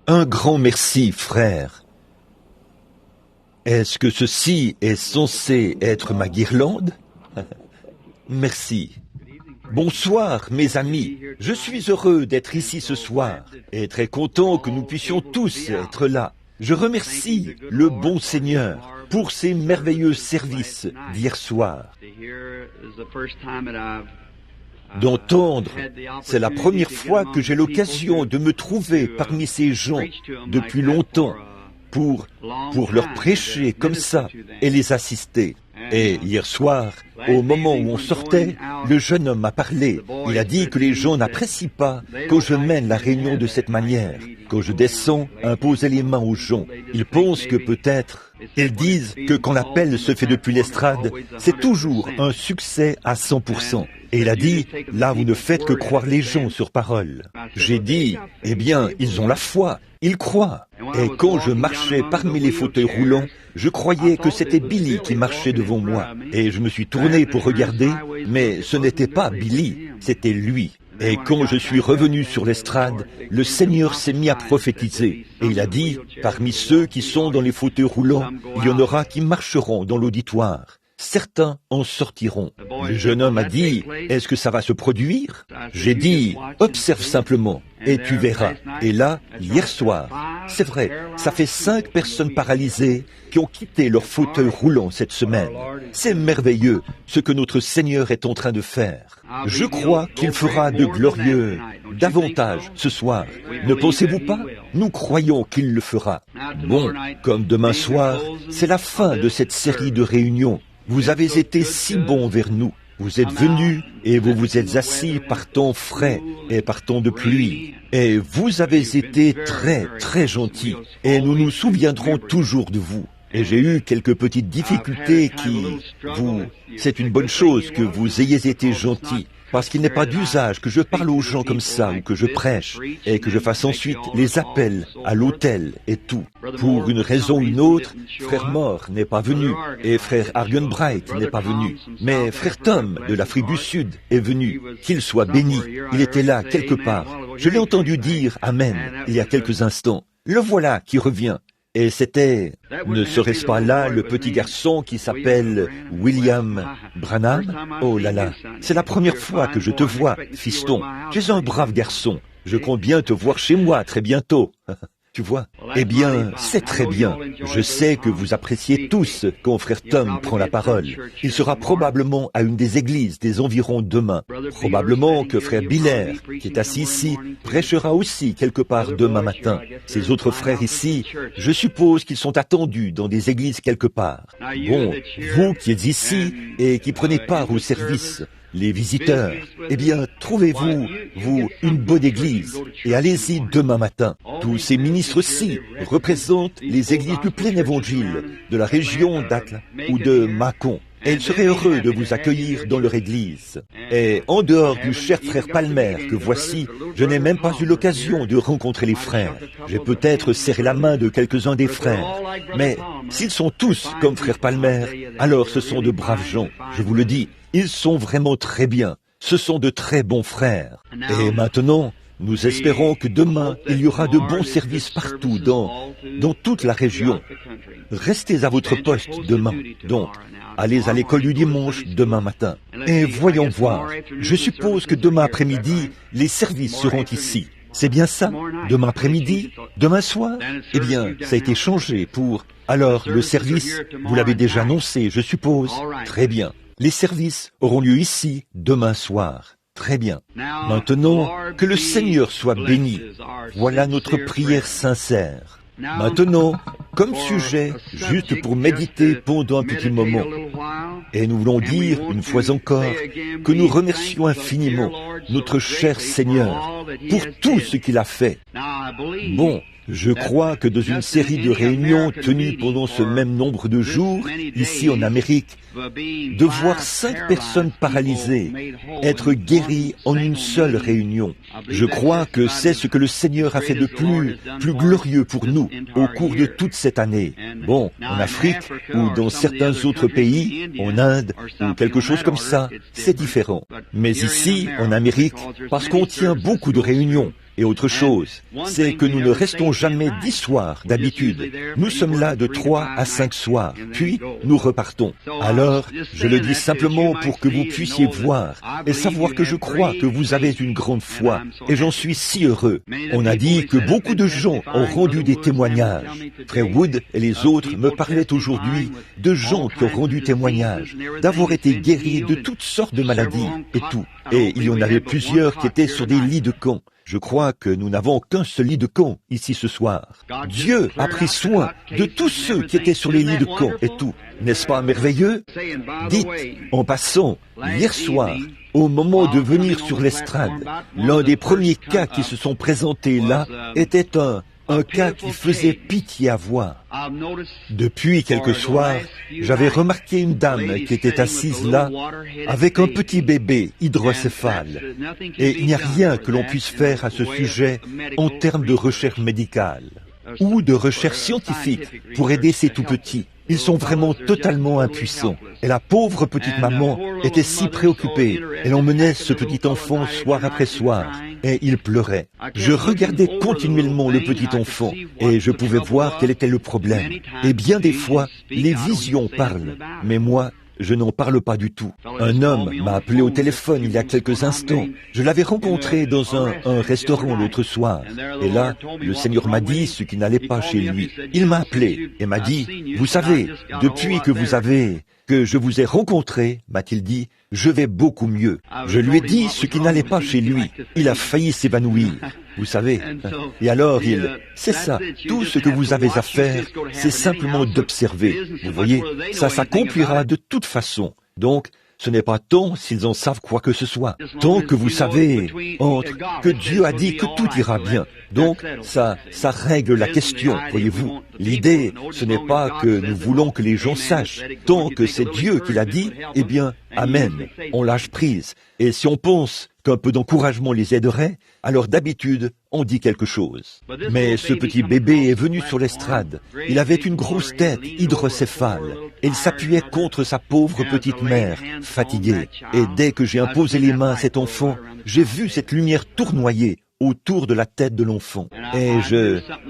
Un grand merci, frère. Est-ce que ceci est censé être ma guirlande? Merci. Bonsoir, mes amis. Je suis heureux d'être ici ce soir et très content que nous puissions tous être là. Je remercie le bon Seigneur pour ses merveilleux services d'hier soir. D'entendre, c'est la première fois que j'ai l'occasion de me trouver parmi ces gens depuis longtemps pour leur prêcher comme ça et les assister. Et hier soir, au moment où on sortait, le jeune homme m'a parlé. Il a dit que les gens n'apprécient pas que je mène la réunion de cette manière, que je descends, imposer les mains aux gens. Ils pensent que peut-être, ils disent que quand l'appel se fait depuis l'estrade, c'est toujours un succès à 100%. Et il a dit, là vous ne faites que croire les gens sur parole. J'ai dit, eh bien, ils ont la foi, ils croient. Et quand je marchais parmi les fauteuils roulants, je croyais que c'était Billy qui marchait devant moi. Et je me suis tourné pour regarder, mais ce n'était pas Billy, c'était lui. Et quand je suis revenu sur l'estrade, le Seigneur s'est mis à prophétiser. Et il a dit, parmi ceux qui sont dans les fauteuils roulants, il y en aura qui marcheront dans l'auditoire. Certains en sortiront. Le jeune homme a dit, est-ce que ça va se produire? J'ai dit, observe simplement, et tu verras. Et là, hier soir, c'est vrai, ça fait 5 personnes paralysées qui ont quitté leur fauteuil roulant cette semaine. C'est merveilleux ce que notre Seigneur est en train de faire. Je crois qu'il fera de glorieux davantage ce soir. Ne pensez-vous pas? Nous croyons qu'il le fera. Bon, comme demain soir, c'est la fin de cette série de réunions. Vous avez été si bons vers nous. Vous êtes venus et vous vous êtes assis par temps frais et par temps de pluie. Et vous avez été très, très gentils. Et nous nous souviendrons toujours de vous. Et j'ai eu quelques petites difficultés c'est une bonne chose que vous ayez été gentils. Parce qu'il n'est pas d'usage que je parle aux gens comme ça ou que je prêche et que je fasse ensuite les appels à l'hôtel et tout. Pour une raison ou une autre, frère Moore n'est pas venu et frère Argenbright n'est pas venu. Mais frère Tom de l'Afrique du Sud est venu. Qu'il soit béni. Il était là quelque part. Je l'ai entendu dire Amen il y a quelques instants. Le voilà qui revient. Et c'était, ne serait-ce pas là le petit garçon qui s'appelle William Branham? Oh là là, c'est la première fois que je te vois, fiston. Tu es un brave garçon. Je compte bien te voir chez moi très bientôt. Tu vois? Eh bien, c'est très bien. Je sais que vous appréciez tous quand frère Tom prend la parole. Il sera probablement à une des églises des environs demain. Probablement que frère Biller, qui est assis ici, prêchera aussi quelque part demain matin. Ces autres frères ici, je suppose qu'ils sont attendus dans des églises quelque part. Bon, vous qui êtes ici et qui prenez part au service, les visiteurs, eh bien, trouvez-vous, une bonne église et allez-y demain matin. Tous ces ministres-ci représentent les églises du plein évangile de la région d'Atla ou de Mâcon. Et ils seraient heureux de vous accueillir dans leur église. Et en dehors du cher frère Palmer que voici, je n'ai même pas eu l'occasion de rencontrer les frères. J'ai peut-être serré la main de quelques-uns des frères. Mais s'ils sont tous comme frère Palmer, alors ce sont de braves gens. Je vous le dis, ils sont vraiment très bien. Ce sont de très bons frères. Et maintenant, nous espérons que demain, il y aura de bons services partout dans toute la région. Restez à votre poste demain. Donc, allez à l'école du dimanche demain matin. Et voyons voir. Je suppose que demain après-midi, les services seront ici. C'est bien ça? Demain après-midi? Demain soir? Eh bien, ça a été changé pour... Alors, le service, vous l'avez déjà annoncé, je suppose. Très bien. Les services auront lieu ici demain soir. Très bien. Maintenant, que le Seigneur soit béni. Voilà notre prière sincère. Maintenant, comme sujet, juste pour méditer pendant un petit moment, et nous voulons dire une fois encore que nous remercions infiniment notre cher Seigneur pour tout ce qu'il a fait. Bon, Je crois que dans une série de réunions tenues pendant ce même nombre de jours, ici en Amérique, de voir 5 personnes paralysées être guéries en une seule réunion. Je crois que c'est ce que le Seigneur a fait de plus glorieux pour nous au cours de toute cette année. Bon, en Afrique ou dans certains autres pays, en Inde ou quelque chose comme ça, c'est différent. Mais ici, en Amérique, parce qu'on tient beaucoup de réunions, et autre chose, c'est que nous ne restons jamais 10 soirs d'habitude. Nous sommes là de 3 à 5 soirs, puis nous repartons. Alors, je le dis simplement pour que vous puissiez voir et savoir que je crois que vous avez une grande foi, et j'en suis si heureux. On a dit que beaucoup de gens ont rendu des témoignages. Frère Wood et les autres me parlaient aujourd'hui de gens qui ont rendu témoignage, d'avoir été guéris de toutes sortes de maladies et tout. Et il y en avait plusieurs qui étaient sur des lits de camp. Je crois que nous n'avons qu'un seul lit de camp ici ce soir. Dieu a pris soin de tous ceux qui étaient sur les lits de camp et tout. N'est-ce pas merveilleux? Dites, en passant, hier soir, au moment de venir sur l'estrade, l'un des premiers cas qui se sont présentés là était un cas qui faisait pitié à voir. Depuis quelques soirs, j'avais remarqué une dame qui était assise là avec un petit bébé hydrocéphale. Et il n'y a rien que l'on puisse faire à ce sujet en termes de recherche médicale ou de recherche scientifique pour aider ces tout-petits. Ils sont vraiment totalement impuissants. Et la pauvre petite maman était si préoccupée. Elle emmenait ce petit enfant soir après soir. Et il pleurait. Je regardais continuellement le petit enfant. Et je pouvais voir quel était le problème. Et bien des fois, les visions parlent. Mais moi, je n'en parle pas du tout. Un homme m'a appelé au téléphone il y a quelques instants. Je l'avais rencontré dans un restaurant l'autre soir. Et là, le Seigneur m'a dit ce qui n'allait pas chez lui. Il m'a appelé et m'a dit, « Vous savez, depuis que je vous ai rencontré, m'a-t-il dit, je vais beaucoup mieux. » Je lui ai dit ce qui n'allait pas chez lui. Il a failli s'évanouir. Vous savez. Et alors, c'est ça. Tout ce que vous avez à faire, c'est simplement d'observer. Vous voyez, ça s'accomplira de toute façon. Donc, ce n'est pas tant s'ils en savent quoi que ce soit. Tant que vous savez, que Dieu a dit que tout ira bien. Donc, ça règle la question, voyez-vous. L'idée, ce n'est pas que nous voulons que les gens sachent. Tant que c'est Dieu qui l'a dit, eh bien, amen. On lâche prise. Et si on pense qu'un peu d'encouragement les aiderait, alors d'habitude, on dit quelque chose. Mais ce petit bébé est venu sur l'estrade. Il avait une grosse tête hydrocéphale. Il s'appuyait contre sa pauvre petite mère, fatiguée. Et dès que j'ai imposé les mains à cet enfant, j'ai vu cette lumière tournoyer autour de la tête de l'enfant. Et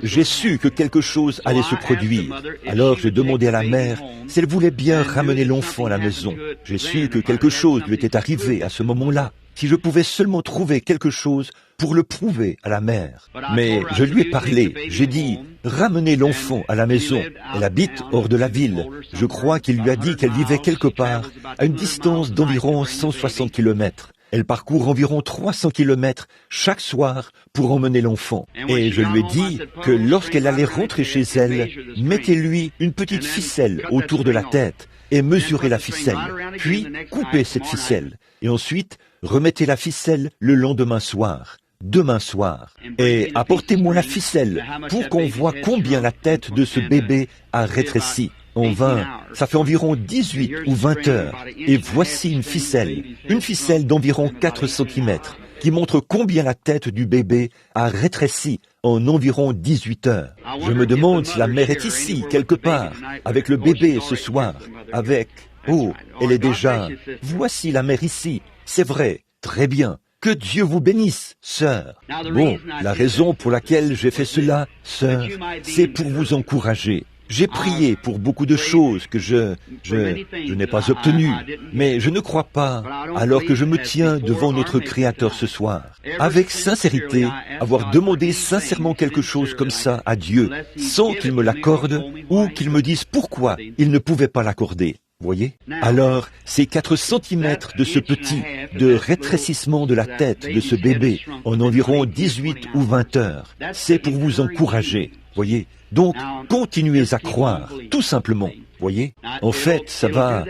j'ai su que quelque chose allait se produire. Alors j'ai demandé à la mère si elle voulait bien ramener l'enfant à la maison. J'ai su que quelque chose lui était arrivé à ce moment-là. Si je pouvais seulement trouver quelque chose pour le prouver à la mère. Mais je lui ai parlé, j'ai dit, ramenez l'enfant à la maison. Elle habite hors de la ville. Je crois qu'il lui a dit qu'elle vivait quelque part, à une distance d'environ 160 km. Elle parcourt environ 300 km chaque soir pour emmener l'enfant. Et je lui ai dit que lorsqu'elle allait rentrer chez elle, mettez-lui une petite ficelle autour de la tête et mesurez la ficelle. Puis coupez cette ficelle. Et ensuite, remettez la ficelle le lendemain soir. Demain soir, et apportez-moi la ficelle pour qu'on voit combien la tête de ce bébé a rétréci. Ça fait environ 18 ou 20 heures, et voici une ficelle d'environ 4 cm, qui montre combien la tête du bébé a rétréci en environ 18 heures. Je me demande si la mère est ici, quelque part, avec le bébé ce soir, elle est déjà... Voici la mère ici, c'est vrai, très bien. Que Dieu vous bénisse, sœur. Bon, la raison pour laquelle j'ai fait cela, sœur, c'est pour vous encourager. J'ai prié pour beaucoup de choses que je n'ai pas obtenues, mais je ne crois pas, alors que je me tiens devant notre Créateur ce soir. Avec sincérité, avoir demandé sincèrement quelque chose comme ça à Dieu, sans qu'il me l'accorde ou qu'il me dise pourquoi il ne pouvait pas l'accorder. Voyez? Alors, ces 4 centimètres de ce de rétrécissement de la tête de ce bébé en environ 18 ou 20 heures, c'est pour vous encourager. Voyez? Donc, continuez à croire, tout simplement. Voyez, en fait, ça va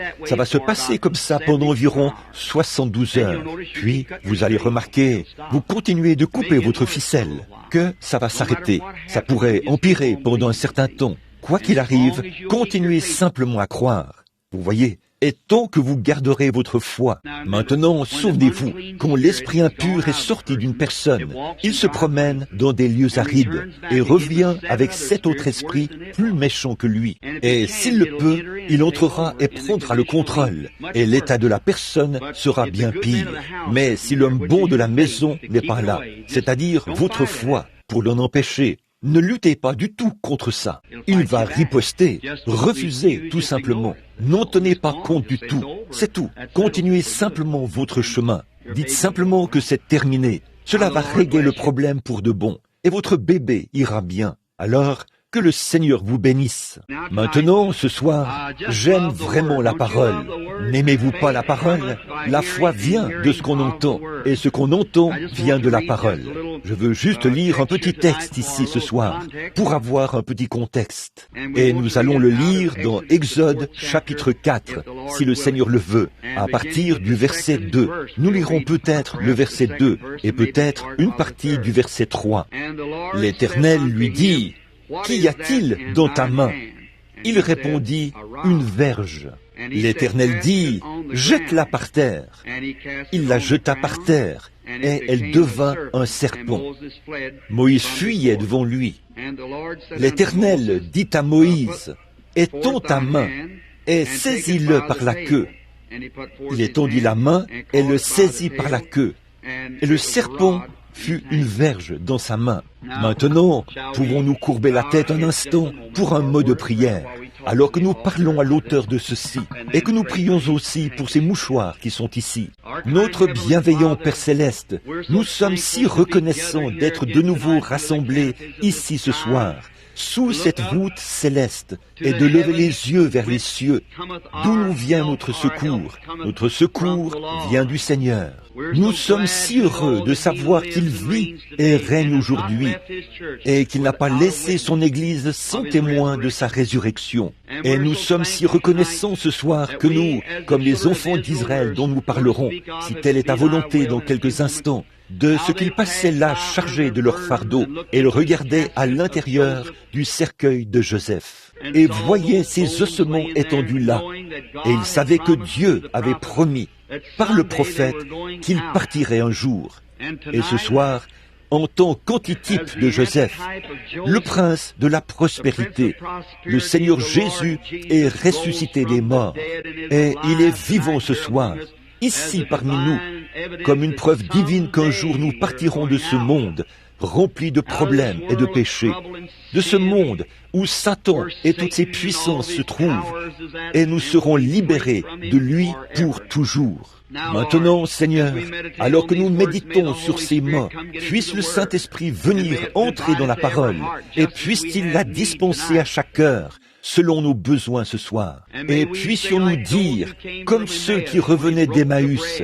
se passer comme ça pendant environ 72 heures. Puis, vous allez remarquer, vous continuez de couper votre ficelle, que ça va s'arrêter. Ça pourrait empirer pendant un certain temps. Quoi qu'il arrive, continuez simplement à croire. Vous voyez, et tant que vous garderez votre foi. Maintenant, souvenez-vous, quand l'esprit impur est sorti d'une personne, il se promène dans des lieux arides et revient avec 7 autres esprits plus méchants que lui. Et s'il le peut, il entrera et prendra le contrôle, et l'état de la personne sera bien pire. Mais si l'homme bon de la maison n'est pas là, c'est-à-dire votre foi, pour l'en empêcher, ne luttez pas du tout contre ça. Il va riposter, refuser tout simplement. N'en tenez pas compte du tout. C'est tout. Continuez simplement votre chemin. Dites simplement que c'est terminé. Cela va régler le problème pour de bon. Et votre bébé ira bien. Alors, que le Seigneur vous bénisse. Maintenant, ce soir, j'aime vraiment la parole. N'aimez-vous pas la parole? La foi vient de ce qu'on entend, et ce qu'on entend vient de la parole. Je veux juste lire un petit texte ici ce soir, pour avoir un petit contexte. Et nous allons le lire dans Exode chapitre 4, si le Seigneur le veut, à partir du verset 2. Nous lirons peut-être le verset 2, et peut-être une partie du verset 3. L'Éternel lui dit: « Qu'y a-t-il dans ta main ?» Il répondit, « Une verge. » L'Éternel dit, « Jette-la par terre. » Il la jeta par terre, et elle devint un serpent. Moïse fuyait devant lui. L'Éternel dit à Moïse, « Étends ta main, et saisis-le par la queue. » Il étendit la main, et le saisit par la queue. Et le serpent fut une verge dans sa main. Maintenant, pouvons-nous courber la tête un instant pour un mot de prière, alors que nous parlons à l'auteur de ceci, et que nous prions aussi pour ces mouchoirs qui sont ici. Notre bienveillant Père Céleste, nous sommes si reconnaissants d'être de nouveau rassemblés ici ce soir, sous cette voûte céleste, et de lever les yeux vers les cieux, d'où nous vient notre secours. Notre secours vient du Seigneur. Nous sommes si heureux de savoir qu'il vit et règne aujourd'hui, et qu'il n'a pas laissé son Église sans témoin de sa résurrection. Et nous sommes si reconnaissants ce soir que nous, comme les enfants d'Israël dont nous parlerons, si telle est ta volonté dans quelques instants, de ce qu'ils passaient là chargés de leur fardeau et le regardaient à l'intérieur du cercueil de Joseph. Et voyaient ces ossements étendus là. Et ils savaient que Dieu avait promis, par le prophète, qu'il partirait un jour. Et ce soir, en tant qu'antitype de Joseph, le prince de la prospérité, le Seigneur Jésus est ressuscité des morts. Et il est vivant ce soir, ici parmi nous, comme une preuve divine qu'un jour nous partirons de ce monde rempli de problèmes et de péchés, de ce monde où Satan et toutes ses puissances se trouvent, et nous serons libérés de lui pour toujours. Maintenant, Seigneur, alors que nous méditons sur ces mots, puisse le Saint-Esprit venir entrer dans la parole, et puisse-t-il la dispenser à chaque cœur, selon nos besoins ce soir. Et puissions-nous dire, comme ceux qui revenaient d'Emmaüs,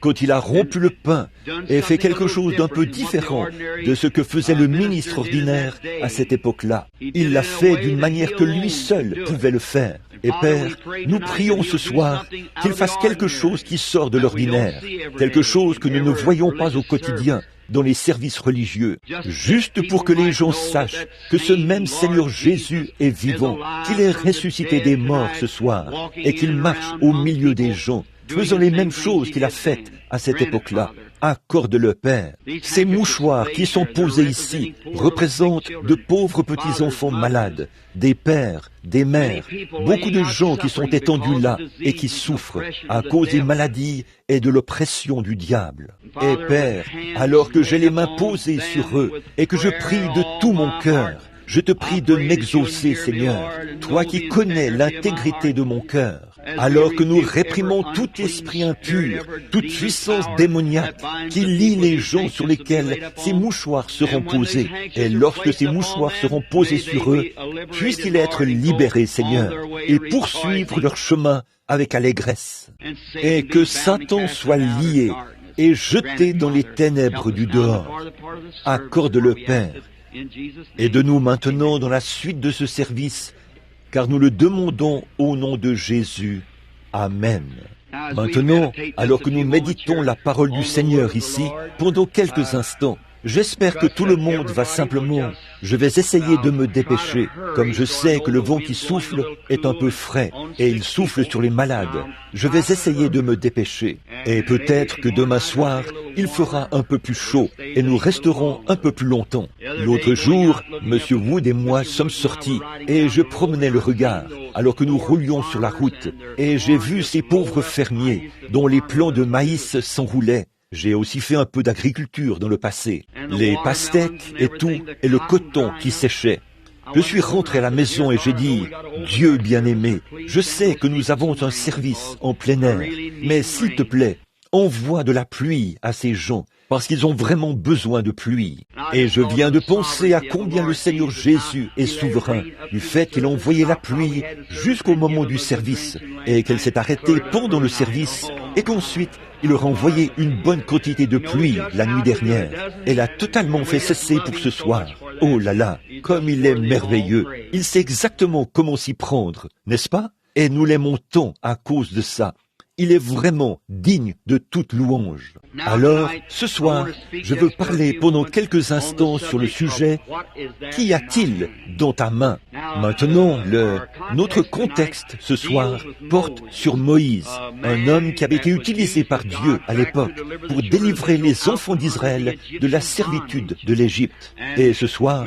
quand il a rompu le pain et fait quelque chose d'un peu différent de ce que faisait le ministre ordinaire à cette époque-là. Il l'a fait d'une manière que lui seul pouvait le faire. Et Père, nous prions ce soir qu'il fasse quelque chose qui sort de l'ordinaire, quelque chose que nous ne voyons pas au quotidien dans les services religieux, juste pour que les gens sachent que ce même Seigneur Jésus est vivant, qu'il est ressuscité des morts ce soir et qu'il marche au milieu des gens, faisant les mêmes choses qu'il a faites à cette époque-là. Accorde-le, Père. Ces mouchoirs qui sont posés ici représentent de pauvres petits-enfants malades, des pères, des mères, beaucoup de gens qui sont étendus là et qui souffrent à cause des maladies et de l'oppression du diable. Et Père, alors que j'ai les mains posées sur eux et que je prie de tout mon cœur, je te prie de m'exaucer, Seigneur, toi qui connais l'intégrité de mon cœur. Alors que nous réprimons tout esprit impur, toute puissance démoniaque qui lie les gens sur lesquels ces mouchoirs seront posés. Et lorsque ces mouchoirs seront posés sur eux, puissent-ils être libérés, Seigneur, et poursuivre leur chemin avec allégresse. Et que Satan soit lié et jeté dans les ténèbres du dehors. Accorde-le, Père. Aide-nous maintenant dans la suite de ce service, car nous le demandons au nom de Jésus. Amen. Maintenant, alors que nous méditons la parole du Seigneur ici, pendant quelques instants, j'espère que tout le monde va simplement... Je vais essayer de me dépêcher, comme je sais que le vent qui souffle est un peu frais, et il souffle sur les malades. Je vais essayer de me dépêcher. Et peut-être que demain soir, il fera un peu plus chaud, et nous resterons un peu plus longtemps. L'autre jour, M. Wood et moi sommes sortis, et je promenais le regard, alors que nous roulions sur la route, et j'ai vu ces pauvres fermiers, dont les plants de maïs s'enroulaient. J'ai aussi fait un peu d'agriculture dans le passé, les pastèques et tout, et le coton qui séchait. Je suis rentré à la maison et j'ai dit, « Dieu bien-aimé, je sais que nous avons un service en plein air, mais s'il te plaît, envoie de la pluie à ces gens, parce qu'ils ont vraiment besoin de pluie. » Et je viens de penser à combien le Seigneur Jésus est souverain, du fait qu'il a envoyé la pluie jusqu'au moment du service, et qu'elle s'est arrêtée pendant le service, et qu'ensuite, il leur a envoyé une bonne quantité de pluie la nuit dernière. Elle a totalement fait cesser pour ce soir. Oh là là, comme il est merveilleux. Il sait exactement comment s'y prendre, n'est-ce pas? Et nous l'aimons tant à cause de ça. Il est vraiment digne de toute louange. Alors, ce soir, je veux parler pendant quelques instants sur le sujet « Qu'y a-t-il dans ta main ?» Maintenant, notre contexte ce soir porte sur Moïse, un homme qui avait été utilisé par Dieu à l'époque pour délivrer les enfants d'Israël de la servitude de l'Égypte. Et ce soir,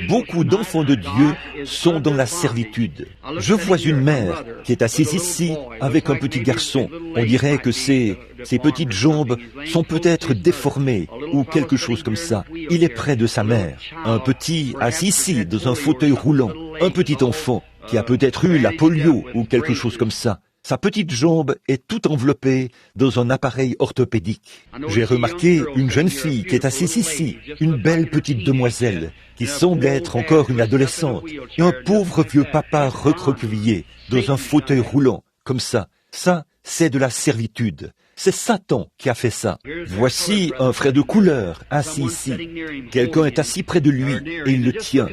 beaucoup d'enfants de Dieu sont dans la servitude. Je vois une mère qui est assise ici avec un petit garçon. On dirait que ses petites jambes sont peut-être déformées ou quelque chose comme ça. Il est près de sa mère, un petit assis ici dans un fauteuil roulant, un petit enfant qui a peut-être eu la polio ou quelque chose comme ça. Sa petite jambe est toute enveloppée dans un appareil orthopédique. J'ai remarqué une jeune fille qui est assise ici, une belle petite demoiselle, qui semble être encore une adolescente, et un pauvre vieux papa recroquevillé dans un fauteuil roulant, comme ça. Ça, c'est de la servitude. C'est Satan qui a fait ça. Voici un frère de couleur assis ici. Quelqu'un est assis près de lui et il le tient,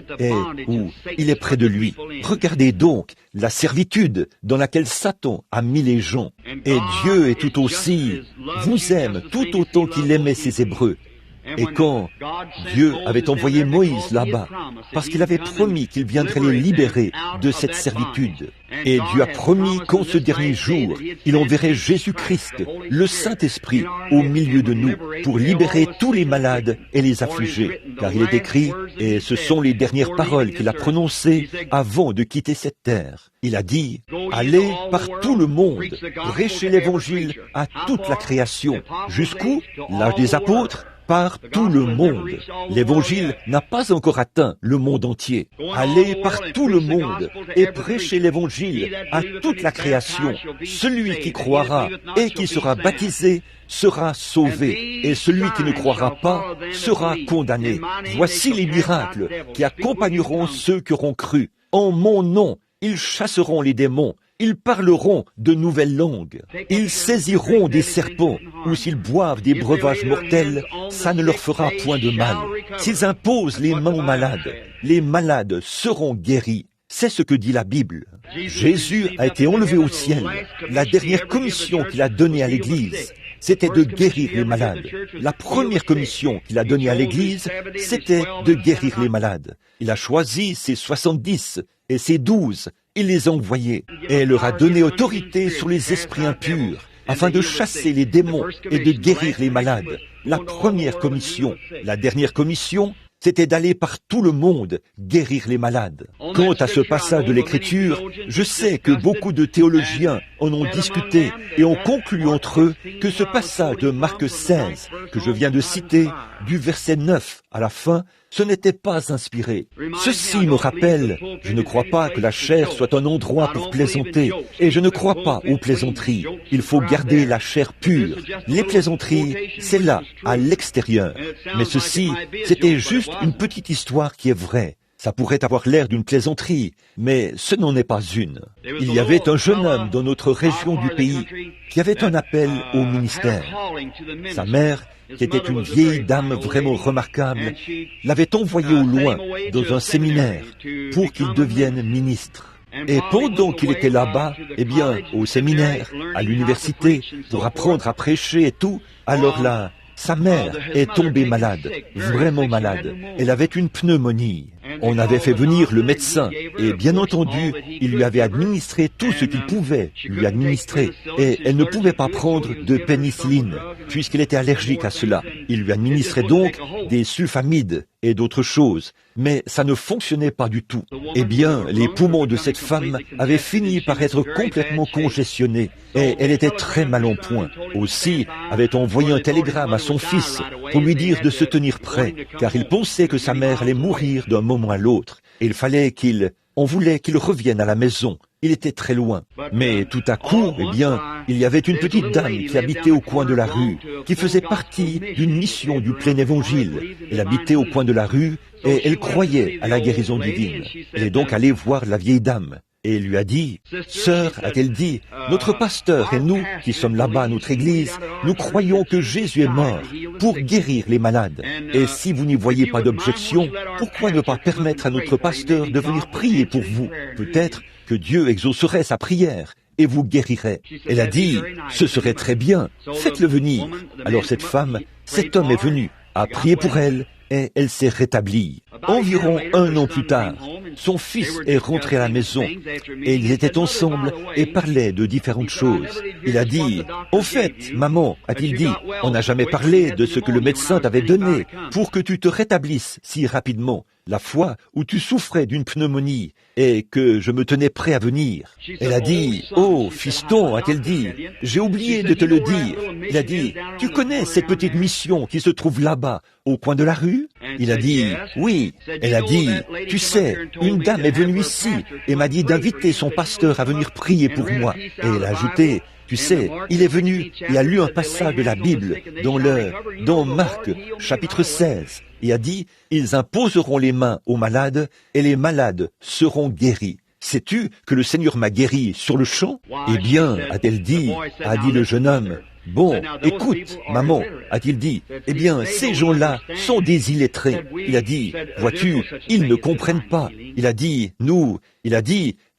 ou il est près de lui. Regardez donc la servitude dans laquelle Satan a mis les gens. Et Dieu est tout aussi, vous aime tout autant qu'il aimait ses Hébreux. Et quand Dieu avait envoyé Moïse là-bas, parce qu'il avait promis qu'il viendrait les libérer de cette servitude, et Dieu a promis qu'en ce dernier jour, il enverrait Jésus-Christ, le Saint-Esprit, au milieu de nous, pour libérer tous les malades et les affligés. Car il est écrit, et ce sont les dernières paroles qu'il a prononcées avant de quitter cette terre. Il a dit, « Allez par tout le monde, prêchez l'Évangile à toute la création. » Jusqu'où? L'âge des apôtres? Par tout le monde. L'Évangile n'a pas encore atteint le monde entier. Allez par tout le monde et prêchez l'Évangile à toute la création. Celui qui croira et qui sera baptisé sera sauvé, et celui qui ne croira pas sera condamné. Voici les miracles qui accompagneront ceux qui auront cru. En mon nom, ils chasseront les démons. Ils parleront de nouvelles langues. Ils saisiront des serpents, ou s'ils boivent des breuvages mortels, ça ne leur fera point de mal. S'ils imposent les mains aux malades, les malades seront guéris. C'est ce que dit la Bible. Jésus a été enlevé au ciel. La dernière commission qu'il a donnée à l'Église, c'était de guérir les malades. La première commission qu'il a donnée à l'Église, c'était de guérir les malades. Il a choisi ses 70 et ses 12. Il les a envoyés et leur a donné autorité sur les esprits impurs afin de chasser les démons et de guérir les malades. La première commission. La dernière commission, c'était d'aller par tout le monde guérir les malades. Quant à ce passage de l'Écriture, je sais que beaucoup de théologiens en ont discuté et ont conclu entre eux que ce passage de Marc 16, que je viens de citer, du verset 9 à la fin, ce n'était pas inspiré. Ceci me rappelle, je ne crois pas que la chair soit un endroit pour plaisanter, et je ne crois pas aux plaisanteries. Il faut garder la chair pure. Les plaisanteries, c'est là, à l'extérieur. Mais ceci, c'était juste une petite histoire qui est vraie. Ça pourrait avoir l'air d'une plaisanterie, mais ce n'en est pas une. Il y avait un jeune homme dans notre région du pays qui avait un appel au ministère. Sa mère, qui était une vieille dame vraiment remarquable, l'avait envoyé au loin dans un séminaire pour qu'il devienne ministre. Et pendant qu'il était là-bas, eh bien, au séminaire, à l'université, pour apprendre à prêcher et tout, alors là, sa mère est tombée malade, vraiment malade. Elle avait une pneumonie. On avait fait venir le médecin et bien entendu, il lui avait administré tout ce qu'il pouvait lui administrer. Et elle ne pouvait pas prendre de pénicilline puisqu'elle était allergique à cela. Il lui administrait donc des sulfamides et d'autres choses. Mais ça ne fonctionnait pas du tout. Eh bien, les poumons de cette femme avaient fini par être complètement congestionnés et elle était très mal en point. Aussi avait envoyé un télégramme à son fils pour lui dire de se tenir prêt, car il pensait que sa mère allait mourir d'un moment à l'autre. Et il fallait on voulait qu'il revienne à la maison. Il était très loin. Mais tout à coup, eh bien, il y avait une petite dame qui habitait au coin de la rue, qui faisait partie d'une mission du plein évangile. Elle habitait au coin de la rue et elle croyait à la guérison divine. Elle est donc allée voir la vieille dame. Et lui a dit, « Sœur, a-t-elle dit, notre pasteur et nous, qui sommes là-bas à notre église, nous croyons que Jésus est mort pour guérir les malades. Et si vous n'y voyez pas d'objection, pourquoi ne pas permettre à notre pasteur de venir prier pour vous? Peut-être que Dieu exaucerait sa prière et vous guérirait. » Elle a dit, « Ce serait très bien, faites-le venir. » Alors cet homme est venu, a prié pour elle, et elle s'est rétablie. Environ 1 an plus tard, son fils est rentré à la maison et ils étaient ensemble et parlaient de différentes choses. Il a dit, « Au fait, maman, a-t-il dit, on n'a jamais parlé de ce que le médecin t'avait donné pour que tu te rétablisses si rapidement, la fois où tu souffrais d'une pneumonie et que je me tenais prêt à venir. » Elle a dit, « Oh, fiston, a-t-elle dit, j'ai oublié de te le dire. » Il a dit, « Tu connais cette petite mission qui se trouve là-bas, au coin de la rue ?» Il a dit, « Oui. » Elle a dit, « Tu sais, une dame est venue ici et m'a dit d'inviter son pasteur à venir prier pour moi. » Et elle a ajouté, « Tu sais, il est venu et a lu un passage de la Bible dans Marc, chapitre 16, et a dit, « Ils imposeront les mains aux malades et les malades seront guéris. » Sais-tu que le Seigneur m'a guéri sur le champ? Eh bien, a-t-elle dit, a dit le jeune homme. Bon, écoute, maman, a-t-il dit, eh bien, ces gens-là sont des illettrés. Il a dit, vois-tu, ils ne comprennent pas. Il a dit,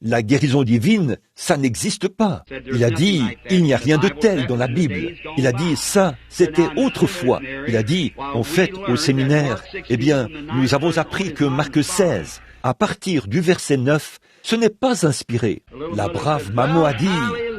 la guérison divine, ça n'existe pas. Il a dit, il n'y a rien de tel dans la Bible. Il a dit, ça, c'était autrefois. Il a dit, en fait, au séminaire, eh bien, nous avons appris que Marc 16, à partir du verset 9, ce n'est pas inspiré. La brave maman a dit,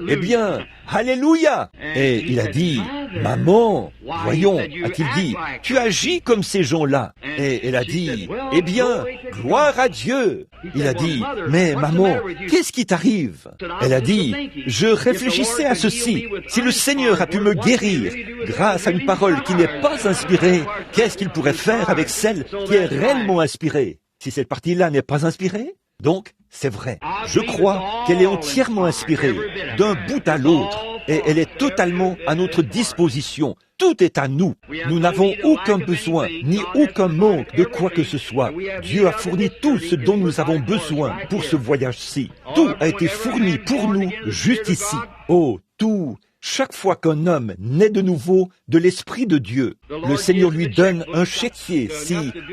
eh bien, Alléluia! Et il a dit, maman, voyons, a-t-il dit, tu agis comme ces gens-là. Et elle a dit, eh bien, gloire à Dieu. Il a dit, mais maman, qu'est-ce qui t'arrive? Elle a dit, je réfléchissais à ceci. Si le Seigneur a pu me guérir grâce à une parole qui n'est pas inspirée, qu'est-ce qu'il pourrait faire avec celle qui est réellement inspirée? Si cette partie-là n'est pas inspirée, donc, c'est vrai. Je crois qu'elle est entièrement inspirée, d'un bout à l'autre, et elle est totalement à notre disposition. Tout est à nous. Nous n'avons aucun besoin, ni aucun manque de quoi que ce soit. Dieu a fourni tout ce dont nous avons besoin pour ce voyage-ci. Tout a été fourni pour nous juste ici. Oh, tout. Chaque fois qu'un homme naît de nouveau de l'Esprit de Dieu, le Seigneur lui donne un chéquier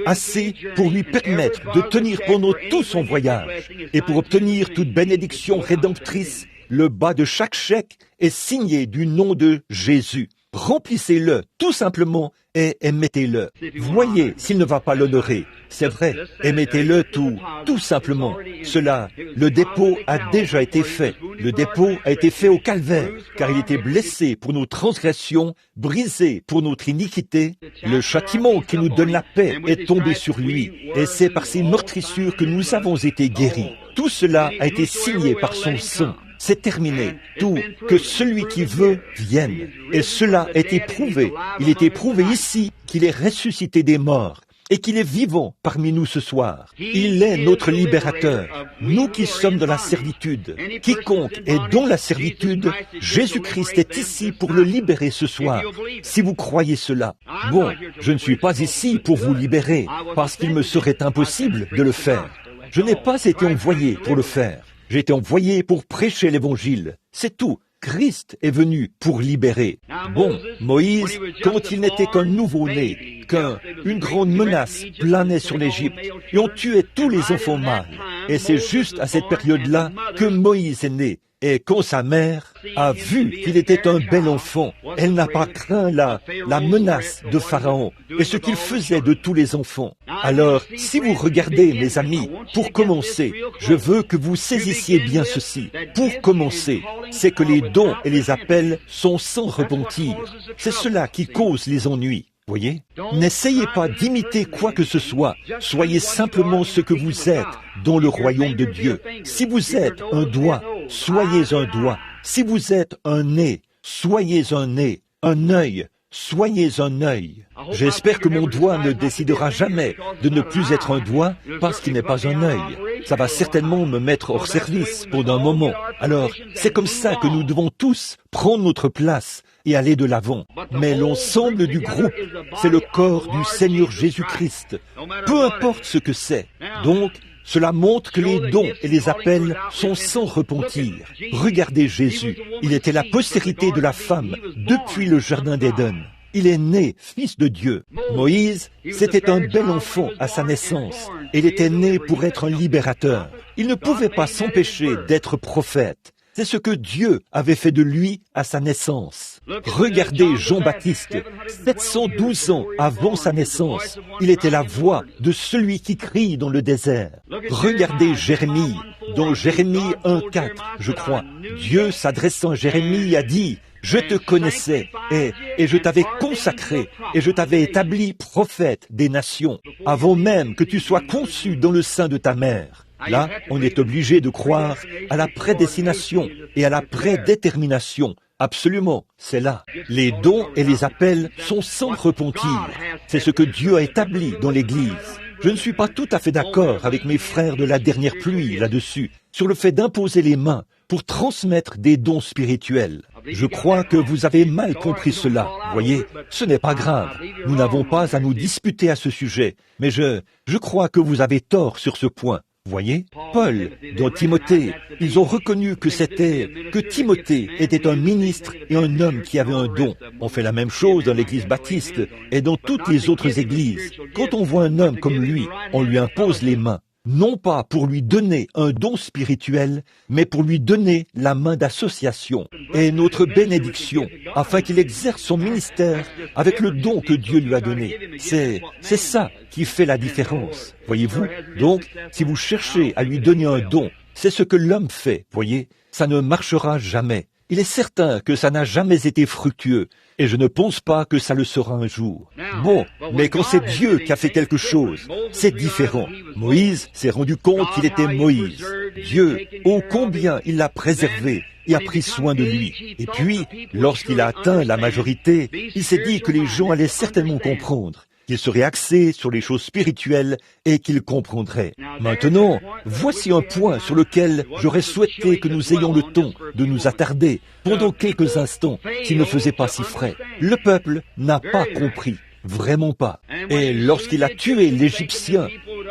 assez pour lui permettre de tenir pendant tout son voyage. Et pour obtenir toute bénédiction rédemptrice, le bas de chaque chèque est signé du nom de Jésus. Remplissez-le tout simplement et émettez-le. Voyez s'il ne va pas l'honorer. C'est vrai, émettez-le tout simplement. Cela, le dépôt a déjà été fait. Le dépôt a été fait au calvaire, car il était blessé pour nos transgressions, brisé pour notre iniquité. Le châtiment qui nous donne la paix est tombé sur lui, et c'est par ses meurtrissures que nous avons été guéris. Tout cela a été signé par son sang. C'est terminé. Tout, que celui qui veut vienne. Et cela est éprouvé. Il est éprouvé ici qu'il est ressuscité des morts et qu'il est vivant parmi nous ce soir. Il est notre libérateur. Nous qui sommes dans la servitude. Quiconque est dans la servitude, Jésus-Christ est ici pour le libérer ce soir. Si vous croyez cela, bon, je ne suis pas ici pour vous libérer parce qu'il me serait impossible de le faire. Je n'ai pas été envoyé pour le faire. J'ai été envoyé pour prêcher l'Évangile. C'est tout. Christ est venu pour libérer. Bon, Moïse, quand il n'était qu'un nouveau-né, qu'une grande menace planait sur l'Égypte, et on tuait tous les enfants mâles. Et c'est juste à cette période-là que Moïse est né. Et quand sa mère a vu qu'il était un bel enfant, elle n'a pas craint la menace de Pharaon et ce qu'il faisait de tous les enfants. Alors, si vous regardez, mes amis, pour commencer, je veux que vous saisissiez bien ceci. Pour commencer, c'est que les dons et les appels sont sans repentir. C'est cela qui cause les ennuis. Voyez? N'essayez pas d'imiter quoi que ce soit. Soyez simplement ce que vous êtes dans le royaume de Dieu. Si vous êtes un doigt, soyez un doigt. Si vous êtes un nez, soyez un nez. Un œil, soyez un œil. J'espère que mon doigt ne décidera jamais de ne plus être un doigt parce qu'il n'est pas un œil. Ça va certainement me mettre hors service pendant un moment. Alors, c'est comme ça que nous devons tous prendre notre place et aller de l'avant. Mais l'ensemble du groupe, c'est le corps du Seigneur Jésus-Christ. Peu importe ce que c'est. Donc, cela montre que les dons et les appels sont sans repentir. Regardez Jésus. Il était la postérité de la femme depuis le jardin d'Éden. Il est né fils de Dieu. Moïse, c'était un bel enfant à sa naissance. Il était né pour être un libérateur. Il ne pouvait pas s'empêcher d'être prophète. C'est ce que Dieu avait fait de lui à sa naissance. Regardez Jean-Baptiste, 712 ans avant sa naissance, il était la voix de celui qui crie dans le désert. Regardez Jérémie, dans Jérémie 1,4, je crois. Dieu s'adressant à Jérémie a dit, « Je te connaissais et je t'avais consacré et je t'avais établi prophète des nations, avant même que tu sois conçu dans le sein de ta mère. » Là, on est obligé de croire à la prédestination et à la prédétermination. Absolument, c'est là. Les dons et les appels sont sans repentir. C'est ce que Dieu a établi dans l'Église. Je ne suis pas tout à fait d'accord avec mes frères de la dernière pluie là-dessus, sur le fait d'imposer les mains pour transmettre des dons spirituels. Je crois que vous avez mal compris cela. Voyez, ce n'est pas grave. Nous n'avons pas à nous disputer à ce sujet. Mais je crois que vous avez tort sur ce point. Voyez, Paul, dans Timothée, ils ont reconnu que Timothée était un ministre et un homme qui avait un don. On fait la même chose dans l'église baptiste et dans toutes les autres églises. Quand on voit un homme comme lui, on lui impose les mains. Non pas pour lui donner un don spirituel, mais pour lui donner la main d'association et notre bénédiction, afin qu'il exerce son ministère avec le don que Dieu lui a donné. C'est ça qui fait la différence, voyez-vous. Donc, si vous cherchez à lui donner un don, c'est ce que l'homme fait, voyez. Ça ne marchera jamais. Il est certain que ça n'a jamais été fructueux, et je ne pense pas que ça le sera un jour. Bon, mais quand c'est Dieu qui a fait quelque chose, c'est différent. Moïse s'est rendu compte qu'il était Moïse. Dieu, ô combien il l'a préservé et a pris soin de lui. Et puis, lorsqu'il a atteint la majorité, il s'est dit que les gens allaient certainement comprendre, qu'il serait axé sur les choses spirituelles et qu'il comprendrait. Maintenant, voici un point sur lequel j'aurais souhaité que nous ayons le temps de nous attarder pendant quelques instants s'il ne faisait pas si frais. Le peuple n'a pas compris, vraiment pas. Et lorsqu'il a tué l'Égyptien,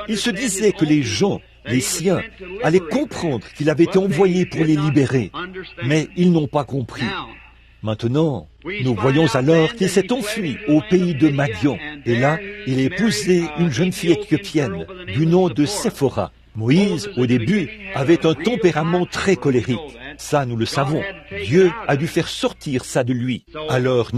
il se disait que les gens, les siens, allaient comprendre qu'il avait été envoyé pour les libérer. Mais ils n'ont pas compris. Maintenant, nous voyons alors qu'il s'est enfui au pays de Madian. Et là, il a épousé une jeune fille éthiopienne du nom de Séphora. Moïse, au début, avait un tempérament très colérique. Ça, nous le savons. Dieu a dû faire sortir ça de lui. Alors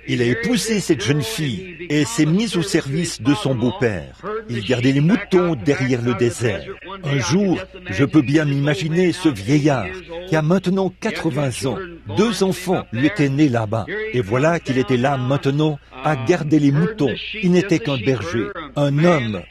il a épousé cette jeune fille et s'est mis au service de son beau-père. Il gardait les moutons derrière le désert. Un jour, je peux bien m'imaginer ce vieillard qui a maintenant 80 ans. 2 enfants lui étaient nés là-bas. Et voilà qu'il était là maintenant à garder les moutons. Il n'était qu'un berger, un homme,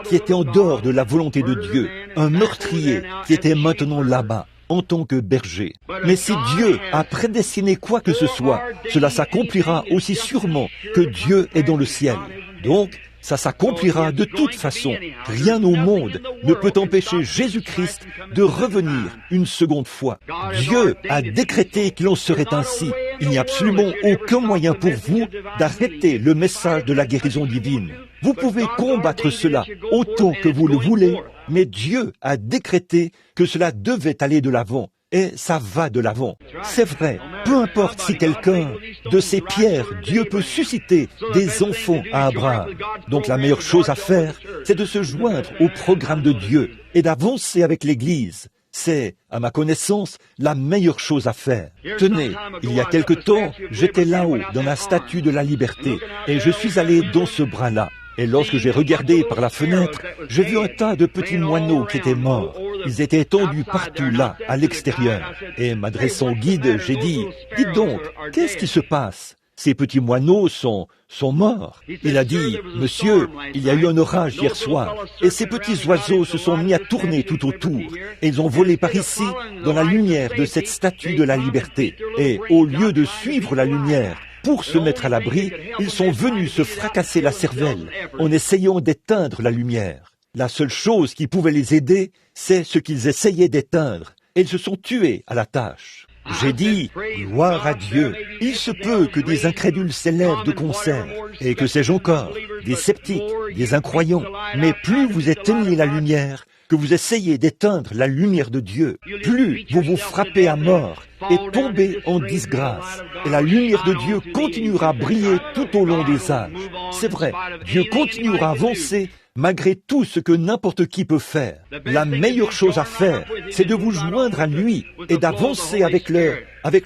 qui était en dehors de la volonté de Dieu, un meurtrier qui était maintenant là-bas en tant que berger. Mais si Dieu a prédestiné quoi que ce soit, cela s'accomplira aussi sûrement que Dieu est dans le ciel. Donc, ça s'accomplira de toute façon. Rien au monde ne peut empêcher Jésus-Christ de revenir une seconde fois. Dieu a décrété qu'il en serait ainsi. Il n'y a absolument aucun moyen pour vous d'arrêter le message de la guérison divine. Vous pouvez combattre cela autant que vous le voulez, mais Dieu a décrété que cela devait aller de l'avant. et ça va de l'avant. C'est vrai, peu importe si quelqu'un, de ces pierres, Dieu peut susciter des enfants à Abraham. Donc la meilleure chose à faire, c'est de se joindre au programme de Dieu et d'avancer avec l'Église. C'est, à ma connaissance, la meilleure chose à faire. Tenez, il y a quelque temps, j'étais là-haut, dans la Statue de la Liberté, et je suis allé dans ce bras-là. Et lorsque j'ai regardé par la fenêtre, j'ai vu un tas de petits moineaux qui étaient morts. Ils étaient étendus partout là, à l'extérieur. Et m'adressant au guide, j'ai dit, « Dites donc, qu'est-ce qui se passe ? Ces petits moineaux sont morts. » Il a dit, « Monsieur, il y a eu un orage hier soir, et ces petits oiseaux se sont mis à tourner tout autour, et ils ont volé par ici, dans la lumière de cette statue de la liberté. Et au lieu de suivre la lumière, pour se mettre à l'abri, ils sont venus se fracasser la cervelle en essayant d'éteindre la lumière. La seule chose qui pouvait les aider, c'est ce qu'ils essayaient d'éteindre, et ils se sont tués à la tâche. » J'ai dit, gloire à Dieu, il se peut que des incrédules s'élèvent de concert, et que sais-je encore, des sceptiques, des incroyants, mais plus vous éteignez la lumière, que vous essayez d'éteindre la lumière de Dieu, plus vous vous frappez à mort et tombez en disgrâce. Et la lumière de Dieu continuera à briller tout au long des âges. C'est vrai, Dieu continuera à avancer malgré tout ce que n'importe qui peut faire. La meilleure chose à faire, c'est de vous joindre à lui et d'avancer avec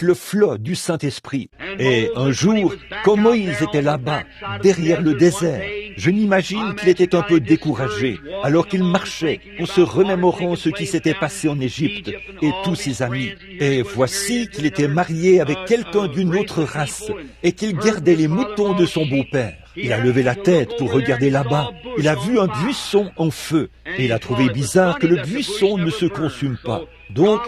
le flot du Saint-Esprit. Et un jour, quand Moïse était là-bas, derrière le désert, je m'imagine qu'il était un peu découragé, alors qu'il marchait en se remémorant ce qui s'était passé en Égypte et tous ses amis. Et voici qu'il était marié avec quelqu'un d'une autre race et qu'il gardait les moutons de son beau-père. Il a levé la tête pour regarder là-bas. Il a vu un buisson en feu et il a trouvé bizarre que le buisson ne se consume pas. Donc,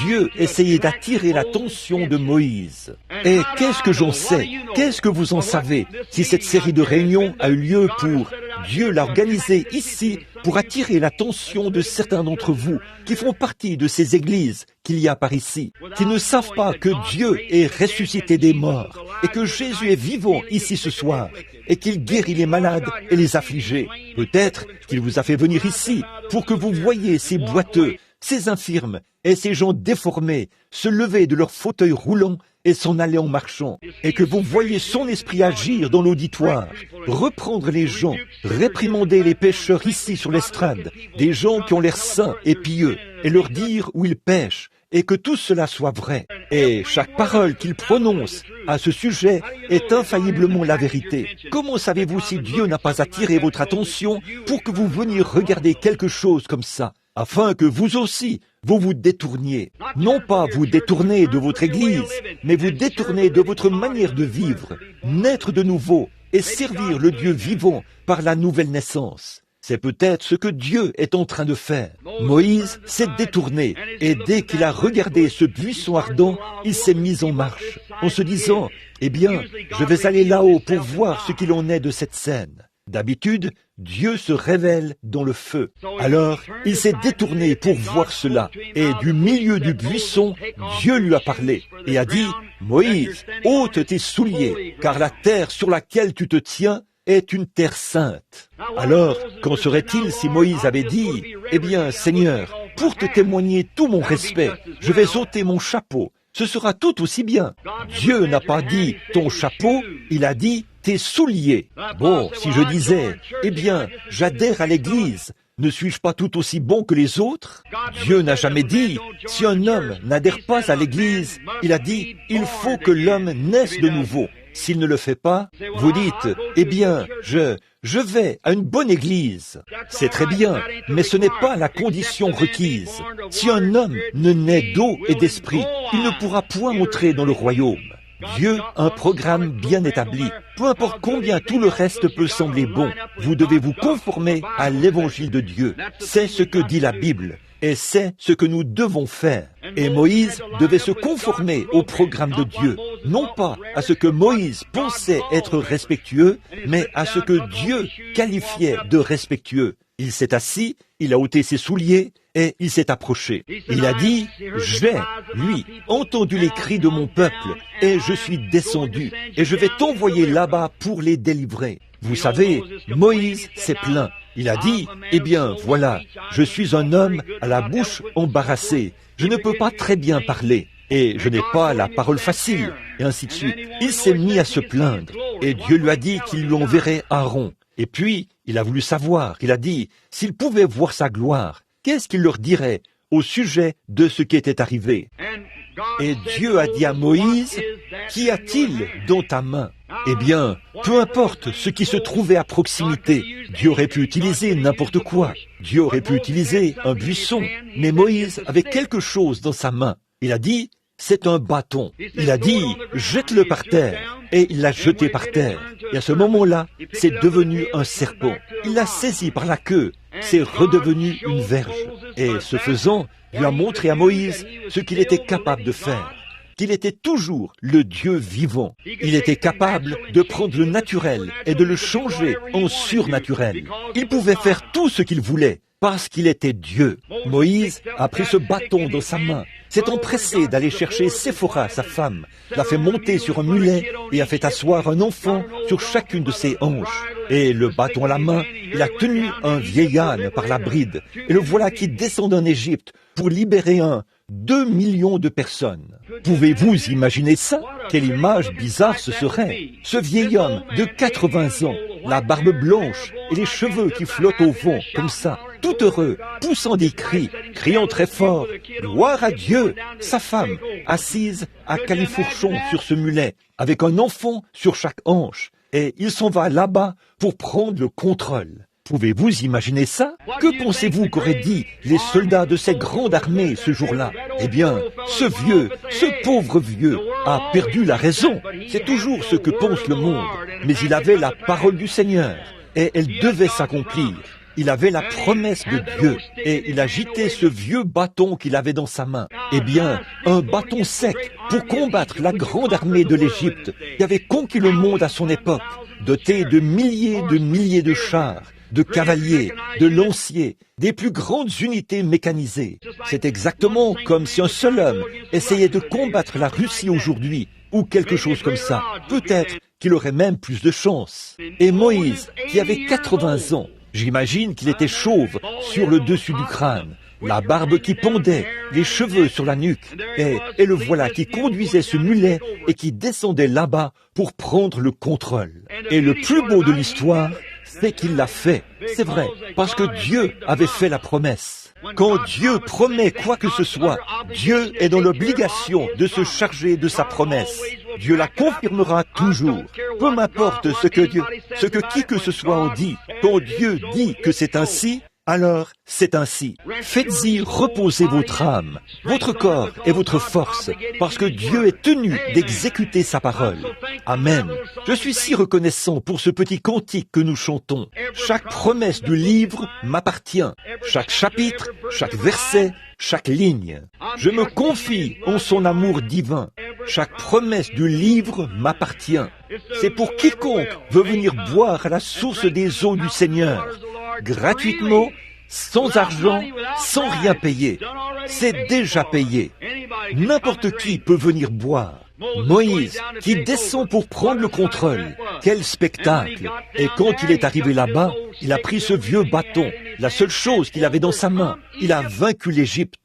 Dieu essayait d'attirer l'attention de Moïse. Et qu'est-ce que j'en sais? Qu'est-ce que vous en savez? Si cette série de réunions a eu lieu pour... Dieu l'a organisée ici pour attirer l'attention de certains d'entre vous qui font partie de ces églises qu'il y a par ici, qui ne savent pas que Dieu est ressuscité des morts et que Jésus est vivant ici ce soir et qu'il guérit les malades et les affligés. Peut-être qu'il vous a fait venir ici pour que vous voyiez ces boiteux, ces infirmes et ces gens déformés se lever de leur fauteuil roulant et s'en aller en marchant, et que vous voyez son esprit agir dans l'auditoire, reprendre les gens, réprimander les pécheurs ici sur l'estrade, des gens qui ont l'air saints et pieux, et leur dire où ils pêchent, et que tout cela soit vrai. Et chaque parole qu'il prononce à ce sujet est infailliblement la vérité. Comment savez-vous si Dieu n'a pas attiré votre attention pour que vous veniez regarder quelque chose comme ça, afin que vous aussi, vous vous détourniez. Non pas vous détourner de votre Église, mais vous détourner de votre manière de vivre, naître de nouveau et servir le Dieu vivant par la nouvelle naissance. C'est peut-être ce que Dieu est en train de faire. Moïse s'est détourné et dès qu'il a regardé ce buisson ardent, il s'est mis en marche en se disant, « Eh bien, je vais aller là-haut pour voir ce qu'il en est de cette scène. » D'habitude, Dieu se révèle dans le feu. Alors, il s'est détourné pour voir cela, et du milieu du buisson, Dieu lui a parlé, et a dit, « Moïse, ôte tes souliers, car la terre sur laquelle tu te tiens est une terre sainte. » Alors, qu'en serait-il si Moïse avait dit, « Eh bien, Seigneur, pour te témoigner tout mon respect, je vais ôter mon chapeau. Ce sera tout aussi bien. » Dieu n'a pas dit « ton chapeau », il a dit « tes souliers ». Bon, si je disais « Eh bien, j'adhère à l'Église », ne suis-je pas tout aussi bon que les autres? Dieu n'a jamais dit « si un homme n'adhère pas à l'Église », il a dit « il faut que l'homme naisse de nouveau ». S'il ne le fait pas, vous dites « eh bien, je vais à une bonne église ». C'est très bien, mais ce n'est pas la condition requise. Si un homme ne naît d'eau et d'esprit, il ne pourra point entrer dans le royaume. Dieu a un programme bien établi. Peu importe combien tout le reste peut sembler bon, vous devez vous conformer à l'évangile de Dieu. C'est ce que dit la Bible. Et c'est ce que nous devons faire. Et Moïse devait se conformer au programme de Dieu, non pas à ce que Moïse pensait être respectueux, mais à ce que Dieu qualifiait de respectueux. Il s'est assis, il a ôté ses souliers, et il s'est approché. Il a dit, j'ai, lui, entendu les cris de mon peuple, et je suis descendu, et je vais t'envoyer là-bas pour les délivrer. Vous savez, Moïse s'est plaint. Il a dit, eh bien, voilà, je suis un homme à la bouche embarrassée. Je ne peux pas très bien parler, et je n'ai pas la parole facile, et ainsi de suite. Il s'est mis à se plaindre, et Dieu lui a dit qu'il lui enverrait Aaron. Et puis, il a voulu savoir, il a dit, s'il pouvait voir sa gloire, qu'est-ce qu'il leur dirait au sujet de ce qui était arrivé? Et Dieu a dit à Moïse, qu'y a-t-il dans ta main? Eh bien, peu importe ce qui se trouvait à proximité, Dieu aurait pu utiliser n'importe quoi. Dieu aurait pu utiliser un buisson, mais Moïse avait quelque chose dans sa main. Il a dit, c'est un bâton. Il a dit, jette-le par terre. Et il l'a jeté par terre. Et à ce moment-là, c'est devenu un serpent. Il l'a saisi par la queue. C'est redevenu une verge. Et ce faisant, Dieu a montré à Moïse ce qu'il était capable de faire. Qu'il était toujours le Dieu vivant. Il était capable de prendre le naturel et de le changer en surnaturel. Il pouvait faire tout ce qu'il voulait parce qu'il était Dieu. Moïse a pris ce bâton dans sa main, s'est empressé d'aller chercher Séphora, sa femme, l'a fait monter sur un mulet et a fait asseoir un enfant sur chacune de ses hanches. Et le bâton à la main, il a tenu un vieil âne par la bride. Et le voilà qui descend en Égypte pour libérer 2 millions de personnes. Pouvez-vous imaginer ça? Quelle image bizarre ce serait! Ce vieil homme de 80 ans, la barbe blanche et les cheveux qui flottent au vent, comme ça, tout heureux, poussant des cris, criant très fort, « Gloire à Dieu !» Sa femme, assise à califourchon sur ce mulet, avec un enfant sur chaque hanche, et il s'en va là-bas pour prendre le contrôle. Pouvez-vous imaginer ça? Que pensez-vous qu'auraient dit les soldats de cette grande armée ce jour-là? Eh bien, ce pauvre vieux, a perdu la raison. C'est toujours ce que pense le monde. Mais il avait la parole du Seigneur, et elle devait s'accomplir. Il avait la promesse de Dieu, et il agitait ce vieux bâton qu'il avait dans sa main. Eh bien, un bâton sec pour combattre la grande armée de l'Égypte, qui avait conquis le monde à son époque, doté de milliers de chars, de cavaliers, de lanciers, des plus grandes unités mécanisées. C'est exactement comme si un seul homme essayait de combattre la Russie aujourd'hui, ou quelque chose comme ça. Peut-être qu'il aurait même plus de chance. Et Moïse, qui avait 80 ans, j'imagine qu'il était chauve sur le dessus du crâne, la barbe qui pendait, les cheveux sur la nuque, et le voilà qui conduisait ce mulet et qui descendait là-bas pour prendre le contrôle. Et le plus beau de l'histoire, c'est qu'il l'a fait. C'est vrai, parce que Dieu avait fait la promesse. Quand Dieu promet quoi que ce soit, Dieu est dans l'obligation de se charger de sa promesse. Dieu la confirmera toujours. Peu m'importe ce que qui que ce soit en dit. Quand Dieu dit que c'est ainsi, alors c'est ainsi. Faites-y reposer votre âme, votre corps et votre force, parce que Dieu est tenu d'exécuter sa parole. Amen. Je suis si reconnaissant pour ce petit cantique que nous chantons. Chaque promesse du livre m'appartient. Chaque chapitre, chaque verset, chaque ligne. Je me confie en son amour divin. Chaque promesse du livre m'appartient. C'est pour quiconque veut venir boire à la source des eaux du Seigneur. Gratuitement, sans argent, sans rien payer. C'est déjà payé. N'importe qui peut venir boire. Moïse, qui descend pour prendre le contrôle. Quel spectacle! Et quand il est arrivé là-bas, il a pris ce vieux bâton, la seule chose qu'il avait dans sa main. Il a vaincu l'Égypte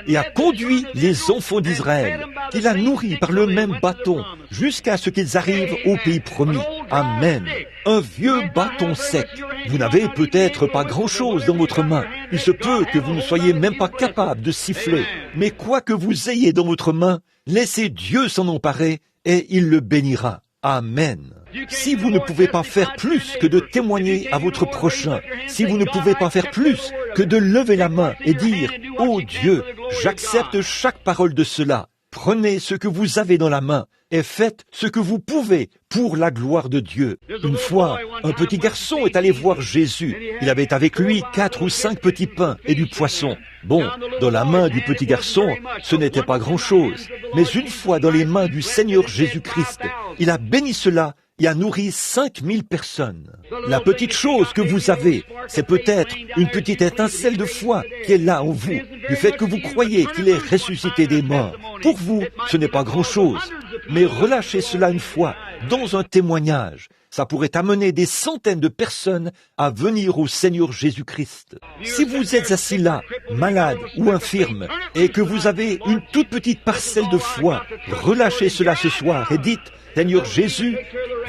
et a conduit les enfants d'Israël, qu'il a nourris par le même bâton, jusqu'à ce qu'ils arrivent au pays promis. Amen. Un vieux bâton sec. Vous n'avez peut-être pas grand-chose dans votre main. Il se peut que vous ne soyez même pas capable de siffler. Mais quoi que vous ayez dans votre main, laissez Dieu s'en emparer et il le bénira. Amen. Si vous ne pouvez pas faire plus que de témoigner à votre prochain, si vous ne pouvez pas faire plus que de lever la main et dire « Oh Dieu, j'accepte chaque parole de cela », prenez ce que vous avez dans la main et faites ce que vous pouvez pour la gloire de Dieu. Une fois, un petit garçon est allé voir Jésus. Il avait avec lui 4 ou 5 petits pains et du poisson. Bon, dans la main du petit garçon, ce n'était pas grand-chose. Mais une fois dans les mains du Seigneur Jésus-Christ, il a béni cela et a nourri 5000 personnes. La petite chose que vous avez, c'est peut-être une petite étincelle de foi qui est là en vous, du fait que vous croyez qu'il est ressuscité des morts. Pour vous, ce n'est pas grand-chose, mais relâchez cela une fois, dans un témoignage. Ça pourrait amener des centaines de personnes à venir au Seigneur Jésus-Christ. Si vous êtes assis là, malade ou infirme, et que vous avez une toute petite parcelle de foi, relâchez cela ce soir et dites, Seigneur Jésus,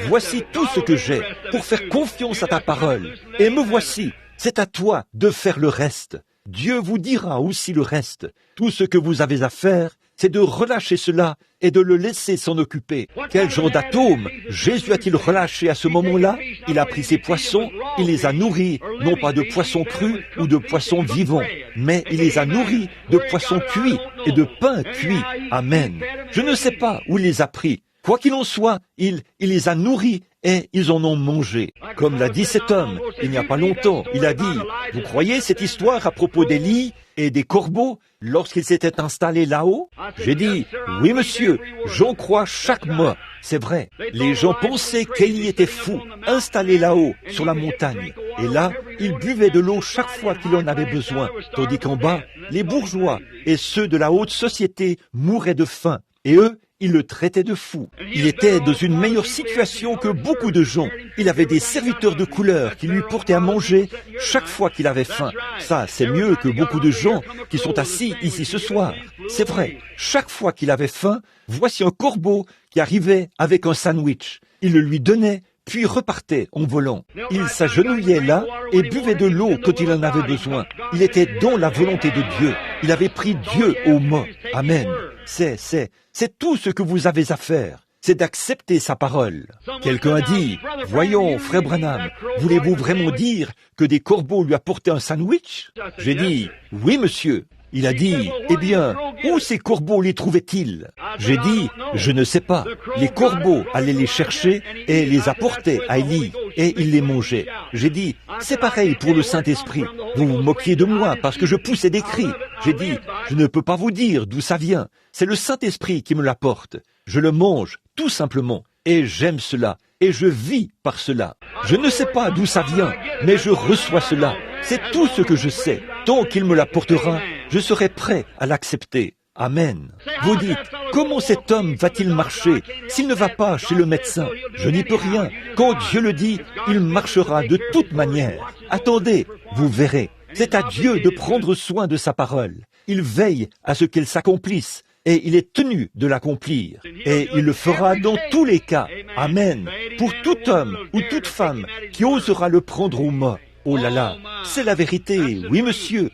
voici tout ce que j'ai pour faire confiance à ta parole. Et me voici, c'est à toi de faire le reste. Dieu vous dira aussi le reste. Tout ce que vous avez à faire, c'est de relâcher cela et de le laisser s'en occuper. Quel genre d'atomes Jésus a-t-il relâché à ce moment-là? Il a pris ses poissons, il les a nourris, non pas de poissons crus ou de poissons vivants, mais il les a nourris de poissons cuits et de pain cuit. Amen. Je ne sais pas où il les a pris. Quoi qu'il en soit, il les a nourris et ils en ont mangé. Comme l'a dit cet homme, il n'y a pas longtemps, il a dit, vous croyez cette histoire à propos d'Élie et des corbeaux lorsqu'ils s'étaient installés là-haut? J'ai dit, oui monsieur, j'en crois chaque mot. C'est vrai. Les gens pensaient qu'Élie était fou, installé là-haut, sur la montagne. Et là, il buvait de l'eau chaque fois qu'il en avait besoin. Tandis qu'en bas, les bourgeois et ceux de la haute société mouraient de faim. Et eux, il le traitait de fou. Il était dans une meilleure situation que beaucoup de gens. Il avait des serviteurs de couleur qui lui portaient à manger chaque fois qu'il avait faim. Ça, c'est mieux que beaucoup de gens qui sont assis ici ce soir. C'est vrai, chaque fois qu'il avait faim, voici un corbeau qui arrivait avec un sandwich. Il le lui donnait, puis repartait en volant. Il s'agenouillait là et buvait de l'eau quand il en avait besoin. Il était dans la volonté de Dieu. Il avait pris Dieu au mot. Amen. C'est tout ce que vous avez à faire. C'est d'accepter sa parole. Quelqu'un a dit, voyons, frère Branham, voulez-vous vraiment dire que des corbeaux lui apportaient un sandwich? J'ai dit, oui monsieur. Il a dit, eh bien, où ces corbeaux les trouvaient-ils? J'ai dit, je ne sais pas. Les corbeaux allaient les chercher et les apportaient à Élie, et il les mangeait. J'ai dit, c'est pareil pour le Saint-Esprit. Vous vous moquiez de moi parce que je poussais des cris. J'ai dit, je ne peux pas vous dire d'où ça vient. C'est le Saint-Esprit qui me l'apporte. Je le mange, tout simplement, et j'aime cela, et je vis par cela. Je ne sais pas d'où ça vient, mais je reçois cela. C'est tout ce que je sais. Tant qu'il me l'apportera, je serai prêt à l'accepter. Amen. Vous dites, comment cet homme va-t-il marcher s'il ne va pas chez le médecin? Je n'y peux rien. Quand Dieu le dit, il marchera de toute manière. Attendez, vous verrez. C'est à Dieu de prendre soin de sa parole. Il veille à ce qu'elle s'accomplisse. Et il est tenu de l'accomplir. Et il le fera dans tous les cas. Amen. Pour tout homme ou toute femme qui osera le prendre au mot. Oh là là, c'est la vérité. Oui, monsieur.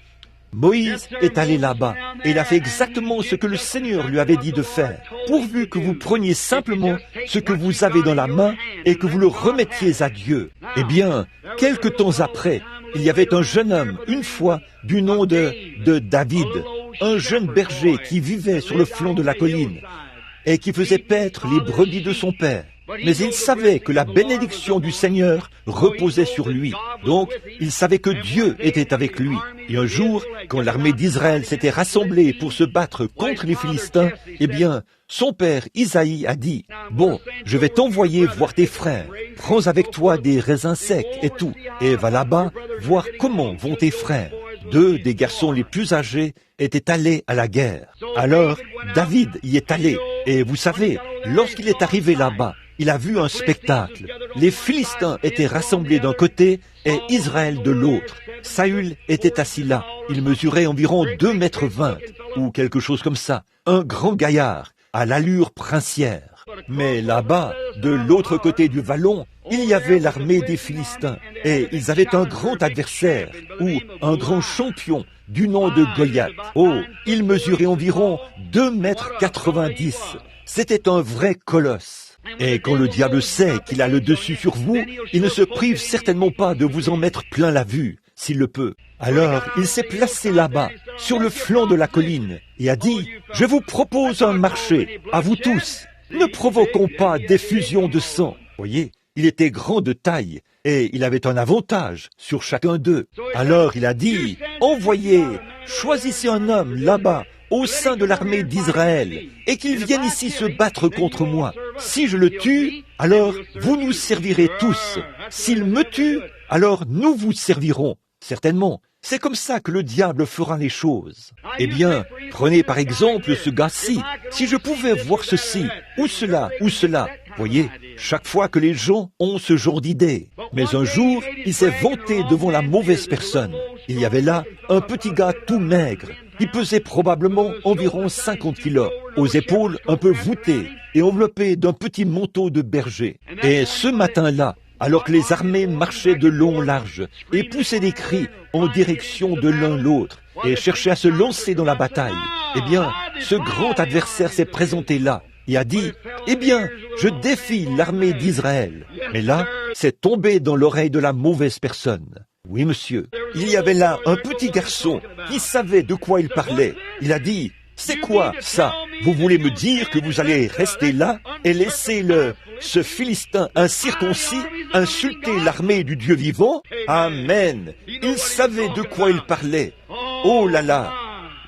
Moïse est allé là-bas et il a fait exactement ce que le Seigneur lui avait dit de faire, pourvu que vous preniez simplement ce que vous avez dans la main et que vous le remettiez à Dieu. Eh bien, quelque temps après, il y avait un jeune homme, une fois, du nom de David, un jeune berger qui vivait sur le flanc de la colline et qui faisait paître les brebis de son père. Mais il savait que la bénédiction du Seigneur reposait sur lui. Donc, il savait que Dieu était avec lui. Et un jour, quand l'armée d'Israël s'était rassemblée pour se battre contre les Philistins, eh bien, son père Isaïe a dit, « Bon, je vais t'envoyer voir tes frères. Prends avec toi des raisins secs et tout, et va là-bas voir comment vont tes frères. » Deux des garçons les plus âgés étaient allés à la guerre. Alors, David y est allé. Et vous savez, lorsqu'il est arrivé là-bas, il a vu un spectacle. Les Philistins étaient rassemblés d'un côté et Israël de l'autre. Saül était assis là. Il mesurait environ 2,20 m ou quelque chose comme ça. Un grand gaillard, à l'allure princière. Mais là-bas, de l'autre côté du vallon, il y avait l'armée des Philistins. Et ils avaient un grand adversaire, ou un grand champion, du nom de Goliath. Oh, il mesurait environ 2,90 m. C'était un vrai colosse. Et quand le diable sait qu'il a le dessus sur vous, il ne se prive certainement pas de vous en mettre plein la vue, s'il le peut. Alors, il s'est placé là-bas, sur le flanc de la colline, et a dit, « Je vous propose un marché, à vous tous. Ne provoquons pas d'effusion de sang. » Voyez, il était grand de taille, et il avait un avantage sur chacun d'eux. Alors il a dit, « Envoyez, choisissez un homme là-bas, au sein de l'armée d'Israël et qu'il vienne ici se battre contre moi. Si je le tue, alors vous nous servirez tous. S'il me tue, alors nous vous servirons. Certainement, c'est comme ça que le diable fera les choses. Eh bien, prenez par exemple ce gars-ci. Si je pouvais voir ceci, ou cela, voyez, chaque fois que les gens ont ce genre d'idée. Mais un jour, il s'est vanté devant la mauvaise personne. Il y avait là un petit gars tout maigre. Il pesait probablement environ 50 kilos, aux épaules un peu voûtées et enveloppé d'un petit manteau de berger. Et ce matin-là, alors que les armées marchaient de long large et poussaient des cris en direction de l'un l'autre et cherchaient à se lancer dans la bataille, eh bien, ce grand adversaire s'est présenté là et a dit, eh bien, je défie l'armée d'Israël. Mais là, c'est tombé dans l'oreille de la mauvaise personne. Oui, monsieur, il y avait là un petit garçon qui savait de quoi il parlait. Il a dit, c'est quoi ça? Vous voulez me dire que vous allez rester là et laisser ce Philistin incirconcis insulter l'armée du Dieu vivant? Amen. Il savait de quoi il parlait. Oh là là!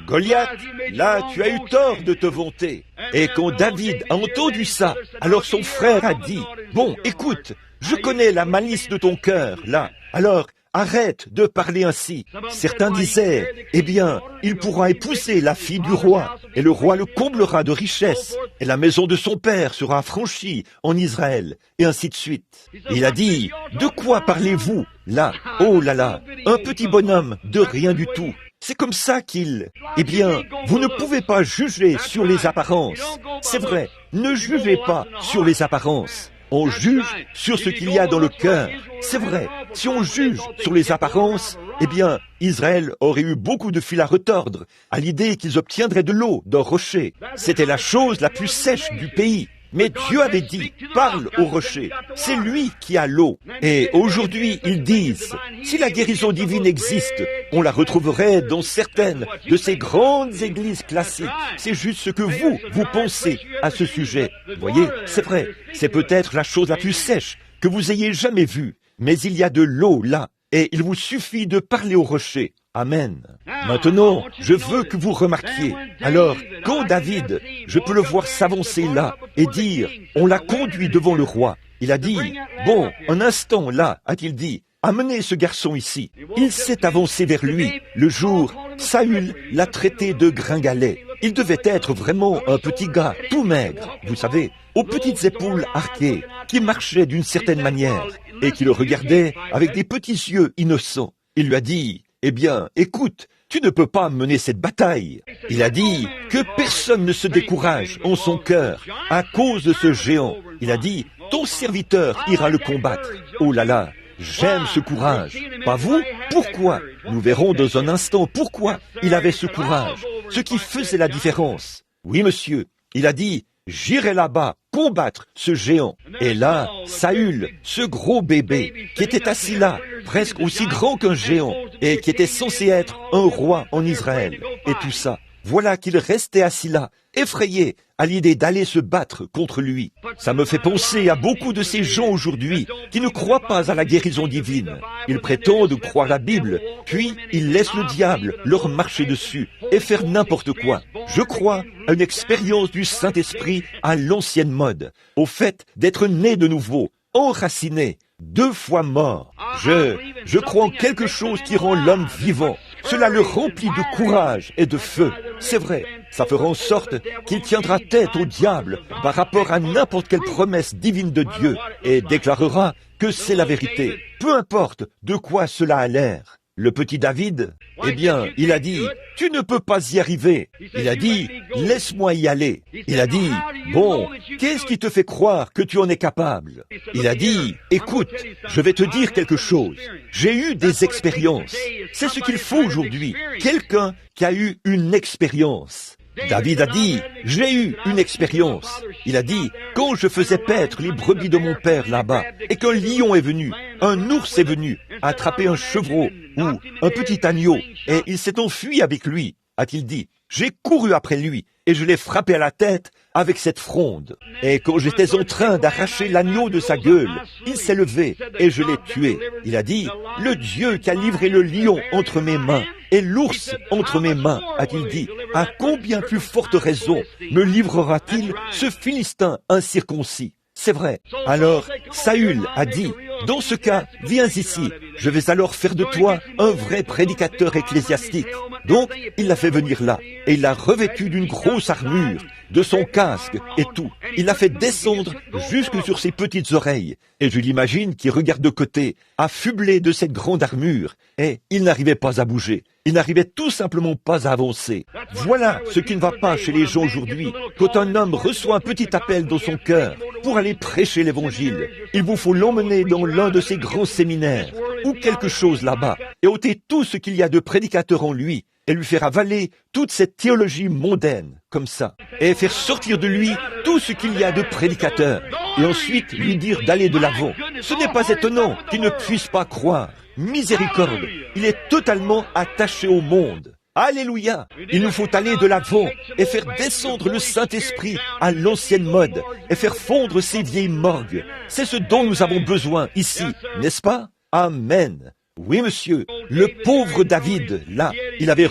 Goliath, là tu as eu tort de te vanter. Et quand David a entendu ça, alors son frère a dit, bon, écoute, je connais la malice de ton cœur, là. Alors, arrête de parler ainsi. Certains disaient, eh bien, il pourra épouser la fille du roi, et le roi le comblera de richesses, et la maison de son père sera affranchie en Israël, et ainsi de suite. Il a dit, de quoi parlez-vous, là? Oh là là, un petit bonhomme de rien du tout. C'est comme ça qu'il... Eh bien, vous ne pouvez pas juger sur les apparences. C'est vrai, ne jugez pas sur les apparences. On juge sur ce qu'il y a dans le cœur. C'est vrai, si on juge sur les apparences, eh bien, Israël aurait eu beaucoup de fil à retordre à l'idée qu'ils obtiendraient de l'eau d'un rocher. C'était la chose la plus sèche du pays. Mais Dieu avait dit, parle au rocher, c'est lui qui a l'eau. Et aujourd'hui, ils disent, si la guérison divine existe, on la retrouverait dans certaines de ces grandes églises classiques. C'est juste ce que vous pensez à ce sujet. Vous voyez, c'est vrai, c'est peut-être la chose la plus sèche que vous ayez jamais vue. Mais il y a de l'eau là, et il vous suffit de parler au rocher. Amen. Maintenant, je veux que vous remarquiez. Alors, quand David, je peux le voir s'avancer là et dire, on l'a conduit devant le roi. Il a dit, bon, un instant là, a-t-il dit, amenez ce garçon ici. Il s'est avancé vers lui. Le jour, Saül l'a traité de gringalet. Il devait être vraiment un petit gars, tout maigre, vous savez, aux petites épaules arquées, qui marchait d'une certaine manière et qui le regardait avec des petits yeux innocents. Il lui a dit, eh bien, écoute, tu ne peux pas mener cette bataille. Il a dit que personne ne se décourage en son cœur à cause de ce géant. Il a dit, ton serviteur ira le combattre. Oh là là, j'aime ce courage. Pas vous? Pourquoi? Nous verrons dans un instant pourquoi il avait ce courage, ce qui faisait la différence. Oui, monsieur, il a dit, j'irai là-bas combattre ce géant. Et là, Saül, ce gros bébé, qui était assis là, presque aussi grand qu'un géant, et qui était censé être un roi en Israël, et tout ça, voilà qu'il restait assis là, effrayé à l'idée d'aller se battre contre lui. Ça me fait penser à beaucoup de ces gens aujourd'hui qui ne croient pas à la guérison divine. Ils prétendent croire la Bible, puis ils laissent le diable leur marcher dessus et faire n'importe quoi. Je crois à une expérience du Saint-Esprit à l'ancienne mode, au fait d'être né de nouveau, enraciné, 2 fois mort. Je crois en quelque chose qui rend l'homme vivant. Cela le remplit de courage et de feu. C'est vrai, ça fera en sorte qu'il tiendra tête au diable par rapport à n'importe quelle promesse divine de Dieu et déclarera que c'est la vérité, peu importe de quoi cela a l'air. Le petit David, eh bien, il a dit, tu ne peux pas y arriver. Il a dit, laisse-moi y aller. Il a dit, bon, qu'est-ce qui te fait croire que tu en es capable? Il a dit, écoute, je vais te dire quelque chose. J'ai eu des expériences. C'est ce qu'il faut aujourd'hui. Quelqu'un qui a eu une expérience. David a dit, j'ai eu une expérience. Il a dit, quand je faisais paître les brebis de mon père là-bas, et qu'un lion est venu, un ours est venu, attraper un chevreau ou un petit agneau, et il s'est enfui avec lui, a-t-il dit. J'ai couru après lui, et je l'ai frappé à la tête avec cette fronde. Et quand j'étais en train d'arracher l'agneau de sa gueule, il s'est levé, et je l'ai tué. Il a dit, le Dieu qui a livré le lion entre mes mains, et l'ours entre mes mains, a-t-il dit. À combien plus forte raison me livrera-t-il ce Philistin incirconcis? C'est vrai. Alors, Saül a dit, dans ce cas, viens ici, je vais alors faire de toi un vrai prédicateur ecclésiastique. Donc, il l'a fait venir là, et il l'a revêtu d'une grosse armure, de son casque et tout. Il l'a fait descendre jusque sur ses petites oreilles, et je l'imagine qu'il regarde de côté, affublé de cette grande armure, et il n'arrivait pas à bouger. Il n'arrivait tout simplement pas à avancer. Voilà ce qui ne va pas chez les gens aujourd'hui. Quand un homme reçoit un petit appel dans son cœur pour aller prêcher l'évangile, il vous faut l'emmener dans l'un de ces grands séminaires ou quelque chose là-bas et ôter tout ce qu'il y a de prédicateur en lui et lui faire avaler toute cette théologie mondaine, comme ça, et faire sortir de lui tout ce qu'il y a de prédicateur, et ensuite lui dire d'aller de l'avant. Ce n'est pas étonnant qu'il ne puisse pas croire. Miséricorde, il est totalement attaché au monde. Alléluia! Il nous faut aller de l'avant et faire descendre le Saint-Esprit à l'ancienne mode et faire fondre ces vieilles morgues. C'est ce dont nous avons besoin ici, n'est-ce pas? Amen. Oui, monsieur, le pauvre David, là, il avait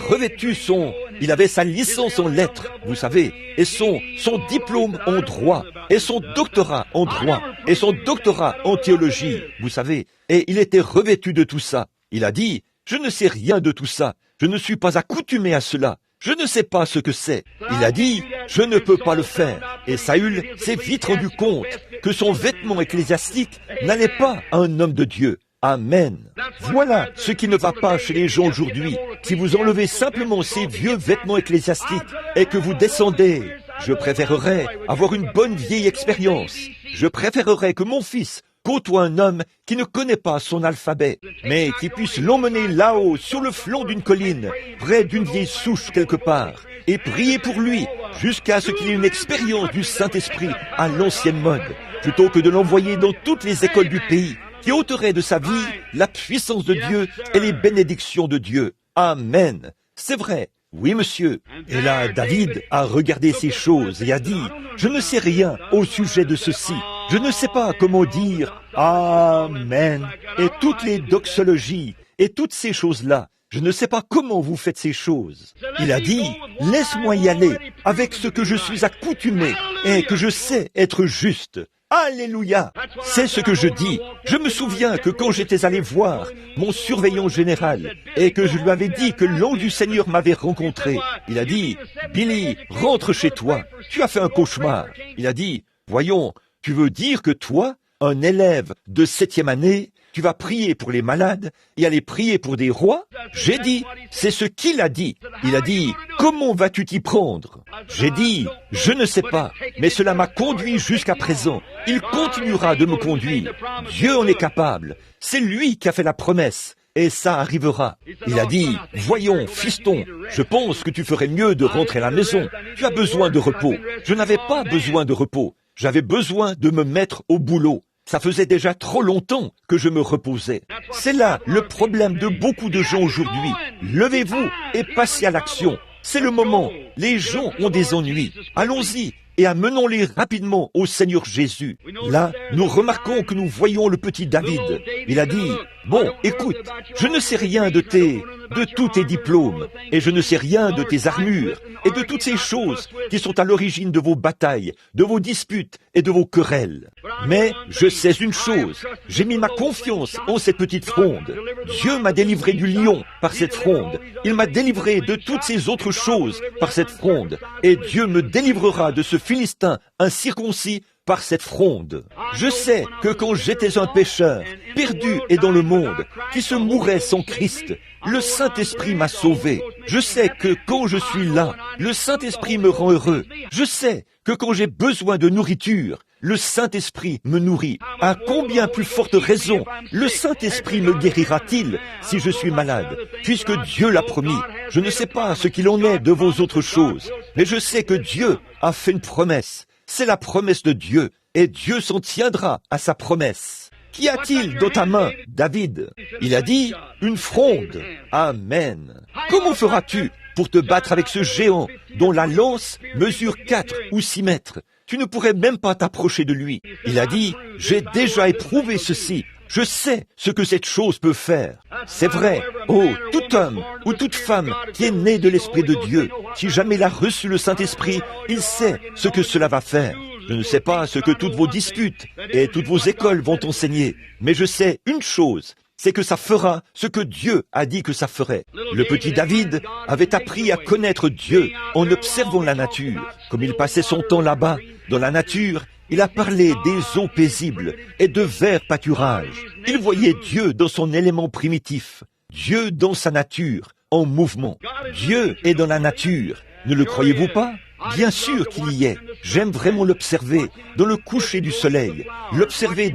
sa licence en lettres, vous savez, et son diplôme en droit, et son doctorat en droit, et son doctorat en théologie, vous savez, et il était revêtu de tout ça. Il a dit, je ne sais rien de tout ça, je ne suis pas accoutumé à cela, je ne sais pas ce que c'est. Il a dit, je ne peux pas le faire. Et Saül s'est vite rendu compte que son vêtement ecclésiastique n'allait pas à un homme de Dieu. Amen. Voilà ce qui ne va pas chez les gens aujourd'hui. Si vous enlevez simplement ces vieux vêtements ecclésiastiques et que vous descendez, je préférerais avoir une bonne vieille expérience. Je préférerais que mon fils côtoie un homme qui ne connaît pas son alphabet, mais qui puisse l'emmener là-haut, sur le flanc d'une colline, près d'une vieille souche quelque part, et prier pour lui, jusqu'à ce qu'il ait une expérience du Saint-Esprit à l'ancienne mode, plutôt que de l'envoyer dans toutes les écoles du pays, qui ôterait de sa vie la puissance de Dieu et les bénédictions de Dieu. Amen. C'est vrai. Oui, monsieur. Et là, David a regardé ces choses et a dit, je ne sais rien au sujet de ceci. Je ne sais pas comment dire Amen et toutes les doxologies et toutes ces choses-là. Je ne sais pas comment vous faites ces choses. Il a dit, laisse-moi y aller avec ce que je suis accoutumé et que je sais être juste. Alléluia! C'est ce que je dis. Je me souviens que quand j'étais allé voir mon surveillant général et que je lui avais dit que l'ange du Seigneur m'avait rencontré, il a dit, Billy, rentre chez toi. Tu as fait un cauchemar. Il a dit, voyons, tu veux dire que toi, un élève de 7e année, tu vas prier pour les malades et aller prier pour des rois? J'ai dit, c'est ce qu'il a dit. Il a dit, comment vas-tu t'y prendre? J'ai dit, je ne sais pas, mais cela m'a conduit jusqu'à présent. Il continuera de me conduire. Dieu en est capable. C'est lui qui a fait la promesse. Et ça arrivera. Il a dit, voyons, fiston, je pense que tu ferais mieux de rentrer à la maison. Tu as besoin de repos. Je n'avais pas besoin de repos. J'avais besoin de me mettre au boulot. Ça faisait déjà trop longtemps que je me reposais. C'est là le problème de beaucoup de gens aujourd'hui. Levez-vous et passez à l'action. C'est le moment. Les gens ont des ennuis. Allons-y et amenons-les rapidement au Seigneur Jésus. Là, nous remarquons que nous voyons le petit David. Il a dit, bon, écoute, je ne sais rien de tous tes diplômes, et je ne sais rien de tes armures, et de toutes ces choses qui sont à l'origine de vos batailles, de vos disputes et de vos querelles. Mais je sais une chose, j'ai mis ma confiance en cette petite fronde. Dieu m'a délivré du lion par cette fronde. Il m'a délivré de toutes ces autres choses par cette fronde. Et Dieu me délivrera de ce Philistin incirconcis par cette fronde. Je sais que quand j'étais un pécheur, perdu et dans le monde, qui se mourait sans Christ, le Saint-Esprit m'a sauvé. Je sais que quand je suis là, le Saint-Esprit me rend heureux. Je sais que quand j'ai besoin de nourriture, le Saint-Esprit me nourrit. À combien plus forte raison le Saint-Esprit me guérira-t-il si je suis malade, puisque Dieu l'a promis. Je ne sais pas ce qu'il en est de vos autres choses, mais je sais que Dieu a fait une promesse. C'est la promesse de Dieu, et Dieu s'en tiendra à sa promesse. Qu'y a-t-il dans ta main, David? Il a dit, une fronde. Amen. Comment feras-tu pour te battre avec ce géant dont la lance mesure 4 ou 6 mètres? Tu ne pourrais même pas t'approcher de lui. Il a dit, j'ai déjà éprouvé ceci. Je sais ce que cette chose peut faire. C'est vrai. Oh, tout homme ou toute femme qui est né de l'Esprit de Dieu, si jamais il a reçu le Saint-Esprit, il sait ce que cela va faire. Je ne sais pas ce que toutes vos disputes et toutes vos écoles vont enseigner, mais je sais une chose, c'est que ça fera ce que Dieu a dit que ça ferait. Le petit David avait appris à connaître Dieu en observant la nature. Comme il passait son temps là-bas, dans la nature, il a parlé des eaux paisibles et de verts pâturages. Il voyait Dieu dans son élément primitif, Dieu dans sa nature, en mouvement. Dieu est dans la nature, ne le croyez-vous pas ? Bien sûr qu'il y est. J'aime vraiment l'observer dans le coucher du soleil, l'observer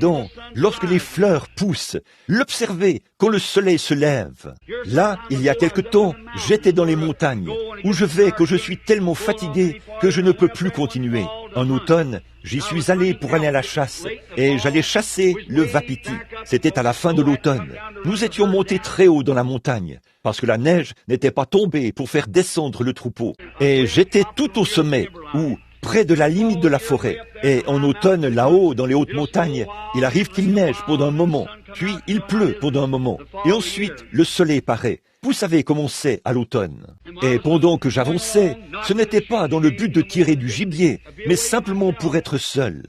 lorsque les fleurs poussent, l'observer quand le soleil se lève. Là, il y a quelque temps, j'étais dans les montagnes, où je vais que je suis tellement fatigué que je ne peux plus continuer. En automne, j'y suis allé pour aller à la chasse, et j'allais chasser le wapiti. C'était à la fin de l'automne. Nous étions montés très haut dans la montagne, parce que la neige n'était pas tombée pour faire descendre le troupeau. Et j'étais tout au sommet, ou près de la limite de la forêt. Et en automne, là-haut, dans les hautes montagnes, il arrive qu'il neige pendant un moment, puis il pleut pendant un moment, et ensuite le soleil paraît. Vous savez comment c'est à l'automne. Et pendant que j'avançais, ce n'était pas dans le but de tirer du gibier, mais simplement pour être seul.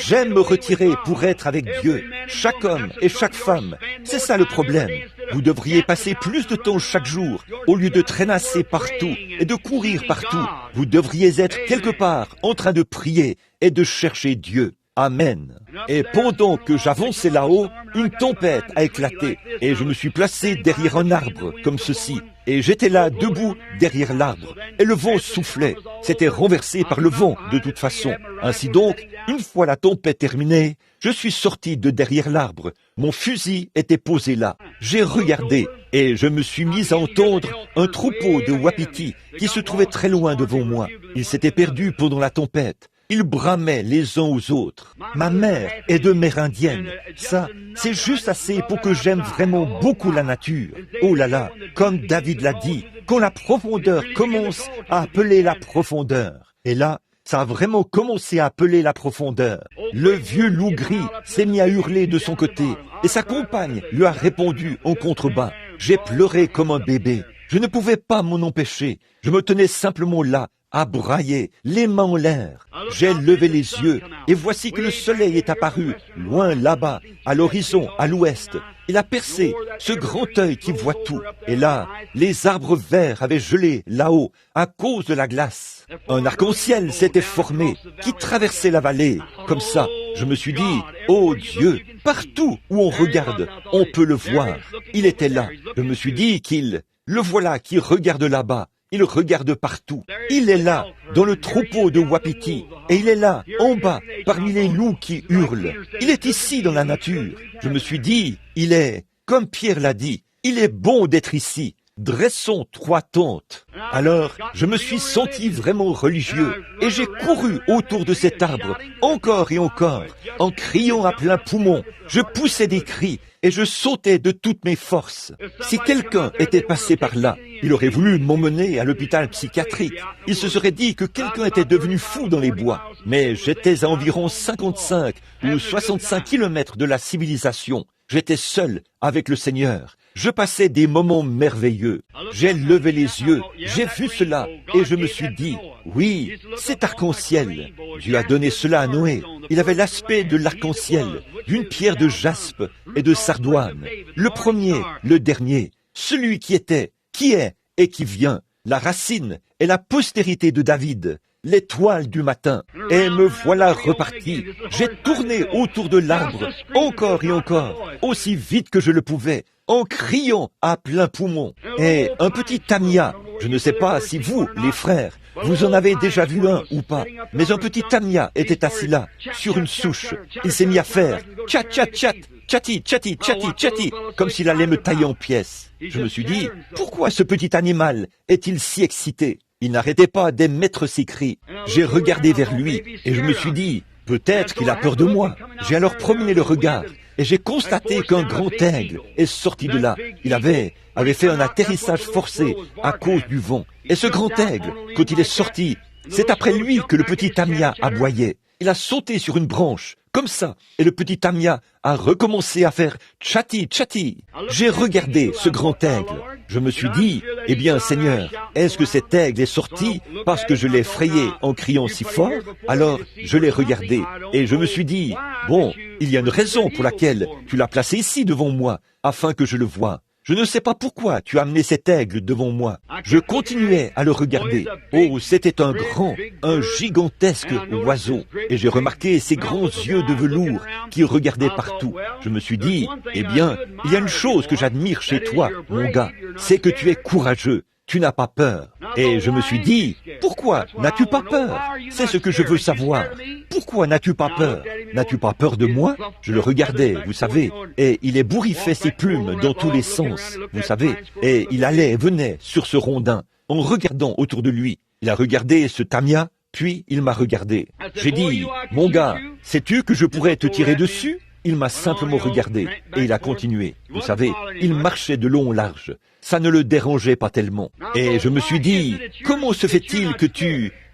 J'aime me retirer pour être avec Dieu, chaque homme et chaque femme. C'est ça le problème. Vous devriez passer plus de temps chaque jour, au lieu de traînasser partout et de courir partout. Vous devriez être quelque part en train de prier et de chercher Dieu. Amen. Et pendant que j'avançais là-haut, une tempête a éclaté et je me suis placé derrière un arbre comme ceci. Et j'étais là, debout, derrière l'arbre. Et le vent soufflait. C'était renversé par le vent, de toute façon. Ainsi donc, une fois la tempête terminée, je suis sorti de derrière l'arbre. Mon fusil était posé là. J'ai regardé et je me suis mis à entendre un troupeau de wapitis qui se trouvait très loin devant moi. Ils s'étaient perdus pendant la tempête. Ils bramaient les uns aux autres. Ma mère est de mère indienne. Ça, c'est juste assez pour que j'aime vraiment beaucoup la nature. Oh là là, comme David l'a dit, quand la profondeur commence à appeler la profondeur. Et là, ça a vraiment commencé à appeler la profondeur. Le vieux loup gris s'est mis à hurler de son côté et sa compagne lui a répondu en contrebas. J'ai pleuré comme un bébé. Je ne pouvais pas m'en empêcher. Je me tenais simplement là, à brailler, les mains en l'air. J'ai levé les yeux, et voici que le soleil est apparu, loin là-bas, à l'horizon, à l'ouest. Il a percé ce grand œil qui voit tout. Et là, les arbres verts avaient gelé là-haut, à cause de la glace. Un arc-en-ciel s'était formé, qui traversait la vallée. Comme ça, je me suis dit, oh Dieu, partout où on regarde, on peut le voir. Il était là. Je me suis dit le voilà qui regarde là-bas. Il regarde partout. Il est là, dans le troupeau de wapitis. Et il est là, en bas, parmi les loups qui hurlent. Il est ici dans la nature. Je me suis dit, il est, comme Pierre l'a dit, il est bon d'être ici. Dressons 3 tentes. Alors, je me suis senti vraiment religieux et j'ai couru autour de cet arbre, encore et encore, en criant à plein poumon. Je poussais des cris et je sautais de toutes mes forces. Si quelqu'un était passé par là, il aurait voulu m'emmener à l'hôpital psychiatrique. Il se serait dit que quelqu'un était devenu fou dans les bois. Mais j'étais à environ 55 ou 65 kilomètres de la civilisation. J'étais seul avec le Seigneur. Je passais des moments merveilleux. J'ai levé les yeux, j'ai vu cela et je me suis dit, oui, c'est arc-en-ciel. Dieu a donné cela à Noé. Il avait l'aspect de l'arc-en-ciel, d'une pierre de jaspe et de sardoine. Le premier, le dernier, celui qui était, qui est et qui vient, la racine et la postérité de David. L'étoile du matin, et me voilà reparti. J'ai tourné autour de l'arbre, encore et encore, aussi vite que je le pouvais, en criant à plein poumon. Et un petit tamia, je ne sais pas si vous, les frères, vous en avez déjà vu un ou pas, mais un petit tamia était assis là, sur une souche. Il s'est mis à faire tchat tchat tchat, tchati tchati tchati tchati, comme s'il allait me tailler en pièces. Je me suis dit, pourquoi ce petit animal est-il si excité ? Il n'arrêtait pas d'émettre ses cris. J'ai regardé vers lui et je me suis dit, peut-être qu'il a peur de moi. J'ai alors promené le regard et j'ai constaté qu'un grand aigle est sorti de là. Il avait fait un atterrissage forcé à cause du vent. Et ce grand aigle, quand il est sorti, c'est après lui que le petit tamia aboyait. Il a sauté sur une branche, comme ça, et le petit Tamia a recommencé à faire tchati, tchati. J'ai regardé ce grand aigle. Je me suis dit, eh bien Seigneur, est-ce que cet aigle est sorti parce que je l'ai effrayé en criant si fort? Alors je l'ai regardé et je me suis dit, bon, il y a une raison pour laquelle tu l'as placé ici devant moi, afin que je le voie. Je ne sais pas pourquoi tu as amené cet aigle devant moi. Je continuais à le regarder. Oh, c'était un gigantesque oiseau. Et j'ai remarqué ses grands yeux de velours qui regardaient partout. Je me suis dit, eh bien, il y a une chose que j'admire chez toi, mon gars, c'est que tu es courageux. Tu n'as pas peur. Et je me suis dit, pourquoi n'as-tu pas peur? C'est ce que je veux savoir. Pourquoi n'as-tu pas peur? N'as-tu pas peur de moi? Je le regardais, vous savez, et il ébouriffait ses plumes dans tous les sens, vous savez, et il allait et venait sur ce rondin, en regardant autour de lui. Il a regardé ce Tamia, puis il m'a regardé. J'ai dit, mon gars, sais-tu que je pourrais te tirer dessus? Il m'a simplement regardé, et il a continué. Vous savez, il marchait de long en large. Ça ne le dérangeait pas tellement. Et je me suis dit, comment se fait-il que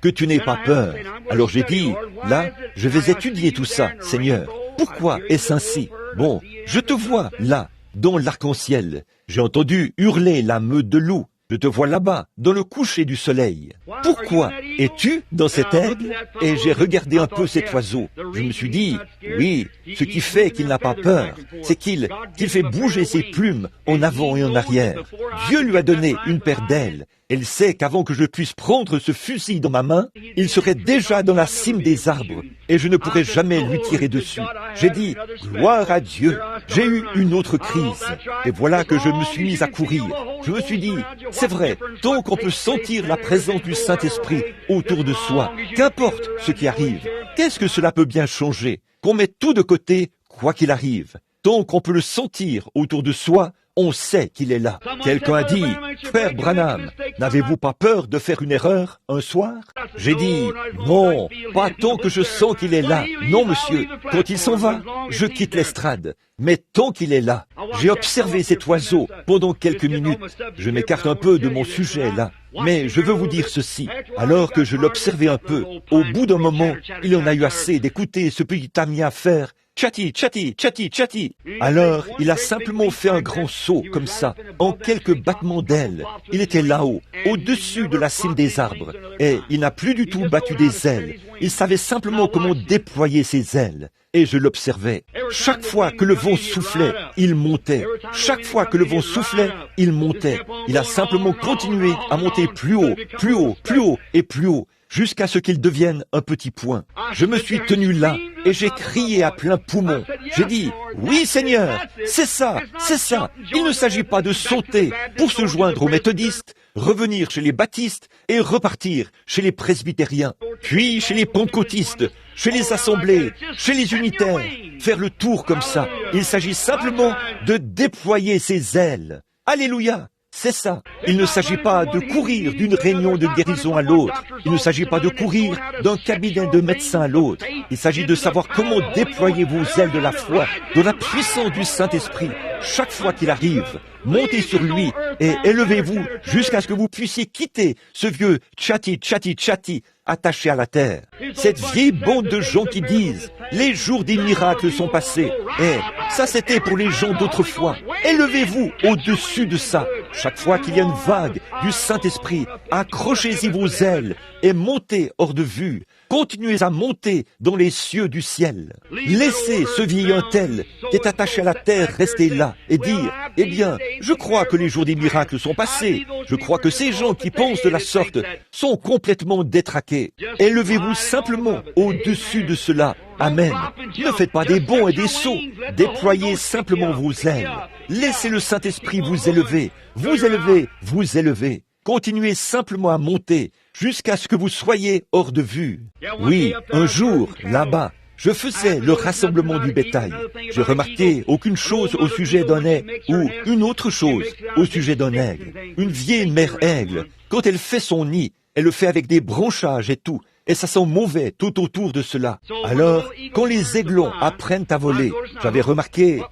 tu n'aies pas peur? Alors j'ai dit, là, je vais étudier tout ça, Seigneur. Pourquoi est-ce ainsi? Bon, je te vois là, dans l'arc-en-ciel. J'ai entendu hurler la meute de loups. Je te vois là-bas, dans le coucher du soleil. Pourquoi es-tu dans cet aigle? Et j'ai regardé un peu cet oiseau. Je me suis dit, oui, ce qui fait qu'il n'a pas peur, c'est qu'il fait bouger ses plumes en avant et en arrière. Dieu lui a donné une paire d'ailes. Elle sait qu'avant que je puisse prendre ce fusil dans ma main, il serait déjà dans la cime des arbres et je ne pourrais jamais lui tirer dessus. J'ai dit, gloire à Dieu. J'ai eu une autre crise. Et voilà que je me suis mis à courir. Je me suis dit, c'est vrai, tant qu'on peut sentir la présence du Saint-Esprit autour de soi, qu'importe ce qui arrive, qu'est-ce que cela peut bien changer? Qu'on mette tout de côté, quoi qu'il arrive. Tant qu'on peut le sentir autour de soi, on sait qu'il est là. Quelqu'un a dit, frère Branham, n'avez-vous pas peur de faire une erreur un soir? J'ai dit, non, pas tant que je sens qu'il est là. Non, monsieur, quand il s'en va, je quitte l'estrade. Mais tant qu'il est là, j'ai observé cet oiseau pendant quelques minutes. Je m'écarte un peu de mon sujet là. Mais je veux vous dire ceci, alors que je l'observais un peu, au bout d'un moment, il en a eu assez d'écouter ce petit Tamia faire tchati, tchati, tchati, tchati. Alors, il a simplement fait un grand saut, comme ça, en quelques battements d'ailes. Il était là-haut, au-dessus de la cime des arbres, et il n'a plus du tout battu des ailes. Il savait simplement comment déployer ses ailes. Et je l'observais. Chaque fois que le vent soufflait, il montait. Chaque fois que le vent soufflait, il montait. Il a simplement continué à monter plus haut, plus haut, plus haut et plus haut, jusqu'à ce qu'il devienne un petit point. Je me suis tenu là et j'ai crié à plein poumon. J'ai dit, oui Seigneur, c'est ça, c'est ça. Il ne s'agit pas de sauter pour se joindre aux méthodistes, revenir chez les baptistes et repartir chez les presbytériens, puis chez les pentecôtistes, chez les assemblées, chez les unitaires, faire le tour comme ça. Il s'agit simplement de déployer ses ailes. Alléluia! C'est ça. Il ne s'agit pas de courir d'une réunion de guérison à l'autre. Il ne s'agit pas de courir d'un cabinet de médecin à l'autre. Il s'agit de savoir comment déployer vos ailes de la foi, de la puissance du Saint-Esprit. Chaque fois qu'il arrive, montez sur lui et élevez-vous jusqu'à ce que vous puissiez quitter ce vieux tchati, tchati, tchati attaché à la terre. Cette vieille bande de gens qui disent « Les jours des miracles sont passés ». Eh, ça c'était pour les gens d'autrefois. Élevez-vous au-dessus de ça. Chaque fois qu'il y a une vague du Saint-Esprit, accrochez-y vos ailes et montez hors de vue. Continuez à monter dans les cieux du ciel. Laissez ce vieil intel qui est attaché à la terre rester là et dire « Eh bien, je crois que les jours des miracles sont passés. Je crois que ces gens qui pensent de la sorte sont complètement détraqués. » Élevez-vous simplement au-dessus de cela. Amen. Ne faites pas des bonds et des sauts. Déployez simplement vos ailes. Laissez le Saint-Esprit vous élever. Vous élever, vous élever. Continuez simplement à monter jusqu'à ce que vous soyez hors de vue. Oui, un jour, là-bas, je faisais le rassemblement du bétail. J'ai remarqué aucune chose au sujet d'un aigle ou une autre chose au sujet d'un aigle. Une vieille mère aigle, quand elle fait son nid, elle le fait avec des branchages et tout. Et ça sent mauvais tout autour de cela. Alors, quand les aiglons apprennent à voler, j'avais remarqué,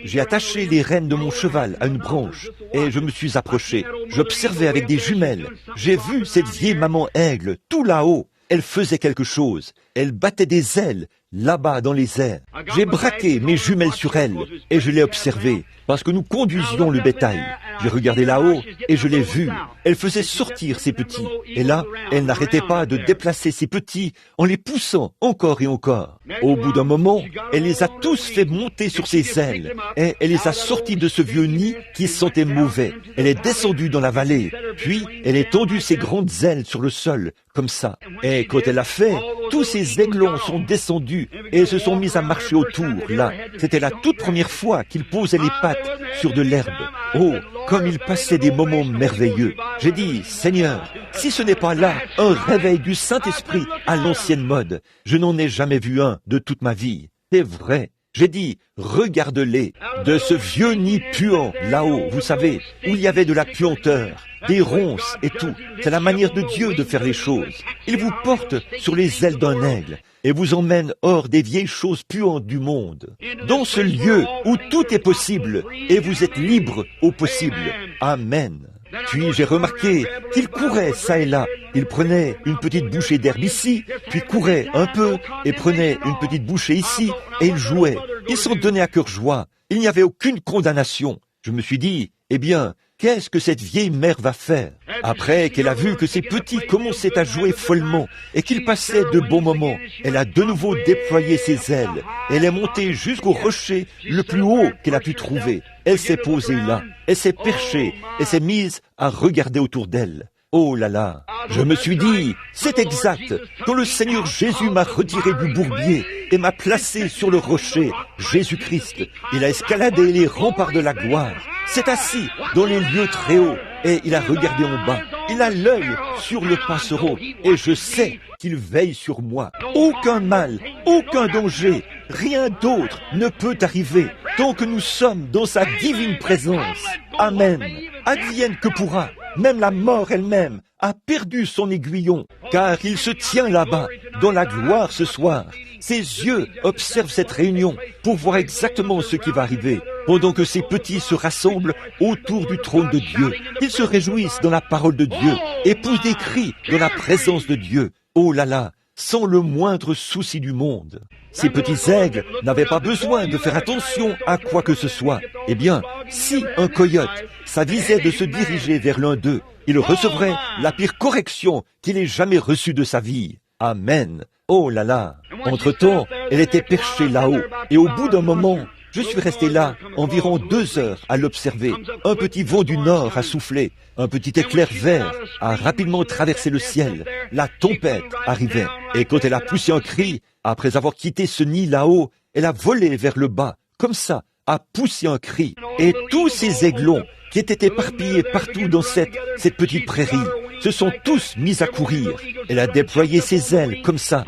j'ai attaché les rênes de mon cheval à une branche, et je me suis approché. J'observais avec des jumelles. J'ai vu cette vieille maman aigle, tout là-haut. Elle faisait quelque chose. Elle battait des ailes, là-bas dans les airs. J'ai braqué mes jumelles sur elle et je l'ai observée parce que nous conduisions le bétail. J'ai regardé là-haut et je l'ai vue. Elle faisait sortir ses petits. Et là, elle n'arrêtait pas de déplacer ses petits en les poussant encore et encore. Au bout d'un moment, elle les a tous fait monter sur ses ailes et elle les a sortis de ce vieux nid qui sentait mauvais. Elle est descendue dans la vallée, puis elle est tendu ses grandes ailes sur le sol, comme ça. Et quand elle a fait, tous ces aiglons sont descendus et se sont mis à marcher autour, là. C'était la toute première fois qu'ils posaient les pattes sur de l'herbe. Oh, comme ils passaient des moments merveilleux. J'ai dit, Seigneur, si ce n'est pas là un réveil du Saint-Esprit à l'ancienne mode, je n'en ai jamais vu un de toute ma vie. C'est vrai. J'ai dit, regarde-les, de ce vieux nid puant, là-haut, vous savez, où il y avait de la puanteur, des ronces et tout. C'est la manière de Dieu de faire les choses. Il vous porte sur les ailes d'un aigle et vous emmène hors des vieilles choses puantes du monde, dans ce lieu où tout est possible et vous êtes libre au possible. Amen. Puis j'ai remarqué qu'il courait ça et là. Il prenait une petite bouchée d'herbe ici, puis courait un peu et prenait une petite bouchée ici et il jouait. Il s'en donnait à cœur joie. Il n'y avait aucune condamnation. Je me suis dit, eh bien, qu'est-ce que cette vieille mère va faire? Après qu'elle a vu que ses petits commençaient à jouer follement et qu'ils passaient de bons moments, elle a de nouveau déployé ses ailes. Elle est montée jusqu'au rocher le plus haut qu'elle a pu trouver. Elle s'est posée là, elle s'est perchée, elle s'est mise à regarder autour d'elle. Oh là là, je me suis dit, c'est exact, quand le Seigneur Jésus m'a retiré du bourbier et m'a placé sur le rocher, Jésus-Christ, il a escaladé les remparts de la gloire, s'est assis dans les lieux très hauts et il a regardé en bas. Il a l'œil sur le passereau et je sais qu'il veille sur moi. Aucun mal, aucun danger, rien d'autre ne peut arriver tant que nous sommes dans sa divine présence. Amen. Advienne que pourra. Même la mort elle-même a perdu son aiguillon, car il se tient là-bas, dans la gloire ce soir. Ses yeux observent cette réunion pour voir exactement ce qui va arriver, pendant que ses petits se rassemblent autour du trône de Dieu. Ils se réjouissent dans la parole de Dieu et poussent des cris dans la présence de Dieu. Oh là là, sans le moindre souci du monde. Ces petits aigles n'avaient pas besoin de faire attention à quoi que ce soit. Eh bien, si un coyote s'avisait de se diriger vers l'un d'eux, il recevrait la pire correction qu'il ait jamais reçue de sa vie. Amen. Oh là là. Entre-temps, elle était perchée là-haut, et au bout d'un moment, je suis resté là environ 2 heures à l'observer. Un petit vent du nord a soufflé, un petit éclair vert a rapidement traversé le ciel. La tempête arrivait, et quand elle a poussé un cri, après avoir quitté ce nid là-haut, elle a volé vers le bas, comme ça, a poussé un cri. Et tous ces aiglons qui étaient éparpillés partout dans cette petite prairie se sont tous mis à courir. Elle a déployé ses ailes comme ça.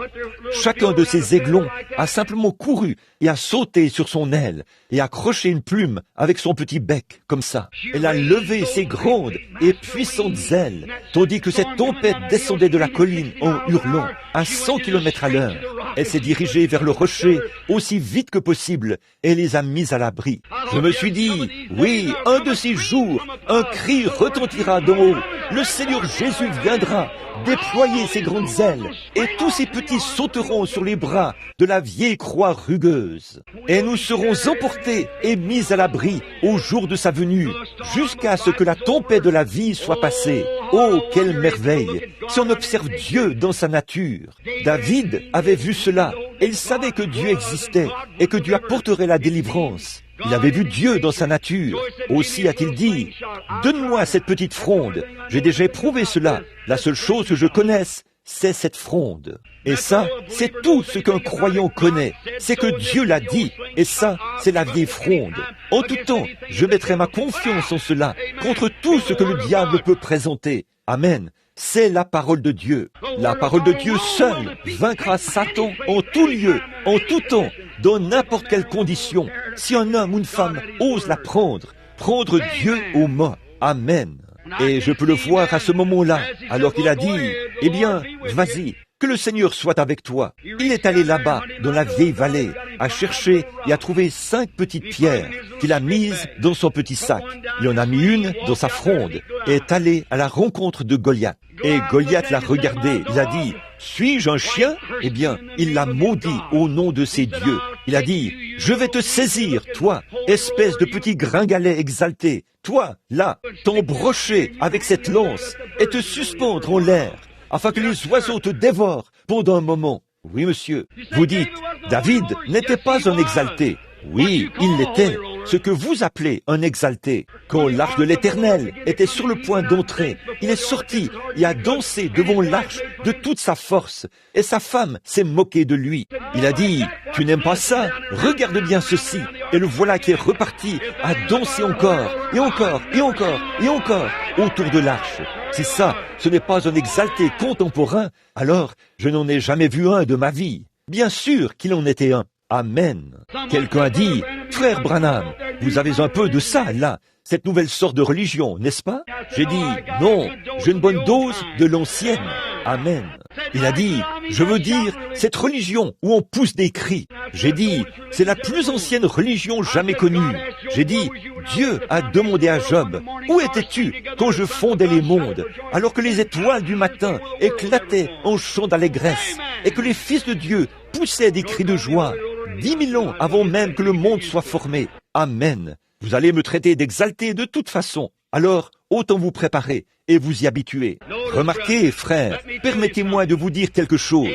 Chacun de ces aiglons a simplement couru et a sauté sur son aile et accroché une plume avec son petit bec comme ça. Elle a levé ses grandes et puissantes ailes, tandis que cette tempête descendait de la colline en hurlant à 100 km à l'heure. Elle s'est dirigée vers le rocher aussi vite que possible et les a mis à l'abri. Je me suis dit, oui, un de ces jours, un cri retentira d'en haut. Le Seigneur Jésus viendra déployer ses grandes ailes et tous ces petits sauteront sur les bras de la vieille croix rugueuse. Et nous serons emportés et mis à l'abri au jour de sa venue, jusqu'à ce que la tempête de la vie soit passée. Oh, quelle merveille! Si on observe Dieu dans sa nature. David avait vu cela et il savait que Dieu existait et que Dieu apporterait la délivrance. Il avait vu Dieu dans sa nature. Aussi a-t-il dit, « Donne-moi cette petite fronde. J'ai déjà éprouvé cela. La seule chose que je connaisse, c'est cette fronde. » Et ça, c'est tout ce qu'un croyant connaît. C'est que Dieu l'a dit. Et ça, c'est la vieille fronde. En tout temps, je mettrai ma confiance en cela contre tout ce que le diable peut présenter. Amen. C'est la parole de Dieu. La parole de Dieu seule vaincra Satan en tout lieu, en tout temps, dans n'importe quelle condition. Si un homme ou une femme ose la prendre Dieu au mot. Amen. Et je peux le voir à ce moment-là, alors qu'il a dit, eh bien, vas-y, que le Seigneur soit avec toi. Il est allé là-bas, dans la vieille vallée, à chercher et à trouver 5 petites pierres qu'il a mises dans son petit sac. Il en a mis une dans sa fronde et est allé à la rencontre de Goliath. Et Goliath l'a regardé, il a dit, Suis-je un chien? Eh bien, il l'a maudit au nom de ses dieux. Il a dit, je vais te saisir, toi, espèce de petit gringalet exalté, toi, là, t'embrocher avec cette lance et te suspendre en l'air, afin que les oiseaux te dévorent pendant un moment. Oui, monsieur. Vous dites, David n'était pas un exalté. Oui, il l'était, ce que vous appelez un exalté. Quand l'arche de l'Éternel était sur le point d'entrer, il est sorti et a dansé devant l'arche de toute sa force, et sa femme s'est moquée de lui. Il a dit, tu n'aimes pas ça? Regarde bien ceci. Et le voilà qui est reparti à danser encore, et encore, et encore, et encore, autour de l'arche. Si ça, ce n'est pas un exalté contemporain, alors je n'en ai jamais vu un de ma vie. Bien sûr qu'il en était un. Amen. Quelqu'un a dit, frère Branham, vous avez un peu de ça, là, cette nouvelle sorte de religion, n'est-ce pas? J'ai dit, non, j'ai une bonne dose de l'ancienne. Amen. Il a dit, je veux dire, cette religion où on pousse des cris. J'ai dit, c'est la plus ancienne religion jamais connue. J'ai dit, Dieu a demandé à Job, où étais-tu quand je fondais les mondes, alors que les étoiles du matin éclataient en chants d'allégresse, et que les fils de Dieu poussaient des cris de joie, 10 000 ans avant même que le monde soit formé. Amen. Vous allez me traiter d'exalté de toute façon. Alors, autant vous préparer et vous y habituer. Remarquez, frère, permettez-moi de vous dire quelque chose.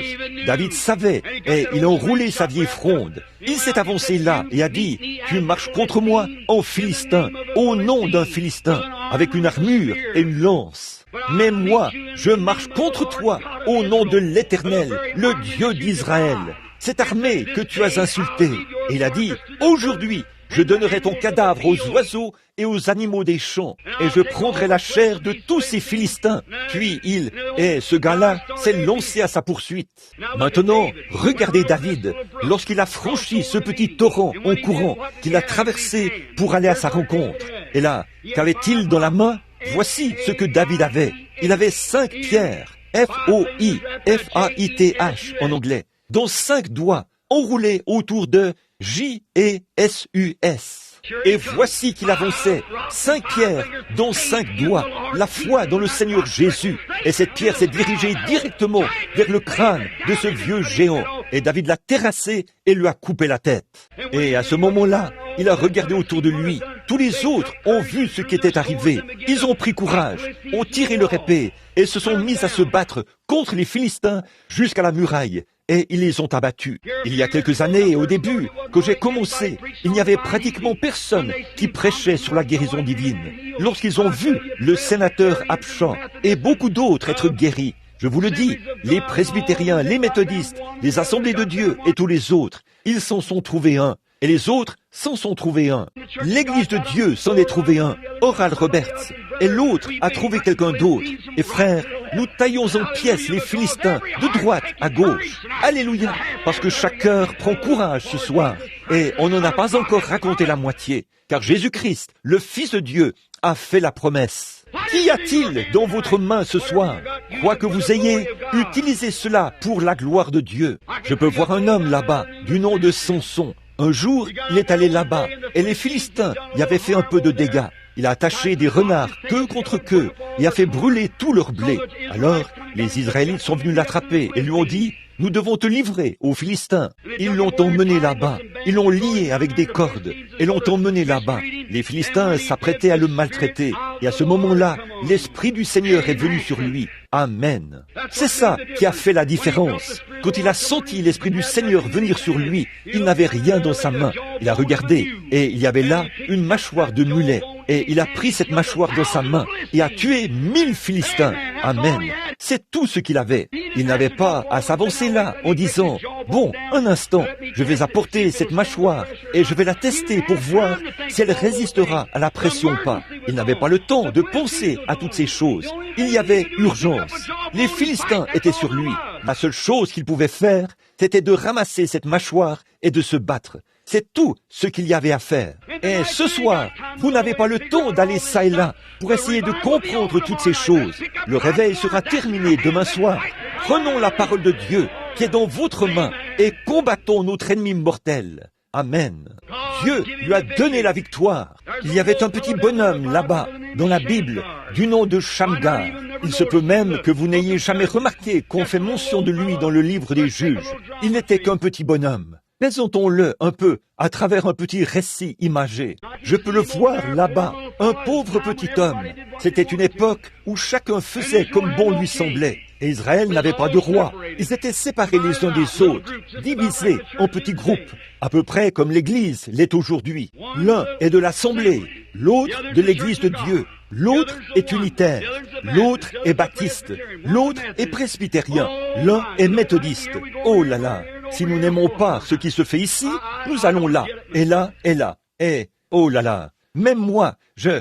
David savait, et il a enroulé sa vieille fronde. Il s'est avancé là et a dit, tu marches contre moi en Philistin, au nom d'un Philistin, avec une armure et une lance. Mais moi, je marche contre toi, au nom de l'Éternel, le Dieu d'Israël. Cette armée que tu as insultée. Et il a dit, aujourd'hui, je donnerai ton cadavre aux oiseaux et aux animaux des champs, et je prendrai la chair de tous ces Philistins. Puis ce gars-là, s'est lancé à sa poursuite. Maintenant, regardez David, lorsqu'il a franchi ce petit torrent en courant, qu'il a traversé pour aller à sa rencontre. Et là, qu'avait-il dans la main? Voici ce que David avait. Il avait 5 pierres, F-O-I-F-A-I-T-H en anglais, dont 5 doigts enroulés autour de J-E-S-U-S. Et voici qu'il avançait, 5 pierres, dont 5 doigts, la foi dans le Seigneur Jésus. Et cette pierre s'est dirigée directement vers le crâne de ce vieux géant. Et David l'a terrassé et lui a coupé la tête. Et à ce moment-là, il a regardé autour de lui. Tous les autres ont vu ce qui était arrivé. Ils ont pris courage, ont tiré leur épée et se sont mis à se battre contre les Philistins jusqu'à la muraille. Et ils les ont abattus. Il y a quelques années, au début, que j'ai commencé, il n'y avait pratiquement personne qui prêchait sur la guérison divine. Lorsqu'ils ont vu le sénateur Abchan et beaucoup d'autres être guéris, je vous le dis, les presbytériens, les méthodistes, les assemblées de Dieu et tous les autres, ils s'en sont trouvés un. Et les autres s'en sont trouvés un. L'Église de Dieu s'en est trouvé un, Oral Roberts, et l'autre a trouvé quelqu'un d'autre. Et frères, nous taillons en pièces les Philistins de droite à gauche. Alléluia, parce que chaque cœur prend courage ce soir. Et on n'en a pas encore raconté la moitié, car Jésus-Christ, le Fils de Dieu, a fait la promesse. Qu'y a-t-il dans votre main ce soir? Quoi que vous ayez, utilisez cela pour la gloire de Dieu. Je peux voir un homme là-bas, du nom de Samson. Un jour, il est allé là-bas, et les Philistins y avaient fait un peu de dégâts. Il a attaché des renards queue contre queue, et a fait brûler tout leur blé. Alors, les Israélites sont venus l'attraper et lui ont dit, « Nous devons te livrer aux Philistins. » Ils l'ont emmené là-bas, ils l'ont lié avec des cordes, et l'ont emmené là-bas. Les Philistins s'apprêtaient à le maltraiter, et à ce moment-là, l'Esprit du Seigneur est venu sur lui. Amen. C'est ça qui a fait la différence. Quand il a senti l'Esprit du Seigneur venir sur lui, il n'avait rien dans sa main. Il a regardé, et il y avait là une mâchoire de mulet. Et il a pris cette mâchoire dans sa main et a tué 1000 Philistins. Amen. C'est tout ce qu'il avait. Il n'avait pas à s'avancer là en disant, bon, un instant, je vais apporter cette mâchoire et je vais la tester pour voir si elle résistera à la pression ou pas. Il n'avait pas le temps de penser à toutes ces choses. Il y avait urgence. Les Philistins étaient sur lui. La seule chose qu'il pouvait faire, c'était de ramasser cette mâchoire et de se battre. C'est tout ce qu'il y avait à faire. Et ce soir, vous n'avez pas le temps d'aller ça et là pour essayer de comprendre toutes ces choses. Le réveil sera terminé demain soir. Prenons la parole de Dieu qui est dans votre main et combattons notre ennemi mortel. Amen. Dieu lui a donné la victoire. Il y avait un petit bonhomme là-bas, dans la Bible, du nom de Shamgar. Il se peut même que vous n'ayez jamais remarqué qu'on fait mention de lui dans le livre des juges. Il n'était qu'un petit bonhomme. Présentons-le un peu à travers un petit récit imagé. Je peux le voir là-bas, un pauvre petit homme. C'était une époque où chacun faisait comme bon lui semblait. Et Israël n'avait pas de roi. Ils étaient séparés les uns des autres, divisés en petits groupes, à peu près comme l'Église l'est aujourd'hui. L'un est de l'Assemblée, l'autre de l'Église de Dieu. L'autre est unitaire, l'autre est baptiste, l'autre est presbytérien, l'un est méthodiste. Oh là là, si nous n'aimons pas ce qui se fait ici, nous allons là, et là, et là. Et, oh là là, même moi, je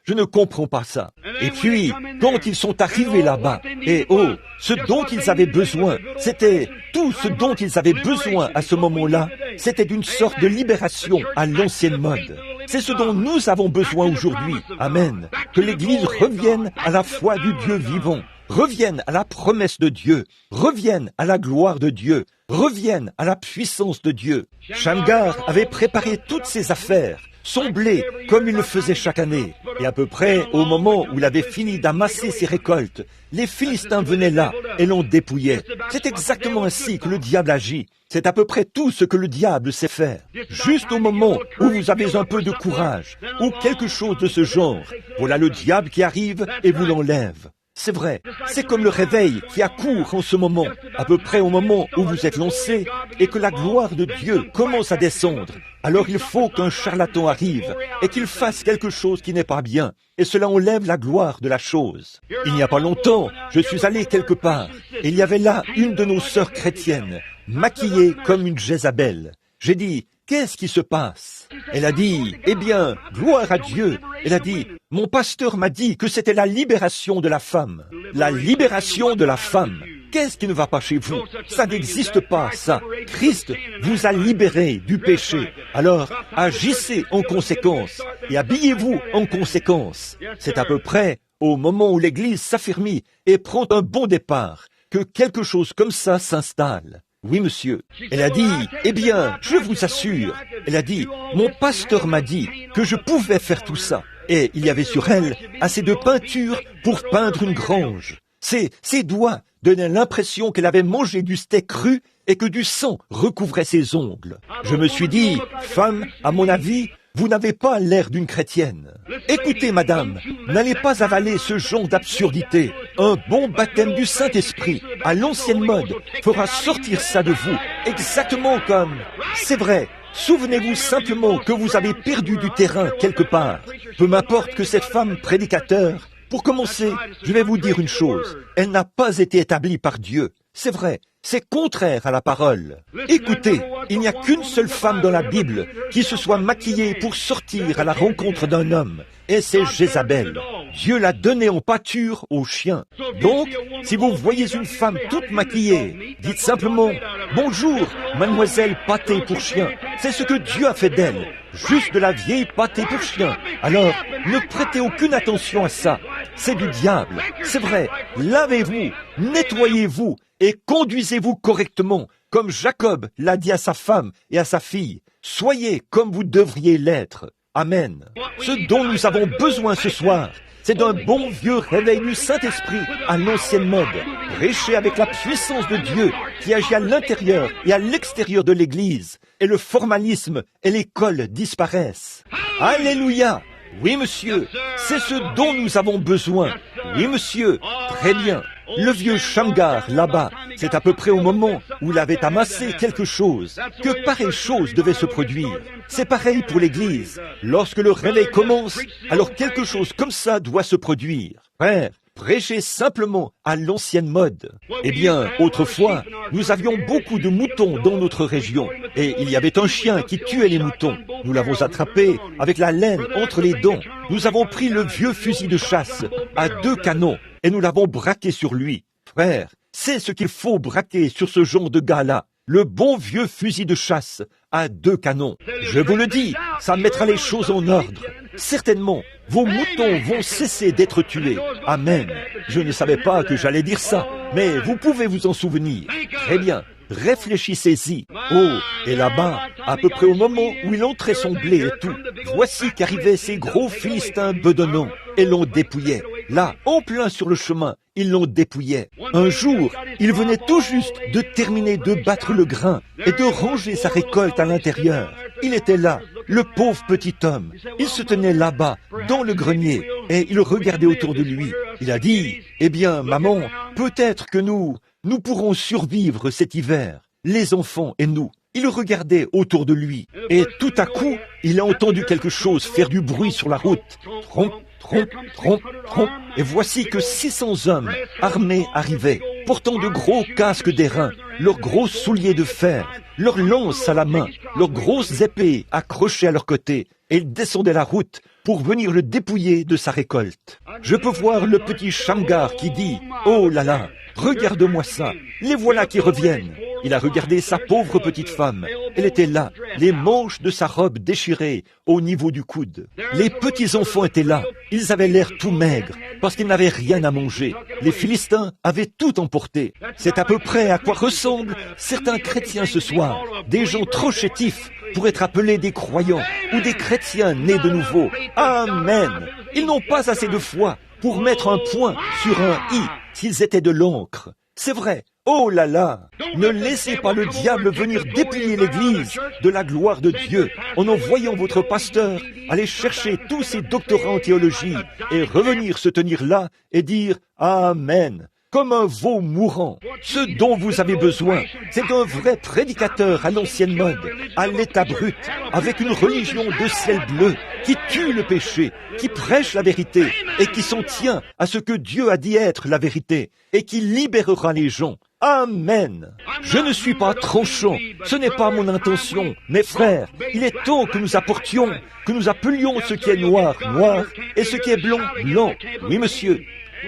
ne comprends pas ça. Et puis, quand ils sont arrivés là-bas, et oh, ce dont ils avaient besoin, c'était tout ce dont ils avaient besoin à ce moment-là, c'était d'une sorte de libération à l'ancienne mode. C'est ce dont nous avons besoin aujourd'hui. Amen. Que l'Église revienne à la foi du Dieu vivant, revienne à la promesse de Dieu, revienne à la gloire de Dieu, revienne à la puissance de Dieu. Shamgar avait préparé toutes ses affaires, son blé, comme il le faisait chaque année. Et à peu près au moment où il avait fini d'amasser ses récoltes, les Philistins venaient là et l'on dépouillait. C'est exactement ainsi que le diable agit. C'est à peu près tout ce que le diable sait faire. Juste au moment où vous avez un peu de courage, ou quelque chose de ce genre, voilà le diable qui arrive et vous l'enlève. C'est vrai, c'est comme le réveil qui accourt en ce moment, à peu près au moment où vous êtes lancé et que la gloire de Dieu commence à descendre. Alors il faut qu'un charlatan arrive et qu'il fasse quelque chose qui n'est pas bien. Et cela enlève la gloire de la chose. Il n'y a pas longtemps, je suis allé quelque part et il y avait là une de nos sœurs chrétiennes, maquillée comme une Jézabel. J'ai dit, qu'est-ce qui se passe? Elle a dit, eh bien, gloire à Dieu. Elle a dit, mon pasteur m'a dit que c'était la libération de la femme. La libération de la femme. Qu'est-ce qui ne va pas chez vous? Ça n'existe pas, ça. Christ vous a libéré du péché. Alors, agissez en conséquence et habillez-vous en conséquence. C'est à peu près au moment où l'Église s'affermit et prend un bon départ que quelque chose comme ça s'installe. Oui, monsieur. Elle a dit, eh bien, je vous assure. Elle a dit, mon pasteur m'a dit que je pouvais faire tout ça. Et il y avait sur elle assez de peinture pour peindre une grange. Ses doigts donnaient l'impression qu'elle avait mangé du steak cru et que du sang recouvrait ses ongles. Je me suis dit, femme, à mon avis, vous n'avez pas l'air d'une chrétienne. Écoutez, madame, n'allez pas avaler ce genre d'absurdité. Un bon baptême du Saint-Esprit, à l'ancienne mode, fera sortir ça de vous, exactement comme... C'est vrai, souvenez-vous simplement que vous avez perdu du terrain quelque part. Peu m'importe que cette femme prédicateur... Pour commencer, je vais vous dire une chose. Elle n'a pas été établie par Dieu. C'est vrai, c'est contraire à la parole. Écoutez, il n'y a qu'une seule femme dans la Bible qui se soit maquillée pour sortir à la rencontre d'un homme. Et c'est Jézabel. Dieu l'a donnée en pâture aux chiens. Donc, si vous voyez une femme toute maquillée, dites simplement « Bonjour, mademoiselle pâtée pour chien ». C'est ce que Dieu a fait d'elle. Juste de la vieille pâtée pour chien. Alors, ne prêtez aucune attention à ça. C'est du diable. C'est vrai. Lavez-vous, nettoyez-vous et conduisez-vous correctement, comme Jacob l'a dit à sa femme et à sa fille. Soyez comme vous devriez l'être. Amen. Ce dont nous avons besoin ce soir, c'est d'un bon vieux réveil du Saint-Esprit à l'ancienne mode, prêché avec la puissance de Dieu qui agit à l'intérieur et à l'extérieur de l'Église, et le formalisme et l'école disparaissent. Alléluia! Oui, monsieur, c'est ce dont nous avons besoin. Oui, monsieur, très bien. Le vieux Shamgar, là-bas, c'est à peu près au moment où il avait amassé quelque chose, que pareille chose devait se produire. C'est pareil pour l'Église. Lorsque le réveil commence, alors quelque chose comme ça doit se produire. Frère, prêchez simplement à l'ancienne mode. Eh bien, autrefois, nous avions beaucoup de moutons dans notre région, et il y avait un chien qui tuait les moutons. Nous l'avons attrapé avec la laine entre les dents. Nous avons pris le vieux fusil de chasse à 2 canons, et nous l'avons braqué sur lui. Frère, c'est ce qu'il faut braquer sur ce genre de gars-là. Le bon vieux fusil de chasse à 2 canons. Je vous le dis, ça mettra les choses en ordre. Certainement, vos moutons vont cesser d'être tués. Amen. Je ne savais pas que j'allais dire ça, mais vous pouvez vous en souvenir. Très bien. Réfléchissez-y. Oh, et là-bas, à peu près au moment où il entrait son blé et tout, voici qu'arrivaient ces gros Philistins bedonnants et l'on dépouillait. là, en plein sur le chemin, ils l'ont dépouillé. Un jour, il venait tout juste de terminer de battre le grain et de ranger sa récolte à l'intérieur. Il était là, le pauvre petit homme. Il se tenait là-bas, dans le grenier, et il regardait autour de lui. Il a dit, « Eh bien, maman, peut-être que nous pourrons survivre cet hiver, les enfants et nous. » Il regardait autour de lui, et tout à coup, il a entendu quelque chose faire du bruit sur la route. Tronc, tronc, tronc, tronc. Et voici que 600 hommes armés arrivaient, portant de gros casques d'airain, leurs gros souliers de fer, leurs lances à la main, leurs grosses épées accrochées à leur côté, et ils descendaient la route pour venir le dépouiller de sa récolte. Je peux voir le petit Shamgar qui dit « Oh là là, regarde-moi ça, les voilà qui reviennent !» Il a regardé sa pauvre petite femme. Elle était là, les manches de sa robe déchirées au niveau du coude. Les petits-enfants étaient là. Ils avaient l'air tout maigres parce qu'ils n'avaient rien à manger. Les Philistins avaient tout emporté. C'est à peu près à quoi ressemblent certains chrétiens ce soir. Des gens trop chétifs pour être appelés des croyants ou des chrétiens nés de nouveau. Amen. Ils n'ont pas assez de foi pour mettre un point sur un i s'ils étaient de l'encre. C'est vrai. Oh là là! Ne laissez pas le diable venir dépouiller l'Église de la gloire de Dieu en envoyant votre pasteur aller chercher tous ses doctorats en théologie et revenir se tenir là et dire « Amen » comme un veau mourant. Ce dont vous avez besoin, c'est d'un vrai prédicateur à l'ancienne mode, à l'état brut, avec une religion de ciel bleu, qui tue le péché, qui prêche la vérité et qui s'en tient à ce que Dieu a dit être la vérité et qui libérera les gens. Amen. Je ne suis pas tranchant, ce n'est pas mon intention. Mes frères, il est temps que nous apportions, que nous appelions ce qui est noir, noir, et ce qui est blanc, blanc. Oui, monsieur.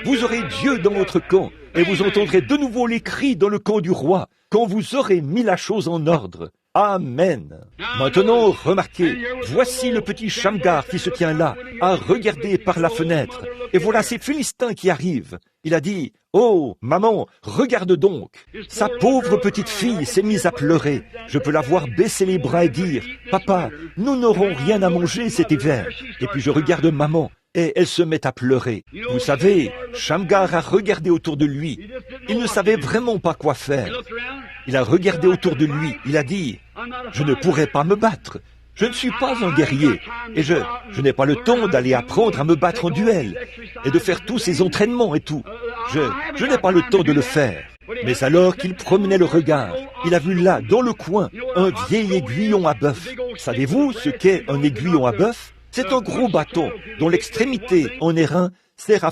Vous aurez Dieu dans votre camp, et vous entendrez de nouveau les cris dans le camp du roi, quand vous aurez mis la chose en ordre. Amen. Maintenant, remarquez, voici le petit Shamgar qui se tient là, à regarder par la fenêtre. Et voilà ces Philistins qui arrivent. Il a dit, « Oh, maman, regarde donc !» Sa pauvre petite fille s'est mise à pleurer. Je peux la voir baisser les bras et dire, « Papa, nous n'aurons rien à manger cet hiver. » Et puis je regarde maman. Et elle se met à pleurer. Vous savez, Shamgar a regardé autour de lui. Il ne savait vraiment pas quoi faire. Il a regardé autour de lui. Il a dit, « Je ne pourrai pas me battre. Je ne suis pas un guerrier. Et je n'ai pas le temps d'aller apprendre à me battre en duel. Et de faire tous ces entraînements et tout. Je n'ai pas le temps de le faire. » Mais alors qu'il promenait le regard, il a vu là, dans le coin, un vieil aiguillon à bœuf. Savez-vous ce qu'est un aiguillon à bœuf ? C'est un gros bâton dont l'extrémité en airain sert à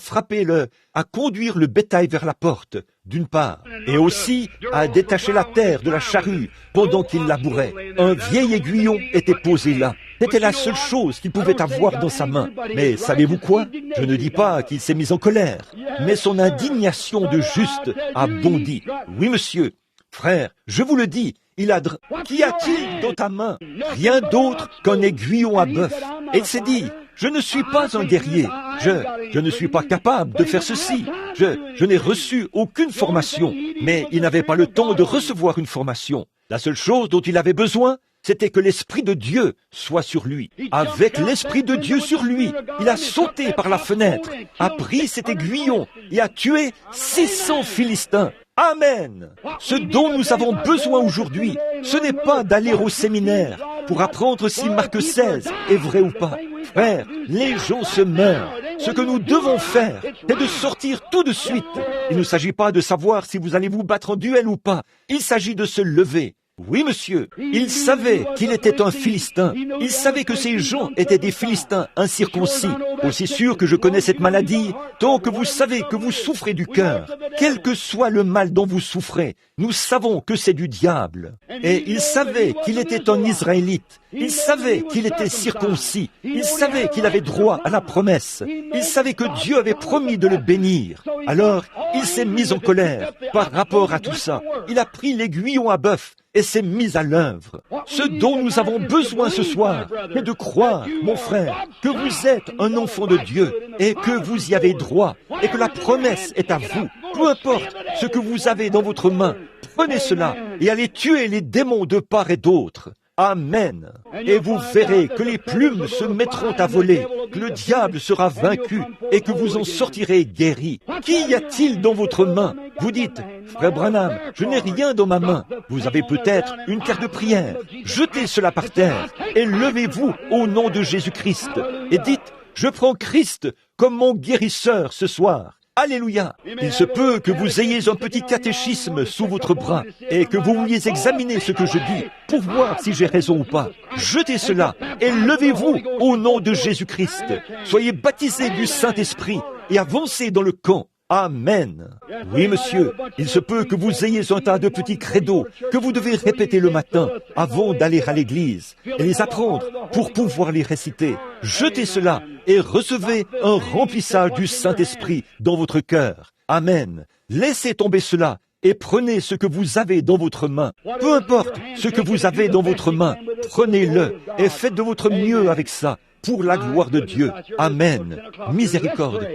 à conduire le bétail vers la porte, d'une part, et aussi à détacher la terre de la charrue pendant qu'il labourait. Un vieil aiguillon était posé là. C'était la seule chose qu'il pouvait avoir dans sa main. Mais savez-vous quoi? Je ne dis pas qu'il s'est mis en colère, mais son indignation de juste a bondi. Oui, monsieur. Frère, je vous le dis, qu'y a-t-il dans ta main? Rien d'autre qu'un aiguillon à bœuf. Et il s'est dit, je ne suis pas un guerrier. Je ne suis pas capable de faire ceci. Je n'ai reçu aucune formation. Mais il n'avait pas le temps de recevoir une formation. La seule chose dont il avait besoin, c'était que l'Esprit de Dieu soit sur lui. Avec l'Esprit de Dieu sur lui, il a sauté par la fenêtre, a pris cet aiguillon et a tué 600 Philistins. Amen. Ce dont nous avons besoin aujourd'hui, ce n'est pas d'aller au séminaire pour apprendre si Marc 16 est vrai ou pas. Frère, les gens se meurent. Ce que nous devons faire, c'est de sortir tout de suite. Il ne s'agit pas de savoir si vous allez vous battre en duel ou pas. Il s'agit de se lever. Oui, monsieur, il savait qu'il était un Philistin. Il savait que ces gens étaient des Philistins incirconcis. Aussi sûr que je connais cette maladie, tant que vous savez que vous souffrez du cœur, quel que soit le mal dont vous souffrez, nous savons que c'est du diable. Et il savait qu'il était un Israélite. Il savait qu'il était circoncis. Il savait qu'il avait droit à la promesse. Il savait que Dieu avait promis de le bénir. Alors, il s'est mis en colère par rapport à tout ça. Il a pris l'aiguillon à bœuf et s'est mis à l'œuvre. Ce dont nous avons besoin ce soir, c'est de croire, mon frère, que vous êtes un enfant de Dieu et que vous y avez droit et que la promesse est à vous. Peu importe ce que vous avez dans votre main, prenez cela et allez tuer les démons de part et d'autre. Amen. Et vous verrez que les plumes se mettront à voler, que le diable sera vaincu et que vous en sortirez guéris. Qu'y a-t-il dans votre main? Vous dites, frère Branham, je n'ai rien dans ma main. Vous avez peut-être une carte de prière. Jetez cela par terre et levez-vous au nom de Jésus-Christ. Et dites, je prends Christ comme mon guérisseur ce soir. Alléluia! Il se peut que vous ayez un petit catéchisme sous votre bras et que vous vouliez examiner ce que je dis pour voir si j'ai raison ou pas. Jetez cela et levez-vous au nom de Jésus-Christ. Soyez baptisés du Saint-Esprit et avancez dans le camp. Amen. Oui, monsieur, il se peut que vous ayez un tas de petits credos que vous devez répéter le matin avant d'aller à l'église et les apprendre pour pouvoir les réciter. Jetez cela et recevez un remplissage du Saint-Esprit dans votre cœur. Amen. Laissez tomber cela et prenez ce que vous avez dans votre main. Peu importe ce que vous avez dans votre main, prenez-le et faites de votre mieux avec ça. Pour la gloire de Dieu. Amen. Miséricorde.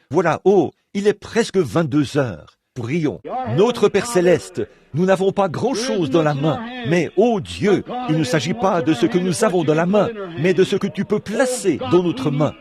Voilà, il est presque 22 heures. Prions. Notre Père Céleste, nous n'avons pas grand-chose dans la main, mais, Dieu, il ne s'agit pas de ce que nous avons dans la main, mais de ce que tu peux placer dans notre main.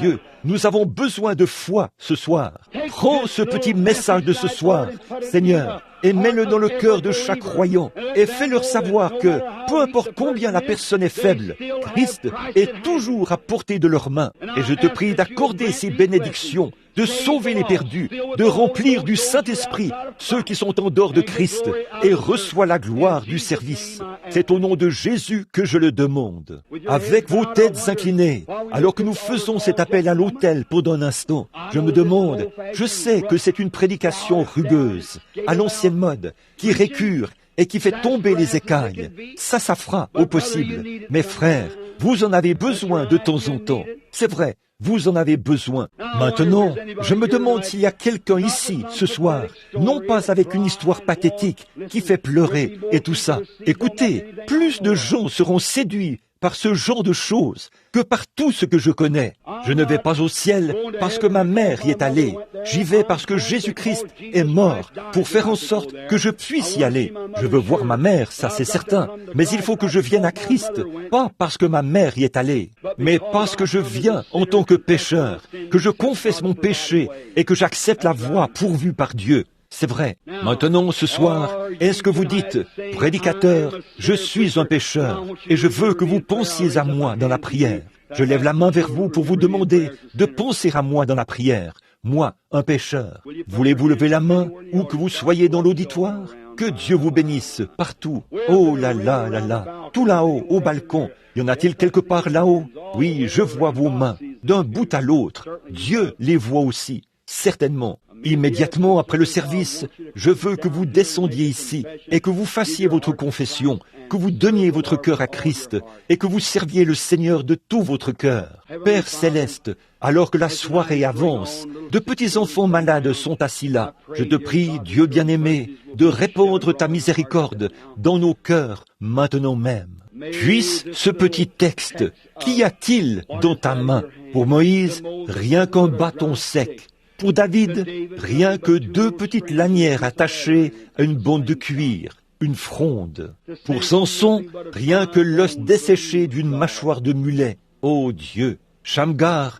Dieu, nous avons besoin de foi ce soir. Prends ce petit message de ce soir, Seigneur, et mets-le dans le cœur de chaque croyant, et fais-leur savoir que, peu importe combien la personne est faible, Christ est toujours à portée de leurs mains. Et je te prie d'accorder ces bénédictions, de sauver les perdus, de remplir du Saint-Esprit ceux qui sont en dehors de Christ, et reçois la gloire du service. C'est au nom de Jésus que je le demande. Avec vos têtes inclinées, alors que nous faisons cet appel à l'autel pendant un instant, je me demande, je sais que c'est une prédication rugueuse, à l'ancienne mode, qui récure et qui fait tomber les écailles. Ça fera au possible. Mes frères, vous en avez besoin de temps en temps. C'est vrai. Vous en avez besoin. Maintenant, je me demande s'il y a quelqu'un ici, ce soir, non pas avec une histoire pathétique qui fait pleurer et tout ça. Écoutez, plus de gens seront séduits par ce genre de choses que par tout ce que je connais. Je ne vais pas au ciel parce que ma mère y est allée. J'y vais parce que Jésus-Christ est mort pour faire en sorte que je puisse y aller. Je veux voir ma mère, ça c'est certain. Mais il faut que je vienne à Christ, pas parce que ma mère y est allée, mais parce que je viens en tant que pécheur, que je confesse mon péché et que j'accepte la voie pourvue par Dieu. C'est vrai. Maintenant, ce soir, est-ce que vous dites, prédicateur, je suis un pécheur et je veux que vous pensiez à moi dans la prière. Je lève la main vers vous pour vous demander de penser à moi dans la prière. Moi, un pécheur. Voulez-vous lever la main ou que vous soyez dans l'auditoire? Que Dieu vous bénisse partout. Oh là là là là. Tout là-haut, au balcon. Y en a-t-il quelque part là-haut? Oui, je vois vos mains. D'un bout à l'autre. Dieu les voit aussi. Certainement. Immédiatement après le service, je veux que vous descendiez ici et que vous fassiez votre confession, que vous donniez votre cœur à Christ et que vous serviez le Seigneur de tout votre cœur. Père Céleste, alors que la soirée avance, de petits enfants malades sont assis là. Je te prie, Dieu bien-aimé, de répandre ta miséricorde dans nos cœurs maintenant même. Puisse ce petit texte, qu'y a-t-il dans ta main? Pour Moïse, rien qu'un bâton sec. Pour David, rien que 2 petites lanières attachées à une bande de cuir, une fronde. Pour Samson, rien que l'os desséché d'une mâchoire de mulet. Oh Dieu! Shamgar,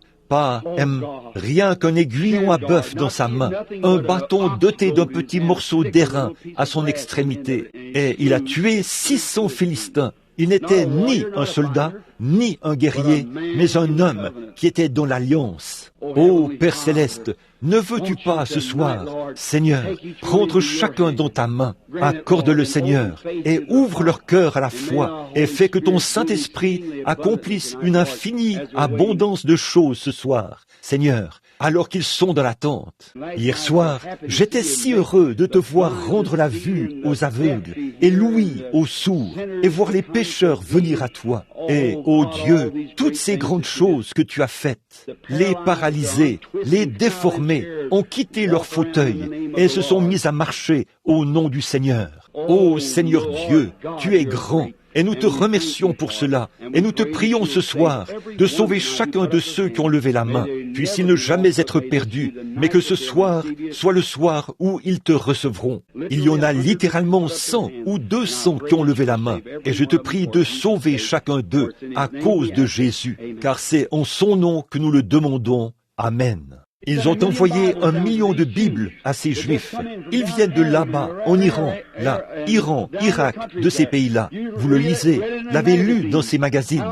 rien qu'un aiguillon à bœuf dans sa main, un bâton doté d'un petit morceau d'airain à son extrémité. Et il a tué 600 Philistins. Il n'était ni un soldat, ni un guerrier, mais un homme qui était dans l'alliance. Ô Père Céleste, ne veux-tu pas ce soir, Seigneur, prendre chacun dans ta main, accorde-le Seigneur, et ouvre leur cœur à la foi, et fais que ton Saint-Esprit accomplisse une infinie abondance de choses ce soir, Seigneur, alors qu'ils sont dans l'attente. Hier soir, j'étais si heureux de te voir rendre la vue aux aveugles et l'ouïe aux sourds et voir les pécheurs venir à toi. Et, ô Dieu, toutes ces grandes choses que tu as faites, les paralysés, les déformés, ont quitté leur fauteuil et se sont mis à marcher au nom du Seigneur. Ô Seigneur Dieu, tu es grand. Et nous te remercions pour cela. Et nous te prions ce soir de sauver chacun de ceux qui ont levé la main. Puisse-ils ne jamais être perdus, mais que ce soir soit le soir où ils te recevront. Il y en a littéralement 100 ou 200 qui ont levé la main. Et je te prie de sauver chacun d'eux à cause de Jésus, car c'est en son nom que nous le demandons. Amen. Ils ont envoyé 1 million de Bibles à ces Juifs. Ils viennent de là-bas, en Iran, là, Iran, Irak, de ces pays-là. Vous le lisez, l'avez lu dans ces magazines,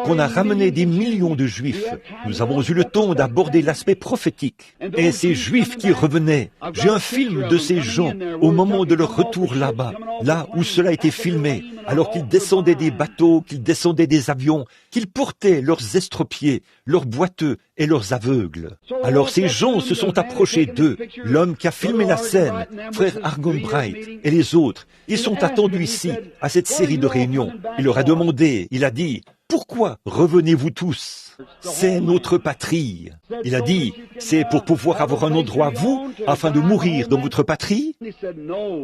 qu'on a ramené des millions de Juifs. Nous avons eu le temps d'aborder l'aspect prophétique. Et ces Juifs qui revenaient, j'ai un film de ces gens au moment de leur retour là-bas, là où cela a été filmé, alors qu'ils descendaient des bateaux, qu'ils descendaient des avions, qu'ils portaient leurs estropiés, leurs boiteux et leurs aveugles. Alors ces gens se sont approchés d'eux, l'homme qui a filmé la scène, frère Argon Bright et les autres. Ils sont attendus ici, à cette série de réunions. Il leur a demandé, il a dit, « Pourquoi revenez-vous tous ? C'est notre patrie. » Il a dit, « C'est pour pouvoir avoir un endroit à vous, afin de mourir dans votre patrie ?»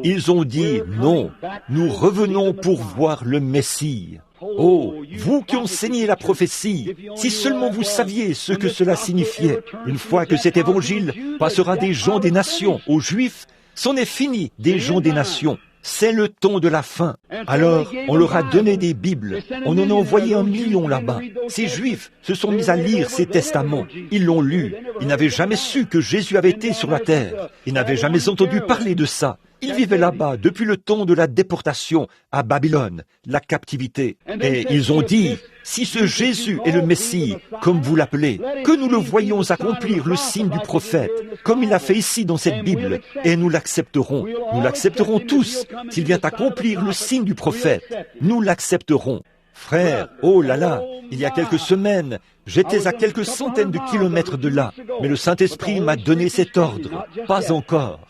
Ils ont dit, « Non, nous revenons pour voir le Messie. » Oh, vous qui enseignez la prophétie, si seulement vous saviez ce que cela signifiait. Une fois que cet évangile passera des gens des nations aux Juifs, c'en est fini des gens des nations. C'est le temps de la fin. Alors, on leur a donné des Bibles. On en a envoyé 1 million là-bas. Ces Juifs se sont mis à lire ces testaments. Ils l'ont lu. Ils n'avaient jamais su que Jésus avait été sur la terre. Ils n'avaient jamais entendu parler de ça. Ils vivaient là-bas depuis le temps de la déportation à Babylone, la captivité. Et ils ont dit, si ce Jésus est le Messie, comme vous l'appelez, que nous le voyons accomplir le signe du prophète, comme il l'a fait ici dans cette Bible, et nous l'accepterons. Nous l'accepterons tous. S'il vient accomplir le signe du prophète, nous l'accepterons. Frère, oh là là, il y a quelques semaines, j'étais à quelques centaines de kilomètres de là, mais le Saint-Esprit m'a donné cet ordre. Pas encore.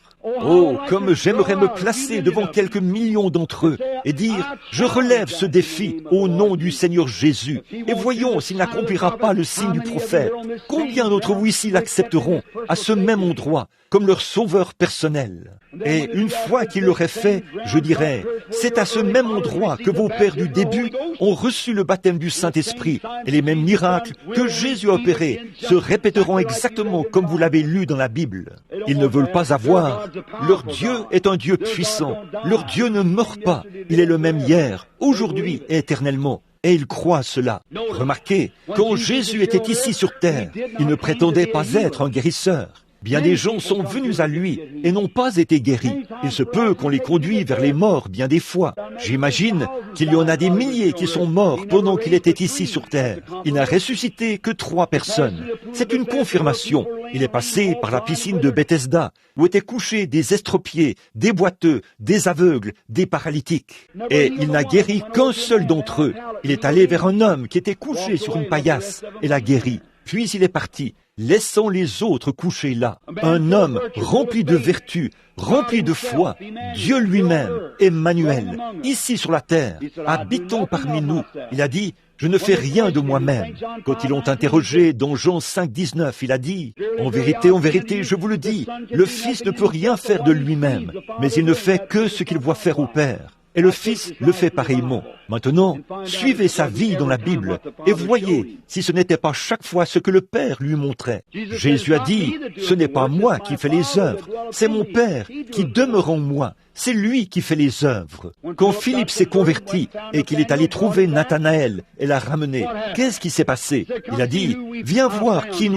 Oh, comme j'aimerais me placer devant quelques millions d'entre eux et dire, je relève ce défi au nom du Seigneur Jésus et voyons s'il n'accomplira pas le signe du prophète. Combien d'entre vous ici l'accepteront à ce même endroit comme leur sauveur personnel? Et une fois qu'il l'aurait fait, je dirais, c'est à ce même endroit que vos pères du début ont reçu le baptême du Saint-Esprit et les mêmes miracles que Jésus a opérés se répéteront exactement comme vous l'avez lu dans la Bible. Ils ne veulent pas avoir. Leur Dieu est un Dieu puissant. Leur Dieu ne meurt pas. Il est le même hier, aujourd'hui et éternellement. Et ils croient cela. Remarquez, quand Jésus était ici sur terre, il ne prétendait pas être un guérisseur. Bien des gens sont venus à lui et n'ont pas été guéris. Il se peut qu'on les conduise vers les morts bien des fois. J'imagine qu'il y en a des milliers qui sont morts pendant qu'il était ici sur terre. Il n'a ressuscité que 3 personnes. C'est une confirmation. Il est passé par la piscine de Bethesda, où étaient couchés des estropiés, des boiteux, des aveugles, des paralytiques. Et il n'a guéri qu'un seul d'entre eux. Il est allé vers un homme qui était couché sur une paillasse et l'a guéri. Puis il est parti, laissant les autres couchés là. Un homme rempli de vertu, rempli de foi, Dieu lui-même, Emmanuel, ici sur la terre, habitant parmi nous. Il a dit, je ne fais rien de moi-même. Quand ils l'ont interrogé dans Jean 5, 19, il a dit, en vérité, je vous le dis, le Fils ne peut rien faire de lui-même, mais il ne fait que ce qu'il voit faire au Père. Et le Fils le fait pareillement. Maintenant, suivez sa vie dans la Bible et voyez si ce n'était pas chaque fois ce que le Père lui montrait. Jésus a dit, ce n'est pas moi qui fais les œuvres, c'est mon Père qui demeure en moi. C'est lui qui fait les œuvres. Quand Philippe s'est converti et qu'il est allé trouver Nathanaël et l'a ramené, qu'est-ce qui s'est passé? Il a dit, viens voir qui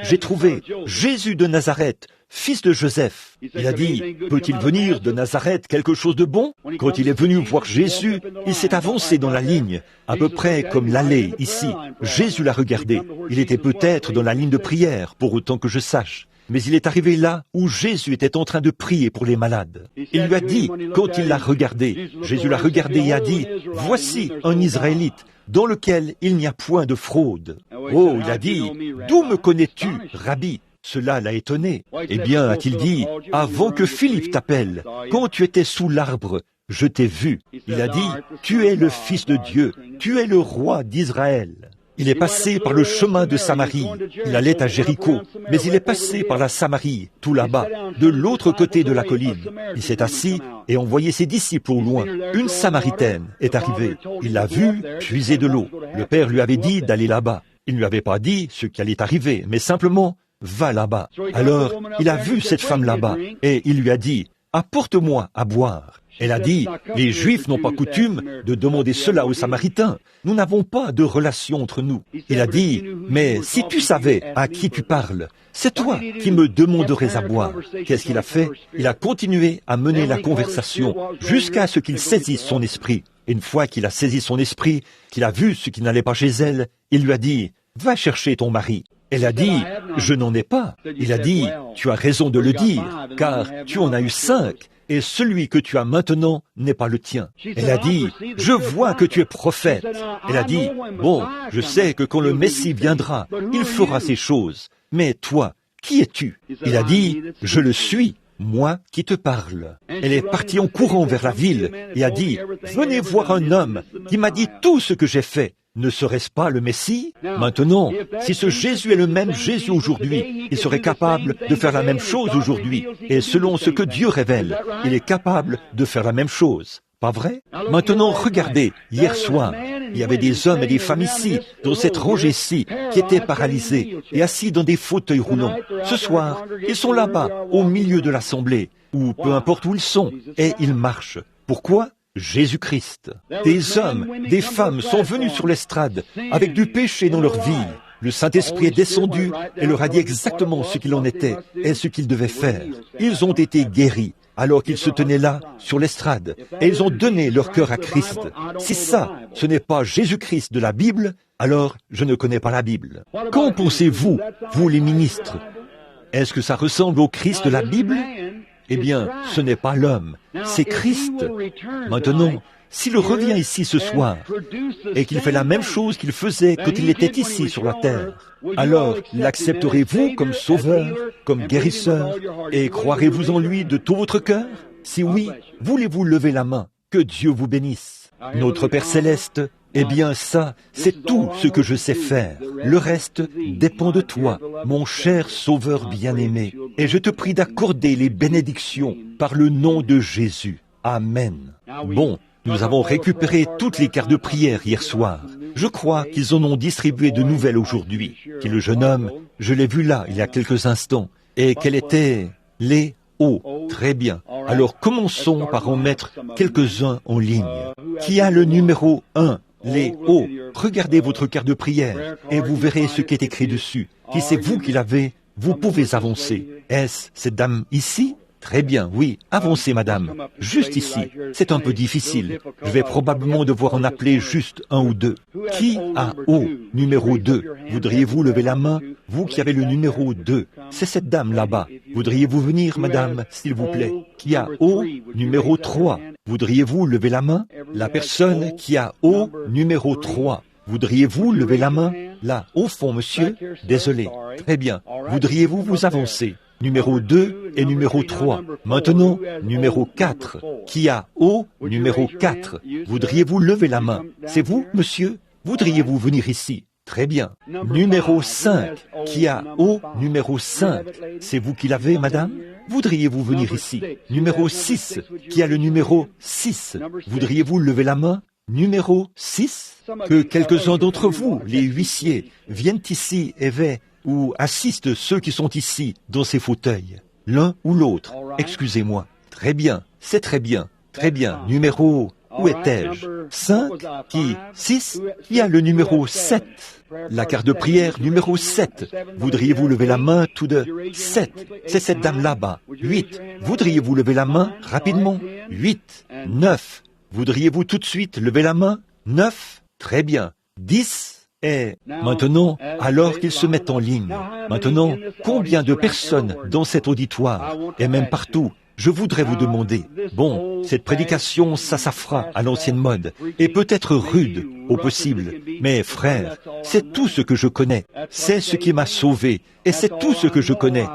j'ai trouvé, Jésus de Nazareth, fils de Joseph. Il a dit, peut-il venir de Nazareth quelque chose de bon? Quand il est venu voir Jésus, il s'est avancé dans la ligne, à peu près comme l'allée ici. Jésus l'a regardé. Il était peut-être dans la ligne de prière, pour autant que je sache. Mais il est arrivé là où Jésus était en train de prier pour les malades. Il lui a dit, quand il l'a regardé, Jésus l'a regardé et a dit, voici un Israélite dans lequel il n'y a point de fraude. Oh, il a dit, d'où me connais-tu, Rabbi? Cela l'a étonné. Eh bien, a-t-il dit, avant que Philippe t'appelle, quand tu étais sous l'arbre, je t'ai vu. Il a dit, tu es le Fils de Dieu, tu es le roi d'Israël. Il est passé par le chemin de Samarie. Il allait à Jéricho, mais il est passé par la Samarie, tout là-bas, de l'autre côté de la colline. Il s'est assis et on voyait ses disciples au loin. Une Samaritaine est arrivée. Il l'a vue puiser de l'eau. Le Père lui avait dit d'aller là-bas. Il ne lui avait pas dit ce qui allait arriver, mais simplement, va là-bas. Alors, il a vu cette femme là-bas et il lui a dit, apporte-moi à boire. Elle a dit, les Juifs n'ont pas coutume de demander cela aux Samaritains. Nous n'avons pas de relation entre nous. Il a dit, mais si tu savais à qui tu parles, c'est toi qui me demanderais à boire. Qu'est-ce qu'il a fait? Il a continué à mener la conversation jusqu'à ce qu'il saisisse son esprit. Et une fois qu'il a saisi son esprit, qu'il a vu ce qui n'allait pas chez elle, il lui a dit, va chercher ton mari. Elle a dit, je n'en ai pas. Il a dit, tu as raison de le dire, car tu en as eu 5. Et celui que tu as maintenant n'est pas le tien. Elle a dit, je vois que tu es prophète. Elle a dit, bon, je sais que quand le Messie viendra, il fera ces choses. Mais toi, qui es-tu? Il a dit, je le suis, moi qui te parle. Elle est partie en courant vers la ville et a dit, venez voir un homme qui m'a dit tout ce que j'ai fait. Ne serait-ce pas le Messie? Maintenant, si ce Jésus est le même Jésus aujourd'hui, il serait capable de faire la même chose aujourd'hui. Et selon ce que Dieu révèle, il est capable de faire la même chose. Pas vrai? Maintenant, regardez, hier soir, il y avait des hommes et des femmes ici, dans cette rangée-ci, qui étaient paralysés et assis dans des fauteuils roulants. Ce soir, ils sont là-bas, au milieu de l'assemblée, ou peu importe où ils sont, et ils marchent. Pourquoi? Jésus-Christ. Des hommes, des femmes sont venus sur l'estrade avec du péché dans leur vie. Le Saint-Esprit est descendu et leur a dit exactement ce qu'il en était et ce qu'ils devaient faire. Ils ont été guéris alors qu'ils se tenaient là sur l'estrade et ils ont donné leur cœur à Christ. Si ça, ce n'est pas Jésus-Christ de la Bible, alors je ne connais pas la Bible. Qu'en pensez-vous, vous les ministres? Est-ce que ça ressemble au Christ de la Bible? Eh bien, ce n'est pas l'homme, c'est Christ. Maintenant, s'il revient ici ce soir et qu'il fait la même chose qu'il faisait quand il était ici sur la terre, alors l'accepterez-vous comme sauveur, comme guérisseur, et croirez-vous en lui de tout votre cœur? Si oui, voulez-vous lever la main? Que Dieu vous bénisse. Notre Père Céleste, eh bien ça, c'est tout ce que je sais faire. Le reste dépend de toi, mon cher Sauveur bien-aimé, et je te prie d'accorder les bénédictions par le nom de Jésus. Amen. Bon, nous avons récupéré toutes les cartes de prière hier soir. Je crois qu'ils en ont distribué de nouvelles aujourd'hui. Qui le jeune homme, je l'ai vu là il y a quelques instants, et qu'elle était les O. Très bien. Alors commençons par en mettre quelques-uns en ligne. Qui a le numéro 1? Les O. Regardez votre carte de prière et vous verrez ce qui est écrit dessus. Si c'est vous qui l'avez, vous pouvez avancer. Est-ce cette dame ici? Très bien, oui. Avancez, madame. Juste ici. C'est un peu difficile. Je vais probablement devoir en appeler juste un ou deux. Qui a O, numéro 2? Voudriez-vous lever la main? Vous qui avez le numéro 2. C'est cette dame là-bas. Voudriez-vous venir, madame, s'il vous plaît? Qui a O, numéro 3? Voudriez-vous lever la main? La personne qui a O, numéro 3. Voudriez-vous lever la main? Là, au fond, monsieur. Désolé. Très bien. Voudriez-vous vous avancer? Numéro 2 et numéro 3. Maintenant, numéro 4. Qui a O, numéro 4. Voudriez-vous lever la main? C'est vous, monsieur? Voudriez-vous venir ici? Très bien. Numéro 5. Qui a O, numéro 5. C'est vous qui l'avez, madame? Voudriez-vous venir ici? Numéro 6. Qui a le numéro 6. Voudriez-vous lever la main? Numéro 6. Que quelques-uns d'entre vous, les huissiers, viennent ici et ou assistent ceux qui sont ici, dans ces fauteuils. L'un ou l'autre. Excusez-moi. Très bien. C'est très bien. Très bien. Numéro... Où étais-je? 5. Qui? 6. Qui a le numéro 7? La carte de prière numéro 7. Voudriez-vous lever la main tout de 7? C'est cette dame là-bas. 8. Voudriez-vous lever la main rapidement? 8. 9. Voudriez-vous tout de suite lever la main? 9. Très bien. 10. Et maintenant, alors qu'ils se mettent en ligne, maintenant, combien de personnes dans cet auditoire, et même partout, je voudrais vous demander, bon, cette prédication, ça fera à l'ancienne mode, et peut-être rude, au possible, mais frère, c'est tout ce que je connais, c'est ce qui m'a sauvé, et c'est tout ce que je connais.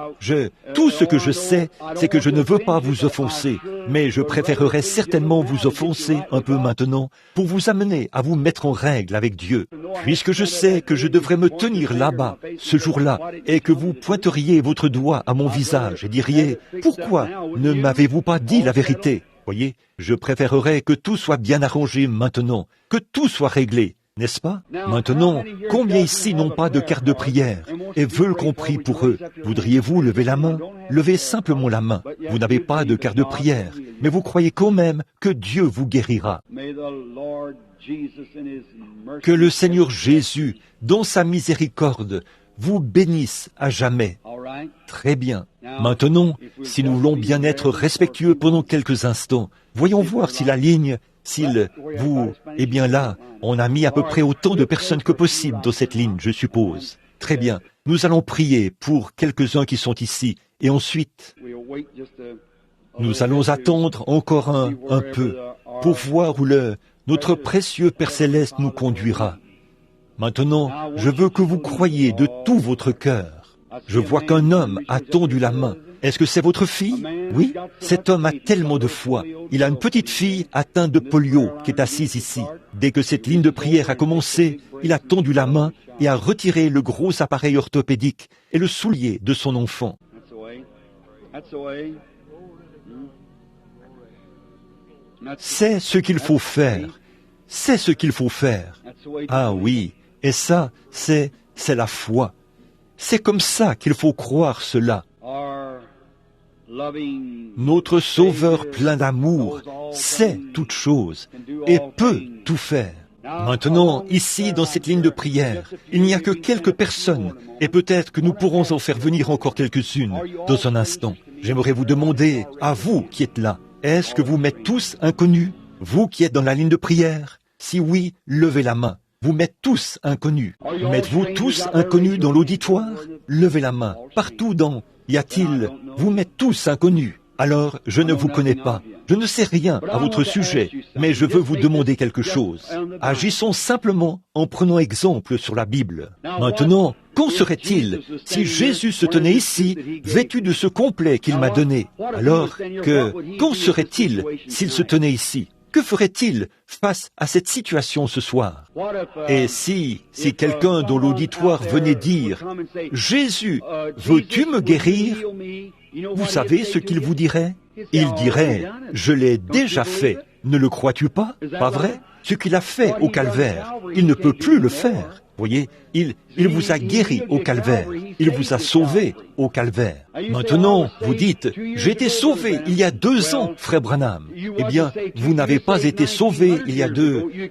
Tout ce que je sais, c'est que je ne veux pas vous offenser, mais je préférerais certainement vous offenser un peu maintenant pour vous amener à vous mettre en règle avec Dieu, puisque je sais que je devrais me tenir là-bas, ce jour-là, et que vous pointeriez votre doigt à mon visage et diriez, « Pourquoi ne m'avez-vous pas dit la vérité ?» Voyez, je préférerais que tout soit bien arrangé maintenant, que tout soit réglé, n'est-ce pas? Maintenant, combien ici n'ont pas de carte de prière et veulent qu'on prie pour eux? Voudriez-vous lever la main? Levez simplement la main. Vous n'avez pas de carte de prière, mais vous croyez quand même que Dieu vous guérira. Que le Seigneur Jésus, dans sa miséricorde, vous bénisse à jamais. Très bien. Maintenant, si nous voulons bien être respectueux pendant quelques instants, voyons voir si la ligne, eh bien là, on a mis à peu près autant de personnes que possible dans cette ligne, je suppose. Très bien. Nous allons prier pour quelques-uns qui sont ici, et ensuite, nous allons attendre encore un peu, pour voir où notre précieux Père Céleste nous conduira. Maintenant, je veux que vous croyiez de tout votre cœur. Je vois qu'un homme a tendu la main. Est-ce que c'est votre fille? Oui, cet homme a tellement de foi. Il a une petite fille atteinte de polio qui est assise ici. Dès que cette ligne de prière a commencé, il a tendu la main et a retiré le gros appareil orthopédique et le soulier de son enfant. C'est ce qu'il faut faire. C'est ce qu'il faut faire. Ah oui, et ça, c'est la foi. C'est comme ça qu'il faut croire cela. Notre Sauveur plein d'amour sait toutes choses et peut tout faire. Maintenant, ici, dans cette ligne de prière, il n'y a que quelques personnes, et peut-être que nous pourrons en faire venir encore quelques-unes dans un instant. J'aimerais vous demander, à vous qui êtes là, est-ce que vous m'êtes tous inconnus? Vous qui êtes dans la ligne de prière? Si oui, levez la main. Vous m'êtes tous inconnus. M'êtes-vous tous inconnus dans l'auditoire? Levez la main. Partout vous m'êtes tous inconnus. Alors, je ne vous connais pas. Je ne sais rien à votre sujet, mais je veux vous demander quelque chose. Agissons simplement en prenant exemple sur la Bible. Maintenant, qu'en serait-il si Jésus se tenait ici, vêtu de ce complet qu'il m'a donné? Alors qu'en serait-il s'il se tenait ici? Que ferait-il face à cette situation ce soir? Et si quelqu'un dans l'auditoire venait dire « Jésus, veux-tu me guérir ?» Vous savez ce qu'il vous dirait? Il dirait « Je l'ai déjà fait. Ne le crois-tu pas? Pas vrai? Ce qu'il a fait au calvaire, il ne peut plus le faire. » Voyez, il vous a guéri au calvaire. Il vous a sauvé au calvaire. Maintenant, vous dites, j'ai été sauvé il y a 2 ans, frère Branham. Eh bien, vous n'avez pas été sauvé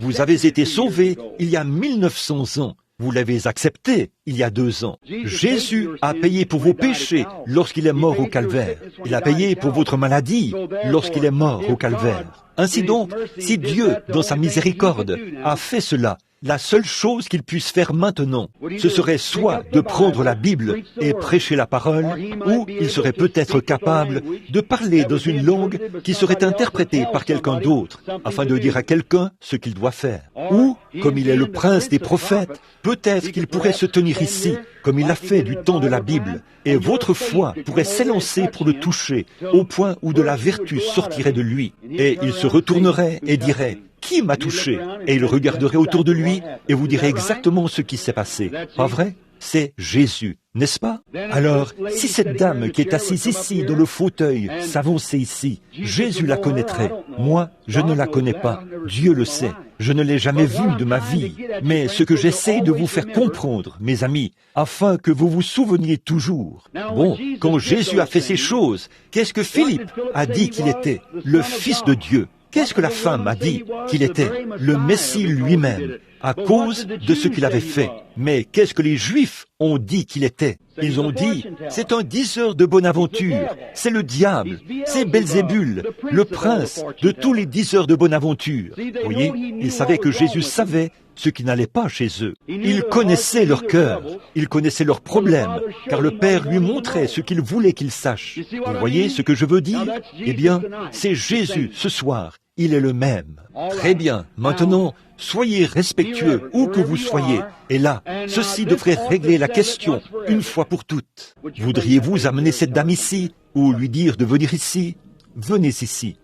vous avez été sauvé il y a 1900 ans. Vous l'avez accepté il y a 2 ans. Jésus a payé pour vos péchés lorsqu'il est mort au calvaire. Il a payé pour votre maladie lorsqu'il est mort au calvaire. Ainsi donc, si Dieu, dans sa miséricorde, a fait cela, la seule chose qu'il puisse faire maintenant, ce serait soit de prendre la Bible et prêcher la parole, ou il serait peut-être capable de parler dans une langue qui serait interprétée par quelqu'un d'autre, afin de dire à quelqu'un ce qu'il doit faire. Ou, comme il est le prince des prophètes, peut-être qu'il pourrait se tenir ici, comme il l'a fait du temps de la Bible, et votre foi pourrait s'élancer pour le toucher, au point où de la vertu sortirait de lui, et il se retournerait et dirait, « Qui m'a touché ?» Et il regarderait autour de lui et vous dirait exactement ce qui s'est passé. Pas vrai? C'est Jésus, n'est-ce pas? Alors, si cette dame qui est assise ici dans le fauteuil s'avançait ici, Jésus la connaîtrait. Moi, je ne la connais pas. Dieu le sait. Je ne l'ai jamais vue de ma vie. Mais ce que j'essaie de vous faire comprendre, mes amis, afin que vous vous souveniez toujours. Bon, quand Jésus a fait ces choses, qu'est-ce que Philippe a dit qu'il était? Le Fils de Dieu. Qu'est-ce que la femme a dit qu'il était? Le Messie lui-même. à cause de ce qu'il avait fait. Mais qu'est-ce que les Juifs ont dit qu'il était? Ils ont dit, c'est un diseur de bonne aventure, c'est le diable, c'est Belzébul, le prince de tous les diseurs de bonne aventure. Vous voyez, ils savaient que Jésus savait ce qui n'allait pas chez eux. Il connaissait leur cœur, il connaissait leurs problèmes, car le Père lui montrait ce qu'il voulait qu'il sache. Vous voyez ce que je veux dire? Eh bien, c'est Jésus ce soir, il est le même. Très bien, maintenant, soyez respectueux où que vous soyez. Et là, ceci devrait régler la question une fois pour toutes. Voudriez-vous amener cette dame ici ou lui dire de venir ici? Venez ici.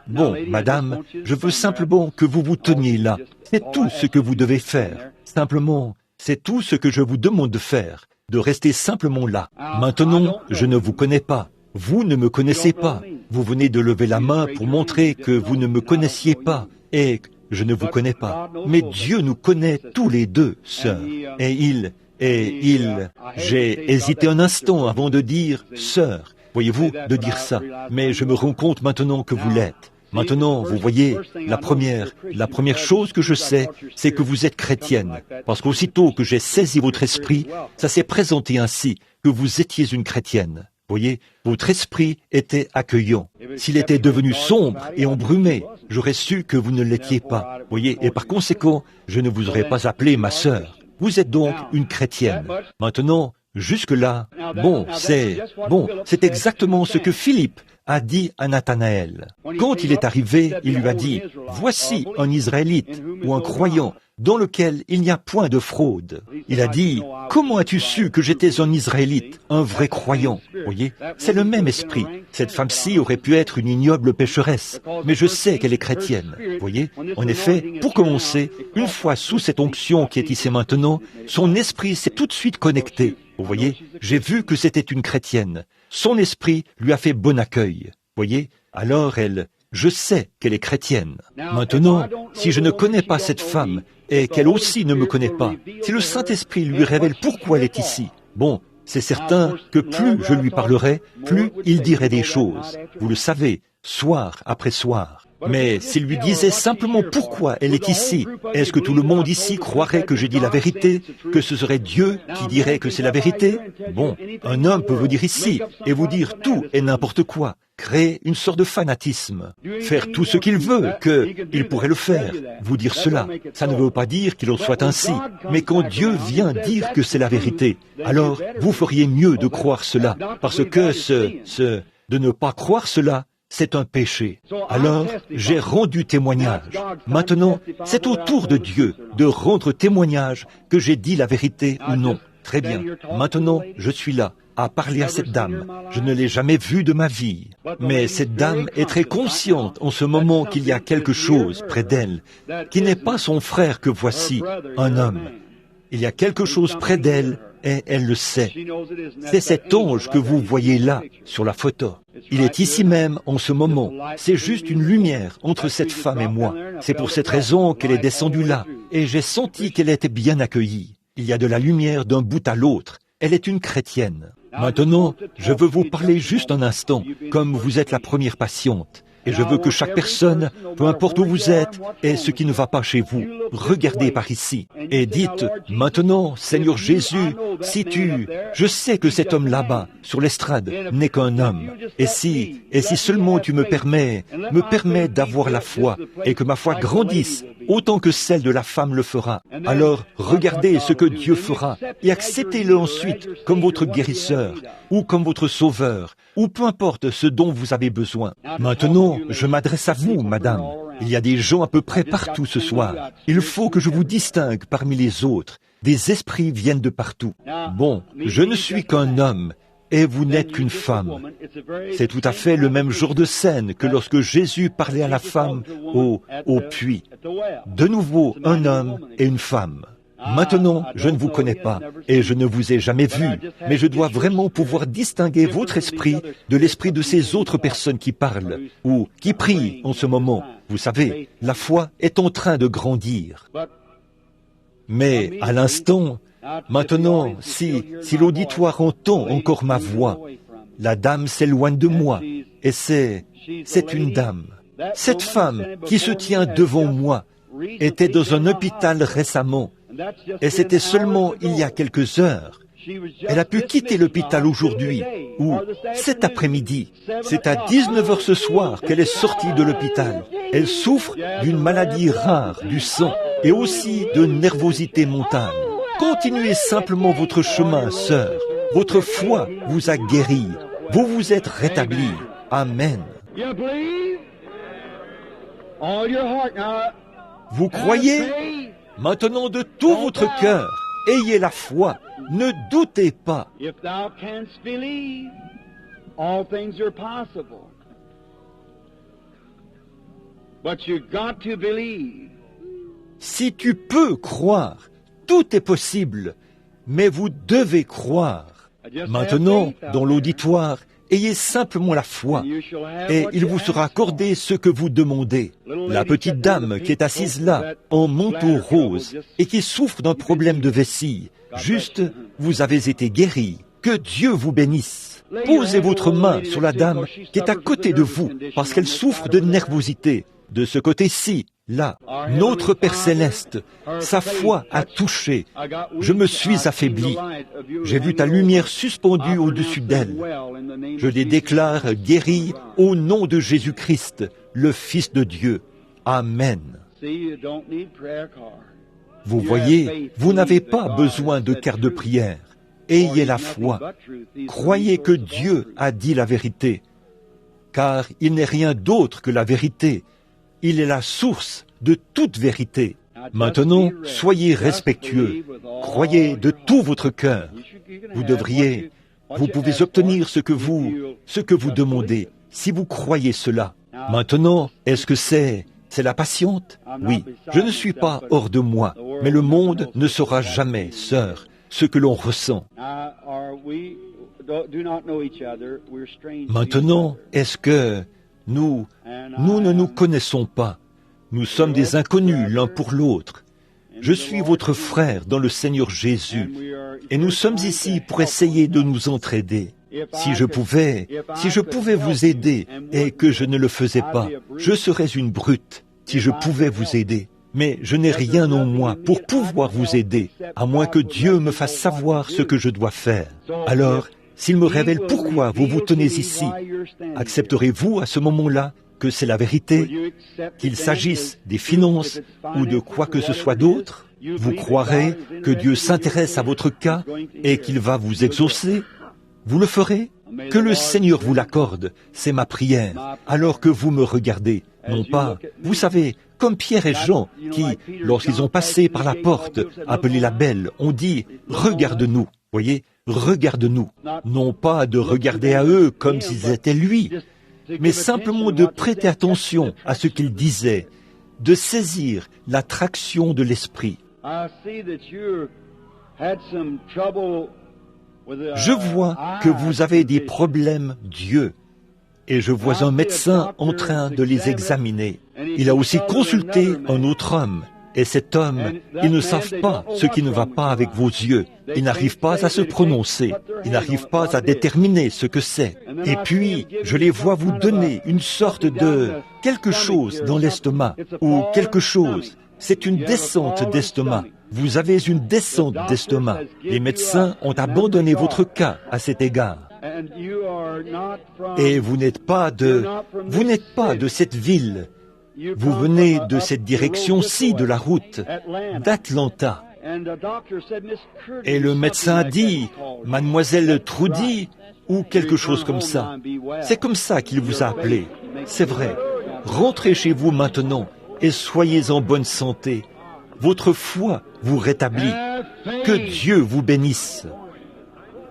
Bon, madame, je veux simplement que vous vous teniez là. C'est tout ce que vous devez faire. Simplement, c'est tout ce que je vous demande de faire, de rester simplement là. Maintenant, je ne vous connais pas. Vous ne me connaissez pas. Vous venez de lever la main pour montrer que vous ne me connaissiez pas et je ne vous connais pas. Mais Dieu nous connaît tous les deux, sœur. J'ai hésité un instant avant de dire sœur. Voyez-vous, de dire ça. Mais je me rends compte maintenant que vous l'êtes. Maintenant, vous voyez, la première chose que je sais, c'est que vous êtes chrétienne. Parce qu'aussitôt que j'ai saisi votre esprit, ça s'est présenté ainsi, que vous étiez une chrétienne. Voyez, votre esprit était accueillant. S'il était devenu sombre et embrumé, j'aurais su que vous ne l'étiez pas. Voyez, et par conséquent, je ne vous aurais pas appelé ma sœur. Vous êtes donc une chrétienne. Maintenant, jusque-là, c'est exactement ce que Philippe a dit à Nathanaël. Quand il est arrivé, il lui a dit, « Voici un Israélite ou un croyant dans lequel il n'y a point de fraude. » Il a dit, « Comment as-tu su que j'étais un Israélite, un vrai croyant ?» Vous voyez, c'est le même esprit. Cette femme-ci aurait pu être une ignoble pécheresse, mais je sais qu'elle est chrétienne. Vous voyez, en effet, pour commencer, une fois sous cette onction qui est ici maintenant, son esprit s'est tout de suite connecté. Vous voyez, j'ai vu que c'était une chrétienne. Son esprit lui a fait bon accueil. Voyez, alors je sais qu'elle est chrétienne. Maintenant, si je ne connais pas cette femme et qu'elle aussi ne me connaît pas, si le Saint-Esprit lui révèle pourquoi elle est ici, bon, c'est certain que plus je lui parlerai, plus il dirait des choses. Vous le savez, soir après soir. Mais s'il lui disait simplement pourquoi elle est ici, est-ce que tout le monde ici croirait que j'ai dit la vérité, que ce serait Dieu qui dirait que c'est la vérité? Bon, un homme peut venir ici et vous dire tout et n'importe quoi, créer une sorte de fanatisme, faire tout ce qu'il veut, qu'il pourrait le faire, vous dire cela. Ça ne veut pas dire qu'il en soit ainsi, mais quand Dieu vient dire que c'est la vérité, alors vous feriez mieux de croire cela, parce que de ne pas croire cela, c'est un péché. Alors, j'ai rendu témoignage. Maintenant, c'est au tour de Dieu de rendre témoignage que j'ai dit la vérité ou non. Très bien. Maintenant, je suis là, à parler à cette dame. Je ne l'ai jamais vue de ma vie. Mais cette dame est très consciente en ce moment qu'il y a quelque chose près d'elle, qui n'est pas son frère que voici, un homme. Il y a quelque chose près d'elle et elle le sait. C'est cet ange que vous voyez là, sur la photo. Il est ici même en ce moment. C'est juste une lumière entre cette femme et moi. C'est pour cette raison qu'elle est descendue là. Et j'ai senti qu'elle était bien accueillie. Il y a de la lumière d'un bout à l'autre. Elle est une chrétienne. Maintenant, je veux vous parler juste un instant, comme vous êtes la première patiente. Et je veux que chaque personne, peu importe où vous êtes et ce qui ne va pas chez vous, regardez par ici et dites, maintenant, Seigneur Jésus, je sais que cet homme là-bas, sur l'estrade, n'est qu'un homme. Et si seulement tu me permets d'avoir la foi et que ma foi grandisse autant que celle de la femme le fera, alors regardez ce que Dieu fera et acceptez-le ensuite comme votre guérisseur ou comme votre sauveur ou peu importe ce dont vous avez besoin. Maintenant, je m'adresse à vous, madame. Il y a des gens à peu près partout ce soir. Il faut que je vous distingue parmi les autres. Des esprits viennent de partout. Bon, je ne suis qu'un homme et vous n'êtes qu'une femme. C'est tout à fait le même genre de scène que lorsque Jésus parlait à la femme au puits. De nouveau, un homme et une femme. Maintenant, je ne vous connais pas et je ne vous ai jamais vu, mais je dois vraiment pouvoir distinguer votre esprit de l'esprit de ces autres personnes qui parlent ou qui prient en ce moment. Vous savez, la foi est en train de grandir. Mais à l'instant, maintenant, si l'auditoire entend encore ma voix, la dame s'éloigne de moi et c'est une dame. Cette femme qui se tient devant moi était dans un hôpital récemment, et c'était seulement il y a quelques heures. Elle a pu quitter l'hôpital aujourd'hui, ou cet après-midi. C'est à 19h ce soir qu'elle est sortie de l'hôpital. Elle souffre d'une maladie rare du sang et aussi de nervosité mentale. Continuez simplement votre chemin, sœur. Votre foi vous a guéri. Vous vous êtes rétabli. Amen. Vous croyez? Maintenant de tout votre cœur, ayez la foi. Ne doutez pas. Si tu peux croire, tout est possible, mais vous devez croire. Maintenant, dans l'auditoire, ayez simplement la foi, et il vous sera accordé ce que vous demandez. La petite dame qui est assise là, en manteau rose, et qui souffre d'un problème de vessie, juste, vous avez été guéri. Que Dieu vous bénisse. Posez votre main sur la dame qui est à côté de vous, parce qu'elle souffre de nervosité. De ce côté-ci, là, notre Père Céleste, sa foi a touché. Je me suis affaibli. J'ai vu ta lumière suspendue au-dessus d'elle. Je les déclare guéris au nom de Jésus-Christ, le Fils de Dieu. Amen. Vous voyez, vous n'avez pas besoin de carte de prière. Ayez la foi. Croyez que Dieu a dit la vérité, car il n'est rien d'autre que la vérité. Il est la source de toute vérité. Maintenant, soyez respectueux. Croyez de tout votre cœur. Vous pouvez obtenir ce que vous demandez, si vous croyez cela. Maintenant, est-ce que c'est la patiente? Oui, je ne suis pas hors de moi, mais le monde ne saura jamais, sœur, ce que l'on ressent. Maintenant, est-ce que nous ne nous connaissons pas? Nous sommes des inconnus l'un pour l'autre. Je suis votre frère dans le Seigneur Jésus, et nous sommes ici pour essayer de nous entraider. Si je pouvais vous aider et que je ne le faisais pas, je serais une brute. Si je pouvais vous aider, mais je n'ai rien en moi pour pouvoir vous aider, à moins que Dieu me fasse savoir ce que je dois faire. Alors, s'il me révèle pourquoi vous vous tenez ici, accepterez-vous à ce moment-là que c'est la vérité, qu'il s'agisse des finances ou de quoi que ce soit d'autre? Vous croirez que Dieu s'intéresse à votre cas et qu'il va vous exaucer? Vous le ferez? Que le Seigneur vous l'accorde, c'est ma prière, alors que vous me regardez. Non pas, vous savez, comme Pierre et Jean, qui, lorsqu'ils ont passé par la porte, appelée la Belle, ont dit « Regarde-nous ». Voyez, regarde-nous. Non pas de regarder à eux comme s'ils étaient lui, mais simplement de prêter attention à ce qu'il disait, de saisir l'attraction de l'esprit. Je vois que vous avez des problèmes d'yeux, et je vois un médecin en train de les examiner. Il a aussi consulté un autre homme, et cet homme, ils ne savent pas ce qui ne va pas avec vos yeux. Ils n'arrivent pas à se prononcer, ils n'arrivent pas à déterminer ce que c'est. Et puis, je les vois vous donner une sorte de quelque chose dans l'estomac, ou quelque chose. C'est une descente d'estomac. Vous avez une descente d'estomac. Les médecins ont abandonné votre cas à cet égard. Et vous n'êtes pas de cette ville. Vous venez de cette direction-ci de la route, d'Atlanta. Et le médecin a dit, Mademoiselle Trudy, ou quelque chose comme ça. C'est comme ça qu'il vous a appelé. C'est vrai. Rentrez chez vous maintenant et soyez en bonne santé. Votre foi vous rétablit. Que Dieu vous bénisse.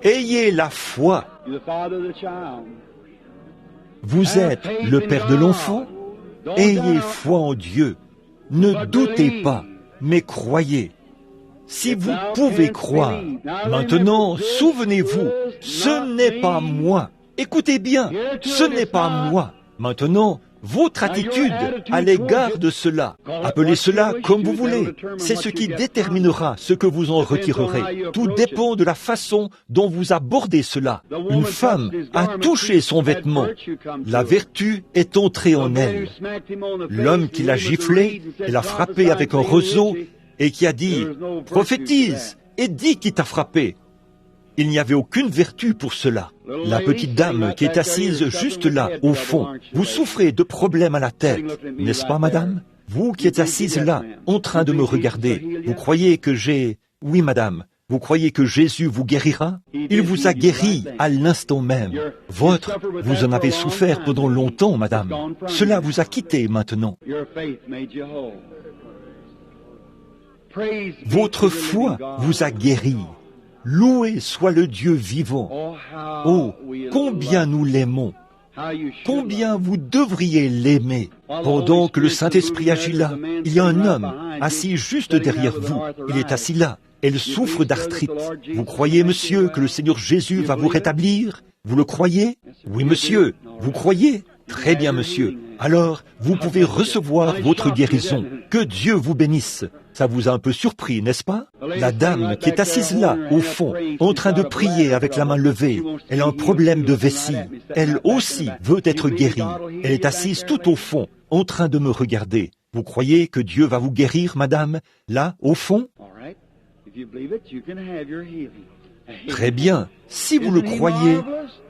Ayez la foi. Vous êtes le père de l'enfant. Ayez foi en Dieu. Ne doutez pas, mais croyez. Si vous pouvez croire, maintenant, souvenez-vous, ce n'est pas moi. Écoutez bien, ce n'est pas moi. Maintenant, votre attitude à l'égard de cela. Appelez cela comme vous voulez. C'est ce qui déterminera ce que vous en retirerez. Tout dépend de la façon dont vous abordez cela. Une femme a touché son vêtement. La vertu est entrée en elle. L'homme qui l'a giflé et l'a frappé avec un roseau et qui a dit « Prophétise et dis qui t'a frappé ». Il n'y avait aucune vertu pour cela. La petite dame qui est assise juste là, au fond, vous souffrez de problèmes à la tête, n'est-ce pas, madame? Vous qui êtes assise là, en train de me regarder, vous croyez que j'ai... Oui, madame, vous croyez que Jésus vous guérira? Il vous a guéri à l'instant même. Vous en avez souffert pendant longtemps, madame. Cela vous a quitté maintenant. Votre foi vous a guéri. Loué soit le Dieu vivant. Oh, combien nous l'aimons. Combien vous devriez l'aimer. Pendant que le Saint-Esprit agit là, il y a un homme assis juste derrière vous. Il est assis là. Elle souffre d'arthrite. Vous croyez, monsieur, que le Seigneur Jésus va vous rétablir? Vous le croyez? Oui, monsieur. Vous croyez? Très bien, monsieur. Alors, vous pouvez recevoir votre guérison. Que Dieu vous bénisse. Ça vous a un peu surpris, n'est-ce pas? La dame qui est assise là, au fond, en train de prier avec la main levée, elle a un problème de vessie. Elle aussi veut être guérie. Elle est assise tout au fond, en train de me regarder. Vous croyez que Dieu va vous guérir, madame, là, au fond? Très bien. Si vous le croyez,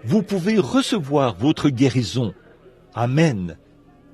vous pouvez recevoir votre guérison. Amen.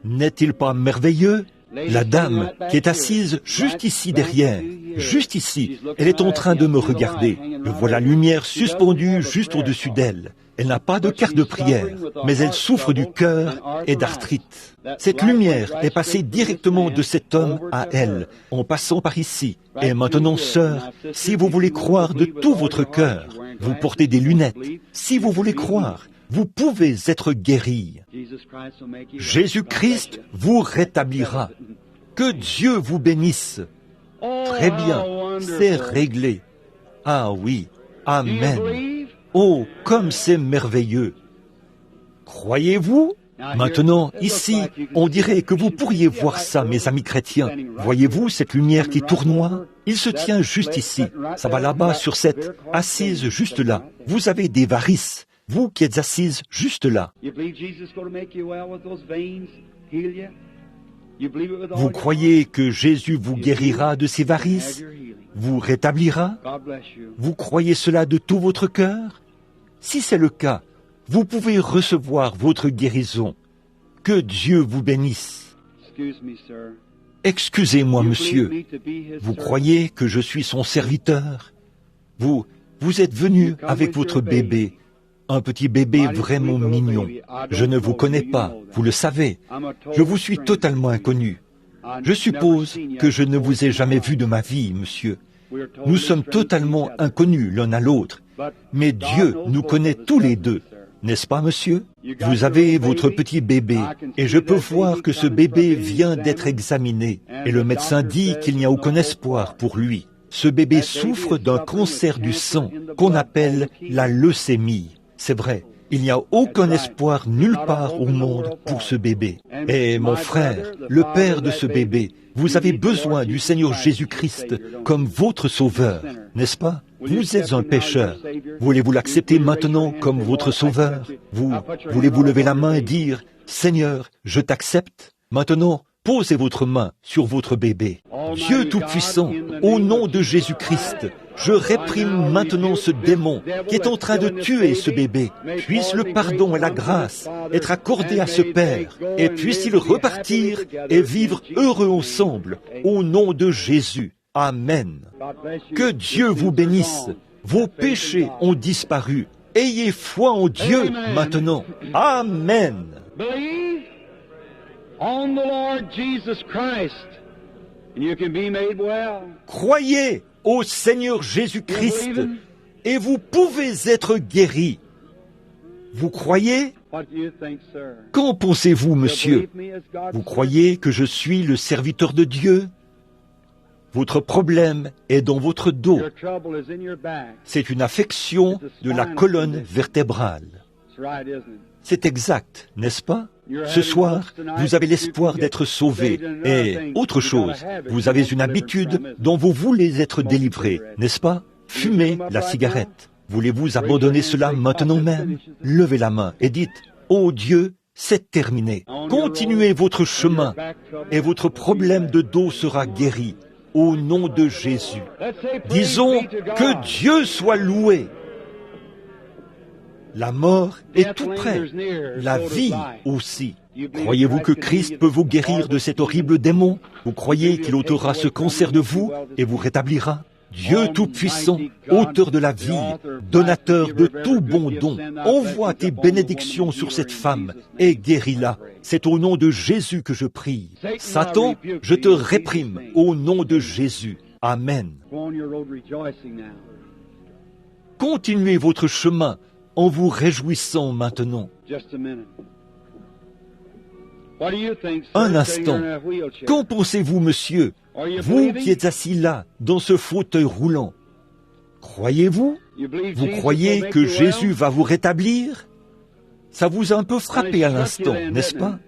N'est-il pas merveilleux? La dame qui est assise juste ici derrière, juste ici, elle est en train de me regarder. Je vois la lumière suspendue juste au-dessus d'elle. Elle n'a pas de carte de prière, mais elle souffre du cœur et d'arthrite. Cette lumière est passée directement de cet homme à elle, en passant par ici. Et maintenant, sœur, si vous voulez croire de tout votre cœur, vous portez des lunettes. Si vous voulez croire, vous pouvez être guéri. Jésus-Christ vous rétablira. Que Dieu vous bénisse. Très bien, c'est réglé. Ah oui, amen. Oh, comme c'est merveilleux. Croyez-vous? Maintenant, ici, on dirait que vous pourriez voir ça, mes amis chrétiens. Voyez-vous cette lumière qui tournoie? Il se tient juste ici. Ça va là-bas sur cette assise juste là. Vous avez des varices. Vous qui êtes assise juste là. Vous croyez que Jésus vous guérira de ces varices? Vous rétablira? Vous croyez cela de tout votre cœur? Si c'est le cas, vous pouvez recevoir votre guérison. Que Dieu vous bénisse. Excusez-moi, monsieur. Vous croyez que je suis son serviteur? Vous êtes venu avec votre bébé. Un petit bébé vraiment mignon. Je ne vous connais pas, vous le savez. Je vous suis totalement inconnu. Je suppose que je ne vous ai jamais vu de ma vie, monsieur. Nous sommes totalement inconnus l'un à l'autre. Mais Dieu nous connaît tous les deux. N'est-ce pas, monsieur? Vous avez votre petit bébé, et je peux voir que ce bébé vient d'être examiné. Et le médecin dit qu'il n'y a aucun espoir pour lui. Ce bébé souffre d'un cancer du sang qu'on appelle la leucémie. C'est vrai, il n'y a aucun espoir nulle part au monde pour ce bébé. Et mon frère, le père de ce bébé, vous avez besoin du Seigneur Jésus-Christ comme votre sauveur, n'est-ce pas? Vous êtes un pécheur. Voulez-vous l'accepter maintenant comme votre sauveur? Voulez-vous lever la main et dire, « Seigneur, je t'accepte ». Maintenant, posez votre main sur votre bébé. Dieu Tout-Puissant, au nom de Jésus-Christ, je réprime maintenant ce démon qui est en train de tuer ce bébé. Puisse le pardon et la grâce être accordés à ce Père, et puisse-t-il repartir et vivre heureux ensemble, au nom de Jésus. Amen. Que Dieu vous bénisse. Vos péchés ont disparu. Ayez foi en Dieu maintenant. Amen. On the Lord Jesus Christ, and you can be made well. Croyez au Seigneur Jésus-Christ et vous pouvez être guéri. Vous croyez? What do you think, sir? Qu'en pensez-vous, monsieur? Vous croyez que je suis le serviteur de Dieu? Votre problème est dans votre dos. Your trouble is in your back. C'est une affection de la colonne vertébrale. right, isn't it? C'est exact, n'est-ce pas? Ce soir, vous avez l'espoir d'être sauvé. Et autre chose, vous avez une habitude dont vous voulez être délivré, n'est-ce pas? Fumer la cigarette. Voulez-vous abandonner cela maintenant même? Levez la main et dites, « Oh Dieu, c'est terminé. Continuez votre chemin et votre problème de dos sera guéri au nom de Jésus. » Disons que Dieu soit loué. La mort est tout près, la vie aussi. Croyez-vous que Christ peut vous guérir de cet horrible démon? Vous croyez qu'il ôtera ce cancer de vous et vous rétablira? Dieu Tout-Puissant, auteur de la vie, donateur de tout bon don, envoie tes bénédictions sur cette femme et guéris-la. C'est au nom de Jésus que je prie. Satan, je te réprime au nom de Jésus. Amen. Continuez votre chemin en vous réjouissant maintenant. Un instant. Qu'en pensez-vous, monsieur, vous qui êtes assis là, dans ce fauteuil roulant? Croyez-vous? Vous croyez que Jésus va vous rétablir? Ça vous a un peu frappé à l'instant, n'est-ce pas?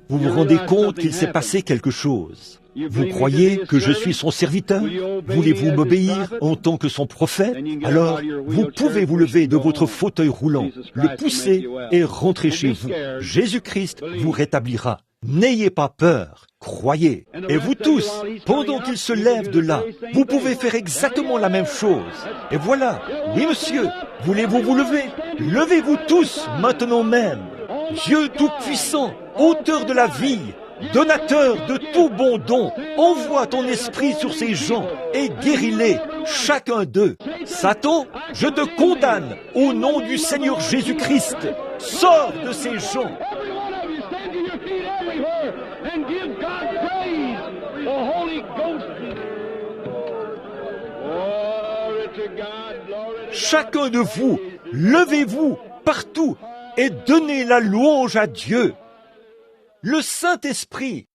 Vous vous rendez compte qu'il s'est passé quelque chose. Vous croyez que je suis son serviteur? Voulez-vous m'obéir en tant que son prophète? Alors, vous pouvez vous lever de votre fauteuil roulant, le pousser et rentrer chez vous. Jésus-Christ vous rétablira. N'ayez pas peur, croyez. Et vous tous, pendant qu'il se lève de là, vous pouvez faire exactement la même chose. Et voilà, oui monsieur, voulez-vous vous lever? Levez-vous tous, maintenant même. Dieu Tout-Puissant, auteur de la vie, donateur de tout bon don, envoie ton esprit sur ces gens et guéris-les, chacun d'eux. Satan, je te condamne au nom du Seigneur Jésus-Christ. Sors de ces gens. Chacun de vous, levez-vous partout et donnez la louange à Dieu. Le Saint-Esprit